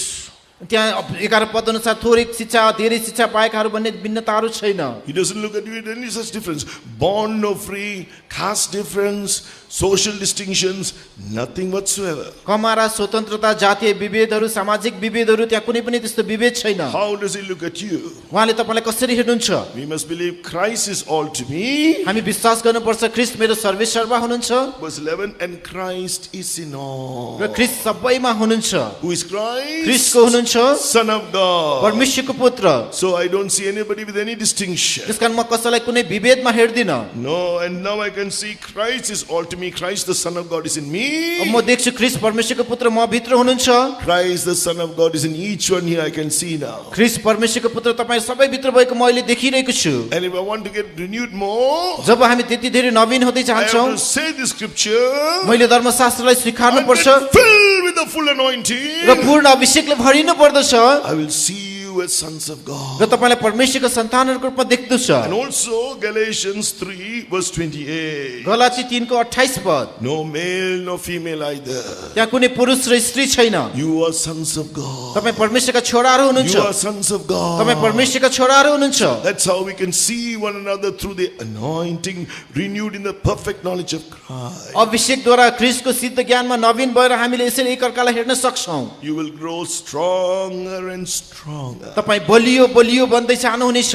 त्यहाँ 11 पद अनुसार थोरै शिक्षा धेरै शिक्षा पाएकाहरू भन्ने भिन्नताहरू छैन। He doesn't look at you with any such difference. Bond no free, caste difference, social distinctions, nothing whatsoever. कमारा स्वतन्त्रता जातीय विभेदहरू सामाजिक विभेदहरू त्यहाँ कुनै पनि त्यस्तो विभेद छैन How does he look at you? उहाँले तपाईलाई कसरी हेर्नुहुन्छ We must believe Christ is all to me. हामी विश्वास गर्नुपर्छ ख्रीष्ट मेरो सर्वेसर्वा हुनुहुन्छ Verse 11, and Christ is in all. र ख्रीष्ट सबैमा हुनुहुन्छ Who is Christ? ख्रीष्टको हुनुहुन्छ Son of God. परमेश्वरको पुत्र So I don't see anybody with any distinction. त्यसकारण म कसैलाई कुनै विभेदमा हेर्दिन No, and now I can see Christ is all to me. Christ the Son of God is in me. म देख्छु ख्रीष्ट परमेश्वरको पुत्र म भित्र हुनुहुन्छ Christ the Son of God is in each one here. I can see now. ख्रीष्ट परमेश्वरको पुत्र तपाईँ सबै भित्र भएको म अहिले देखिरहेको छु And if I want to get renewed more, जब हामी त्यति धेरै नवीन हुँदै I चाहन्छौँ have to say the scripture. मैले धर्मशास्त्रलाई स्वीकार्नु And पर्छ get filled with the full raw anointing. पूर्ण अभिषेकले भरिनु पर्दछ I will see you as sons of God. र तपाईलाई परमेश्वरको सन्तानहरूको रूपमा देख्दछ And also Galatians 3 verse 28. Galati 3 को 28 पद No male, no female either. त्यहाँ कुनै पुरुष र स्त्री छैन You are sons of God. तपाईँ परमेश्वरका छोराहरू हुनुहुन्छ You are sons of तपाईँ God. परमेश्वरका छोराहरू हुनुहुन्छ That's how we can see one another through the anointing renewed in the perfect knowledge of Christ. अभिषेकद्वारा ख्रीष्टको सिद्ध ज्ञानमा नवीन भएर हामीले यसरी एकअर्कालाई हेर्न सक्छौँ You will grow stronger and stronger. तपाईँ बलियो बलियो बन्दै जानुहुनेछ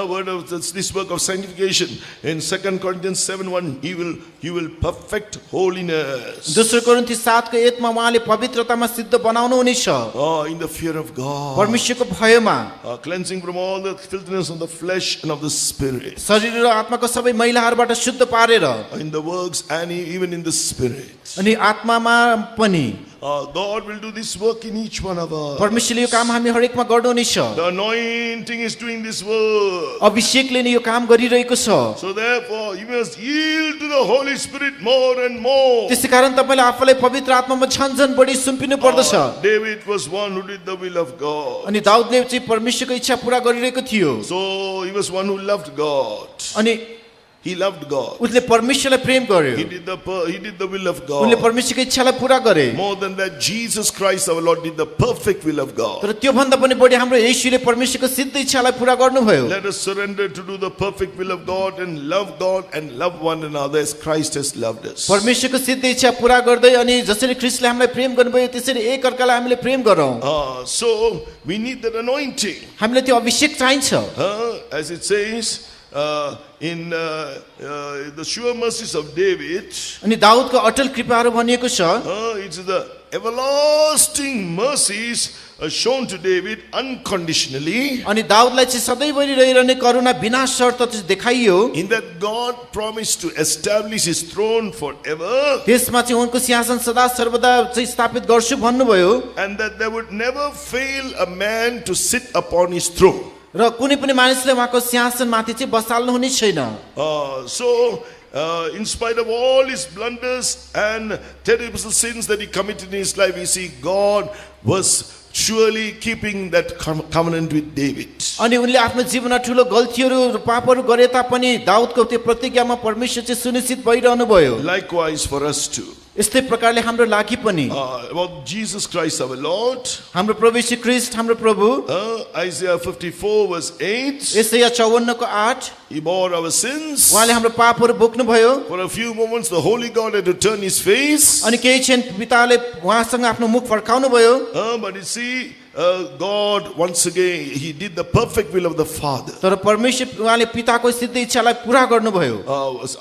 Word of this work of sanctification in 2 Corinthians 7:1. He will perfect holiness. दोस्रो कोरिन्थी 7 को 1 मा उहाँले पवित्रतामा सिद्ध बनाउनु हुनेछ In the fear of God. परमेश्वरको भयमा Cleansing from all the filthiness of the flesh and of the spirit. शरीर र आत्माको सबै मैलाहरूबाट शुद्ध पारेर In the works and even in the spirit. अनि आत्मामा पनि God will do this work in each one of us. परमेश्वरले यो काम हामी हरेकमा गर्नुहुनेछ The anointing is doing this work. अभिषेकले नै यो काम गरिरहेको छ So therefore, you must yield to the Holy Spirit more and more. त्यसै कारण तपाईले आफूलाई पवित्र आत्मामा झन् बढी सुम्पिनु पर्दछ David was one who did the will of God. अनि दाउदले चाहिँ परमेश्वरको इच्छा पूरा गरिरहेको थियो So he was one who loved God. अनि He loved God. उसले परमेश्वरलाई प्रेम गर्यो He did the will of उनले God. परमेश्वरको इच्छालाई पूरा गरे More than that, Jesus Christ our Lord did the perfect will of God. तर त्यो भन्दा पनि बढी हाम्रो येशूले परमेश्वरको सिद्ध इच्छालाई पूरा गर्नुभयो Let us surrender to do the perfect will of God and love one another as Christ has loved us. परमेश्वरको सिद्ध इच्छा पूरा गर्दै अनि जसरी ख्रीष्टले हामीलाई प्रेम गर्नुभयो त्यसरी एक अर्कालाई हामीले प्रेम गरौँ So we need that anointing. हामीलाई त्यो अभिषेक चाहिन्छ As it says in the sure mercies of David, अनि दाउदको अटल कृपाहरू भनिएको छ it's the everlasting mercies shown to David unconditionally. अनि दाउदलाई चाहिँ सधैँभरि रहिरहने करुणा बिना शर्त चाहिँ देखाइयो In that God promised to establish his throne forever, त्यसमा चाहिँ उनको सिंहासन सदा सर्वदा चाहिँ स्थापित गर्छु भन्नुभयो and that there would never fail a man to sit upon his throne. र कुनै पनि मानिसले उहाँको सिंहासन माथि चाहिँ बसाल्नु हुने छैन So in spite of all his blunders and terrible sins that he committed in his life, we see God was surely keeping that covenant with David. अनि उनले आफ्नो जीवनमा ठुलो गल्तीहरू र पापहरू गरे तापनि दाउदको त्यो प्रतिज्ञामा परमेश्वर चाहिँ सुनिश्चित भइरहनु भयो Likewise for us too. यस्तै प्रकारले हाम्रो लागि पनि About Jesus Christ our Lord, हाम्रो प्रभु यीशु ख्रीष्ट हाम्रो प्रभु Isaiah 54 verse 8, यसैया 54 को 8 he bore our sins. उहाँले हाम्रो पापहरू बोक्नुभयो For a few moments the holy God had to turn his face, अनि केही क्षण पिताले उहाँसँग आफ्नो मुख फर्काउनु भयो but you see God once again he did the perfect will of the Father. तर परमेश्वर उहाँले पिताको सिद्ध इच्छालाई पूरा गर्नुभयो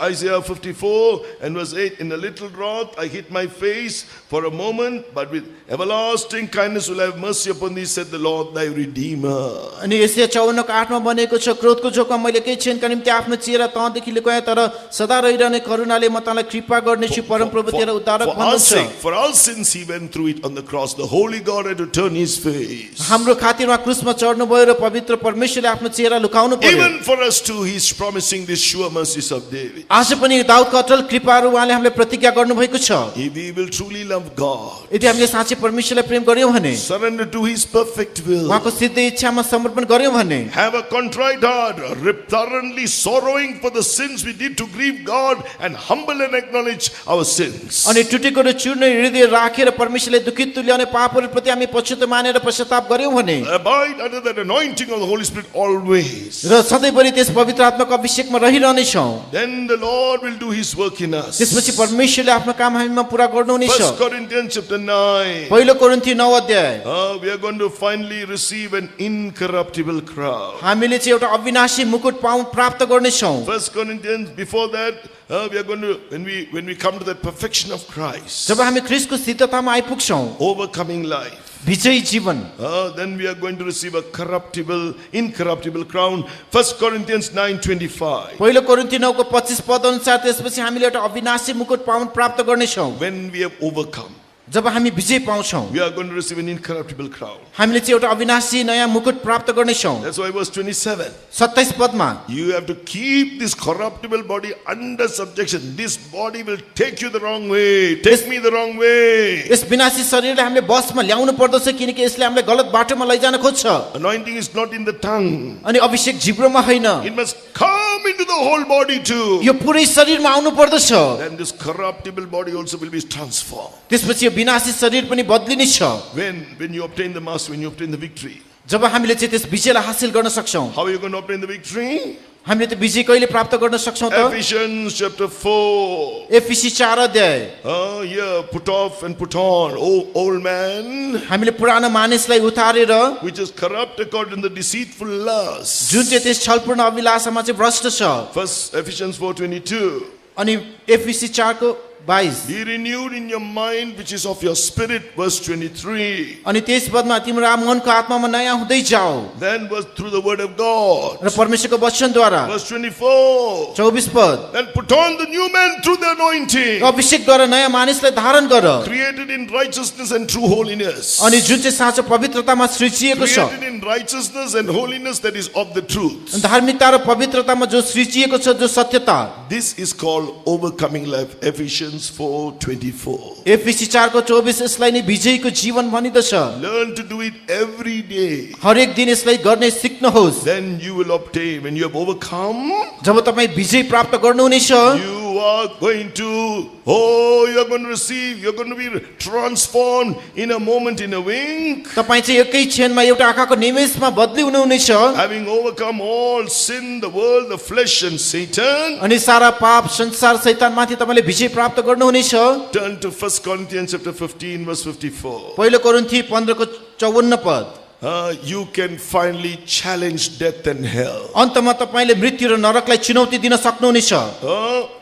Isaiah 54 and verse 8, in a little wrath I hid my face for a moment, but with everlasting kindness will I have mercy upon thee, said the Lord thy Redeemer. अनि यसैया 54 को 8 मा भनेको छ क्रोधको जोखमा मैले केही क्षणका निम्ति आफ्नो चेहरा तँदेखि लुकाएँ तर सदा रहिरहने करुणाले म तँलाई कृपा गर्नेछु परमप्रभु तेरा उद्धारक भन्नुहुन्छ For our sins he went through it on the cross. The holy God had to turn his face. हाम्रो खातिरमा क्रुसमा चढ्नु भयो र पवित्र परमेश्वरले आफ्नो चेहरा लुकाउनु पर्यो Even for us too, he's promising this sure mercies of David. आज पनि दाउदको अटल कृपाहरू उहाँले हामीलाई प्रतिज्ञा गर्नुभएको छ If we will truly love God, यदि हामीले साँच्चै परमेश्वरलाई प्रेम गर्यौं भने surrender to his perfect will, उहाँको सिद्ध इच्छामा समर्पण गर्यौं भने have a contrite heart, thoroughly sorrowing for the sins we did to grieve God, and humble and acknowledge our sins. अनि टुटेको र चुर्ने हृदय राखेर परमेश्वरले दुखित तुल्याउने पापहरूप्रति हामी पछुतो मानेर पश्चाताप गर्यौं भने abide under that anointing of the Holy Spirit always, र सधैँभरि त्यस पवित्र आत्माको अभिषेकमा रहिरहनेछौँ, then the Lord will do His work in us. त्यसपछि परमेश्वरले आफ्नो काम हामीमा पुरा गर्नुहुनेछ। 1 Corinthians chapter 9. पहिलो कोरिन्थी 9 अध्याय। We are going to finally receive an incorruptible crown. हामीले चाहिँ एउटा अविनाशी मुकुट प्राप्त गर्नेछौँ। 1 Corinthians, before that, we are going to, when we come to that perfection of Christ, जब हामी ख्रीष्टको सिद्धतामा आइपुग्छौँ, overcoming life, विजयी जीवन, then we are going to receive a incorruptible crown. 1 Corinthians 9:25. पहिलो कोरिन्थी 9 को 25 पद अनुसार त्यसपछि हामीले एउटा अविनाशी मुकुट प्राप्त गर्नेछौँ। When we have overcome, जब हामी विजय पाउँछौँ, we are going to receive an incorruptible crown. हामीले चाहिँ एउटा अविनाशी नयाँ मुकुट प्राप्त गर्नेछौँ। That's why verse 27. 27 Padma, You have to keep this corruptible body under subjection. This body will take you the wrong way. Take me the wrong way. Yes विनाशी शरीरलाई हामीले बसमा ल्याउनु पर्दछ किनकि यसले हामीलाई गलत बाटोमा लैजान खोज्छ। Anointing is not in the tongue. अनि अभिषेक जिब्रोमा होइन, It must come into the whole body too. यो पुरै शरीरमा आउनु पर्दछ। Then this corruptible body also will be transformed. त्यसपछि यो विनाशी शरीर पनि बदलिनेछ। When you obtain the mastery, when you obtain the victory. जब हामीले चाहिँ त्यस विजयलाई हासिल गर्न सक्छौँ। How are you going to obtain the victory? हामीले त्यो विजय कहिले प्राप्त गर्न सक्छौँ त? Ephesians chapter 4. एफिसी 4 अध्याय। Yeah, put off and put on, old man, हामीले पुरानो मानिसलाई उतारेर, which is corrupt according to the deceitful lust. जुन चाहिँ त्यस छलपूर्ण अभिलाषामा चाहिँ भ्रष्ट छ। First Ephesians 4:22. अनि एफिसी 4 को 22। Be renewed in your mind, which is of your spirit. Verse 23. अनि त्यस पदमा तिम्रो मनको आत्मामा नयाँ हुँदै जाओ। Then was through the word of God. र परमेश्वरको वचनद्वारा। Verse 24. 24 पद। Then put on the new man through the anointing, अभिषेकद्वारा नयाँ मानिसलाई धारण गर। created in righteousness and true holiness. अनि जुन चाहिँ साँचो पवित्रतामा सृजिएको छ। Created in righteousness and holiness that is of the truth. धार्मिकता र पवित्रतामा जो सृजिएको छ, जो सत्यता। This is called overcoming life. Ephesians 4:24. एफिसी 4 को 24 यसलाई नै विजयीको जीवन भनिदछ। Learn to do it every day. हरेक दिन यसलाई गर्ने सिक्नुहोस्। Then you will obtain, when you have overcome, जब तपाईँ विजय प्राप्त गर्नुहुनेछ, you are going to receive, you're going to be transformed in a moment, in a wink. तपाईँ चाहिँ एकै क्षणमा एउटा आँखाको निमेषमा बदली हुनुहुनेछ। Having overcome all sin, the world, the flesh and Satan. अनि सारा पाप संसार शैतानमाथि तपाईले विजय प्राप्त गर्नुहुनेछ। Turn to 1 Corinthians chapter 15 verse 54. पहिलो कोरिन्थी 15 को 54 पद। You can finally challenge death and hell. अन्तमा तपाईले मृत्यु र नरकलाई चुनौती दिन सक्नुहुनेछ।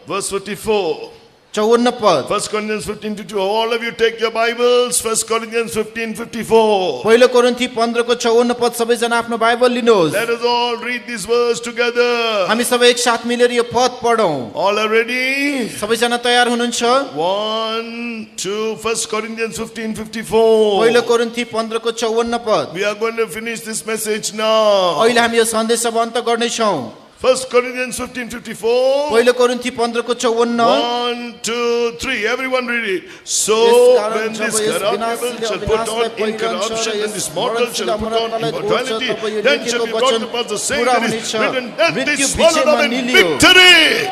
Verse 54. 54 पद। 1 Corinthians 15:52. All of you take your Bibles. 1 Corinthians 15:54. पहिलो कोरिन्थी 15 को 54 पद सबैजना आफ्नो बाइबल लिनुहोस्। Let us all read this verse together. हामी सबै एक साथ मिलेर यो पद पढौं। All are ready? सबैजना तयार हुनुहुन्छ? 1, 2, 1 Corinthians 15:54. पहिलो कोरिन्थी 15 को 54 पद। We are going to finish this message now. अहिले हामी यो सन्देश अब अन्त गर्नेछौँ। 1 Corinthians 15:54. पहिलो कोरिन्थी 15 को 54। 1, 2, 3. Everyone read it. So when this corruptible shall put on incorruption and this mortal shall put on immortality, then shall be brought to pass the saying that is written, death is swallowed up in victory.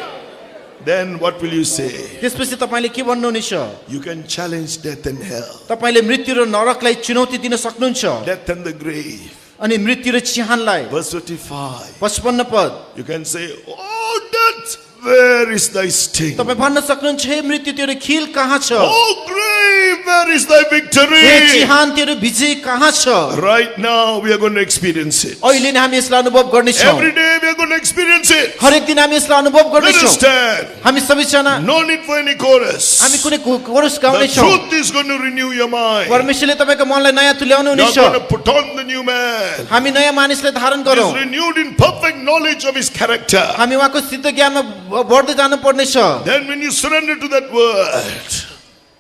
Then what will you say? त्यसपछि तपाईले के भन्नुहुनेछ? You can challenge death and hell. तपाईले मृत्यु र नरकलाई चुनौती दिन सक्नुहुन्छ। Death and the grave. अनि मृत्यु र चिहानलाई। Verse 55. 55 पद। You can say, oh death, where is thy sting? तपाई भन्न सक्नुहुन्छ, हे मृत्यु तेरो खिल कहाँ छ? Oh grave, where is thy hey victory? चिहान तेरो विजय कहाँ छ? Right now we are going to experience it. अहिले नै हामी यसलाई अनुभव गर्नेछौँ। Every day we are going to experience it. हरेक दिन हामी यसलाई अनुभव Let us गर्नेछौँ। stand. हामी सबैजना No need for any chorus. हामी कुनै कोरस The गाउनेछौँ। truth is going to renew your mind. परमेश्वरले तपाईको मनलाई नयाँ तुल्याउनु You are हुनेछ। going to put on the new man. हामी नयाँ मानिसलाई धारण He is गरौँ। renewed in perfect knowledge of his character. हामी उहाँको सिद्ध ज्ञानमा बढ्दै जानु पर्नेछ। Then when you surrender to that word,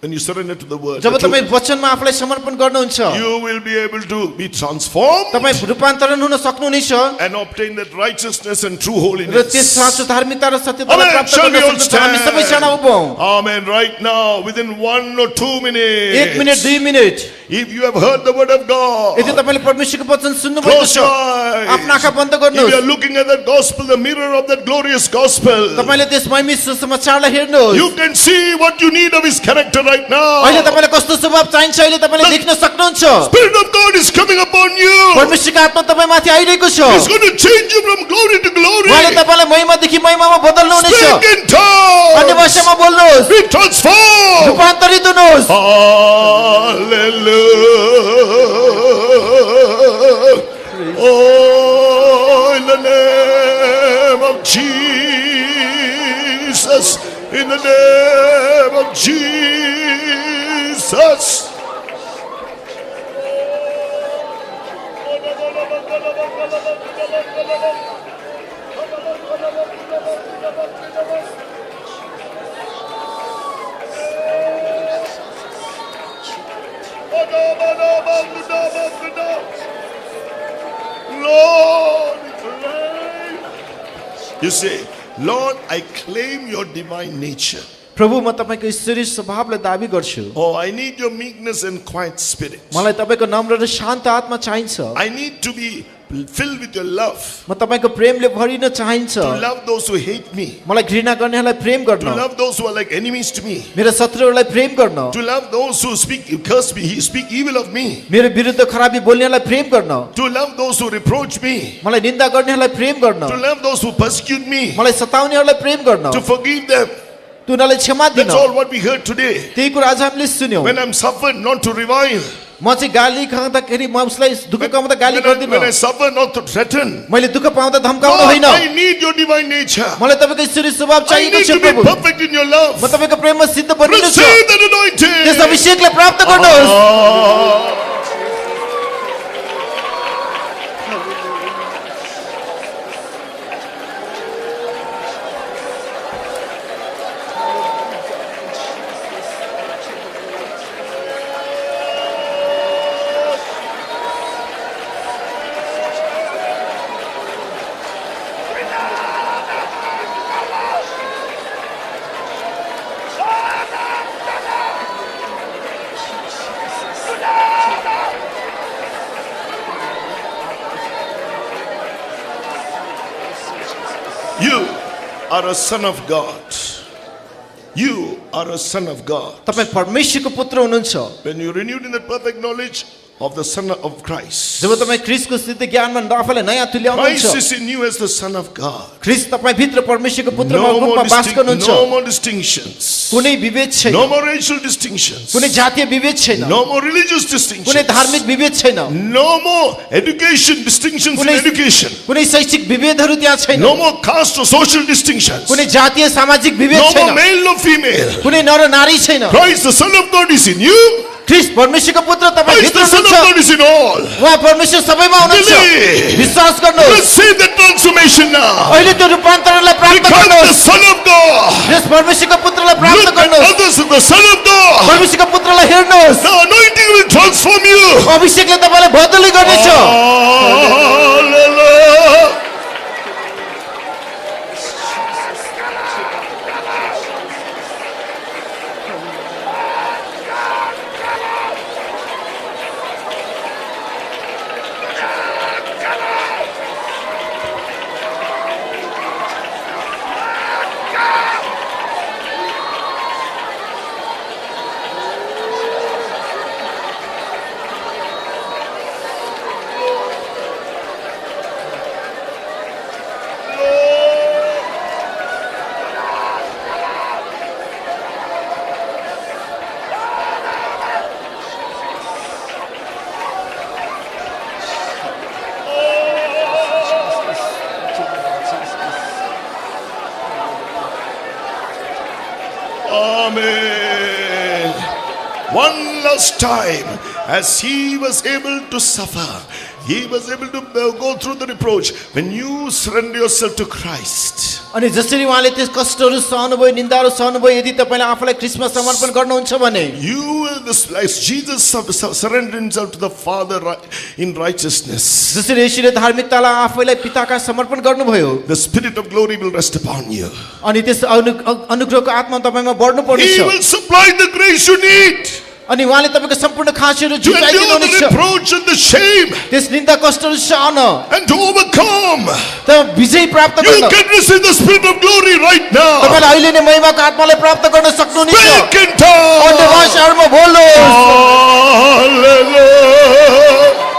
when you surrender to the word, जब the truth, तपाई वचनमा आफूलाई समर्पण गर्नुहुन्छ, you will be able to be transformed तपाई रूपान्तरण हुन सक्नुहुनेछ and obtain that righteousness and true raw holiness. त्यस साँचो धार्मिकता र सत्यतालाई Amen. प्राप्त Shall गर्न we all सक्नुहुन्छ। हामी stand? सबैजना उभौँ। Amen. Right now, within 1 or 2 minutes. 1 minute 2 minute If you have heard the word of God, यदि तपाईले परमेश्वरको वचन सुन्नु भएको close छ, your eyes. आफ्नो आँखा बन्द If you are गर्नुहोस्। looking at that gospel, the mirror of that glorious gospel, तपाईले त्यस महिमी सुसमाचारलाई हेर्नुहोस्। you can see what you need of his character right now. अहिले तपाईलाई कस्तो स्वभाव चाहिन्छ अहिले तपाईले देख्न सक्नुहुन्छ Spirit of God is coming upon you. परमेश्वरको आत्मा तपाईमाथि आइरहेको छ He's going to change you from glory to glory. उहाँले तपाईलाई महिमादेखि महिमामा बदल्नु हुनेछ Speak in tongues. अन्य भाषामा बोल्नुहोस् Be transformed. रूपान्तरित हुनुहोस् Hallelujah. Oh, in the name of Jesus. In the name of Jesus. Lord, you say, Lord, I claim your divine nature. प्रभु म तपाईको ईश्वरीय स्वभावलाई दाबी गर्छु Oh, I need your meekness and quiet spirit. मलाई तपाईको नम्र र शान्त आत्मा चाहिन्छ I need to be filled with your love. म तपाईको प्रेमले भरिन चाहिन्छ To love those who hate me. मलाई घृणा गर्नेहरूलाई प्रेम गर्न To love those who are like enemies to me. मेरो शत्रुहरूलाई प्रेम गर्न To love those who curse me, speak evil of me. मेरो विरुद्ध खराबी बोल्नेहरूलाई प्रेम गर्न To love those who reproach me. मलाई निन्दा गर्नेहरूलाई प्रेम गर्न To love those who persecute me. मलाई सताउनेहरूलाई प्रेम गर्न To forgive them. उनीहरूलाई क्षमा दिन That's all what we heard today. त्यही कुरा आज हामीले सुन्यौं When I'm suffered, not to revile. म चाहिँ गाली खाँदाखेरि म उसलाई दुःख पाउँदा गाली गर्दिन When I suffer, not to threaten. मैले दुःख पाउँदा धम्काउनु Lord, होइन I need your divine nature. मलाई तपाईको ईश्वरीय स्वभाव I चाहिएको need छ to be Prabhu perfect in your love. म तपाईको प्रेममा सिद्ध बनिनु छ Receive that anointing. त्यस अभिषेकलाई प्राप्त गर्नुहोस् You are a son of God. You are a son of God. तपाई परमेश्वरको पुत्र हुनुहुन्छ When you renewed in the perfect knowledge of the Son of Christ. जब तपाई ख्रीष्टको सिद्ध ज्ञानमा आफूलाई नयाँ तुल्याउनुहुन्छ Christ is in you as the Son of God. ख्रीष्ट तपाई भित्र परमेश्वरको पुत्रमा No रूपमा वास गर्नुहुन्छ no more distinctions. कुनै विभेद छैन No more racial distinctions. कुनै जातीय विभेद छैन No more religious कुनै distinctions. धार्मिक विभेद छैन No more education distinctions in कुनै education. कुनै शैक्षिक विभेदहरू त्यहाँ छैन No more caste or social distinctions. कुनै जातीय सामाजिक विभेद No more छैन male or female. कुनै नर नारी छैन Christ, the Son of God, is in you. ख्रीष्ट परमेश्वरको पुत्र तपाई Christ, भित्र the Son of हुनुहुन्छ God, is in all. उहाँ परमेश्वर सबैमा हुनुहुन्छ Believe. विश्वास गर्नुहोस् Receive the transformation now. अहिले त्यो रूपान्तरणलाई प्राप्त Become the गर्नुहोस् Son of God. यस परमेश्वरको पुत्रलाई प्राप्त Look at गर्नुहोस् others as the Son of God. परमेश्वरको पुत्रलाई हेर्नुहोस् The anointing will transform you. अभिषेकले तपाईलाई बदली गर्नेछ Hallelujah. Amen. One last time, as he was able to suffer, he was able to go through the reproach. When you surrender yourself to Christ, अनि जसरी उहाँले त्यस कष्टहरू सहनुभयो निन्दाहरू सहनुभयो यदि तपाईले आफूलाई ख्रीष्टमा समर्पण गर्नुहुन्छ भने you will, as Jesus surrendered himself to the Father in righteousness, जसरी येशूले धार्मिकतालाई आफैलाई पिताका समर्पण गर्नुभयो the Spirit of glory will rest upon you. अनि त्यस अनुग्रहको आत्मा तपाईमा बढ्नु He पर्नेछ will supply the grace you need. अनि उहाँले तपाईँको सम्पूर्ण खाँचीहरू to endure the झुकाइदिनुहुनेछ reproach and the shame, त्यस निन्दा कष्टहरू सहन and to overcome. त विजय प्राप्त You गर्न can receive the spirit of glory right now. तपाईँले अहिले नै महिमाको आत्मालाई प्राप्त गर्न सक्नुहुनेछ Speak in अन्य tongues. भाषाहरूमा बोल्नुहोस् Hallelujah.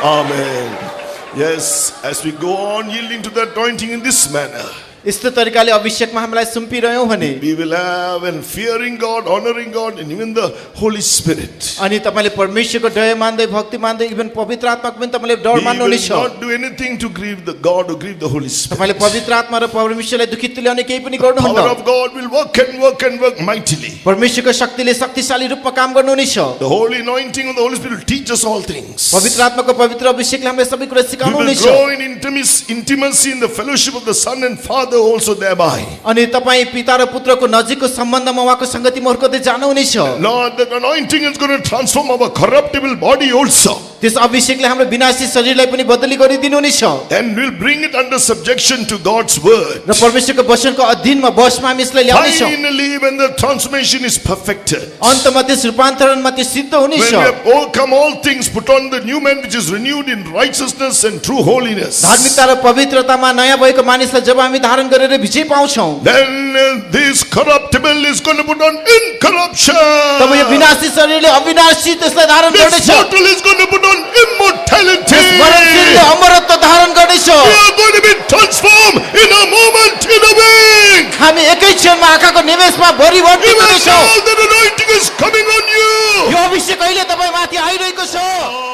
Amen. Yes, as we go on yielding to the anointing in this manner, यस्तो तरिकाले अभिषेकमा हामीलाई सुम्पिरह्यौँ भने we will have and fearing God, honoring God, and even the Holy Spirit. अनि तपाईँले परमेश्वरको दया मान्दै भक्ति मान्दै इभन पवित्र आत्माको पनि तपाईँले डर We will मान्नुहुनेछ not do anything to grieve the God or grieve the Holy Spirit. तपाईँले पवित्र आत्मा र परमेश्वरलाई दुखित तुल्याउने केही पनि Power गर्नुहुन्न of God will work and work and work mightily. परमेश्वरको शक्तिले शक्तिशाली रूपमा काम गर्नुहुनेछ The holy anointing of the Holy Spirit will teach us all things. पवित्र आत्माको पवित्र अभिषेकले हामीलाई सबै कुरा We will सिकाउनुहुनेछ grow in intimacy in the fellowship of the Son and Father also thereby. अनि तपाईँ पिता र पुत्रको नजिकको सम्बन्धमा उहाँको सङ्गतिमा हुर्कदै जानुहुनेछ Lord, the anointing is going to transform our corruptible body also. त्यस अभिषेकले हाम्रो विनाशी शरीरलाई पनि बदली गरिदिनुहुनेछ And we'll bring it under subjection to God's word. र परमेश्वरको वचनको अधीनमा बसमा हामी यसलाई ल्याउनेछौँ Finally, when the transformation is perfected, अन्तमा त्यस रूपान्तरणमा त्यो सिद्ध when हुनेछ we have overcome all things, put on the new man which is renewed in righteousness and true holiness. धार्मिकता र पवित्रतामा नयाँ भएको मानिसलाई जब हामी धारण गरेर विजय पाउँछौँ Then this corruptible is going to put on incorruption. तब यो विनाशी शरीरले अविनाशी त्यसलाई धारण This गर्नेछ mortal is going to put on immortality. त्यस मरण शरीरले अमरत्व धारण गर्नेछ We are going to be transformed in a moment, in a wink. हामी एकै क्षणमा आँखाको निवेशमा परिवर्तित Even हुनेछौँ now the anointing is coming on you. यो अभिषेक अहिले तपाईँ माथि आइरहेको छ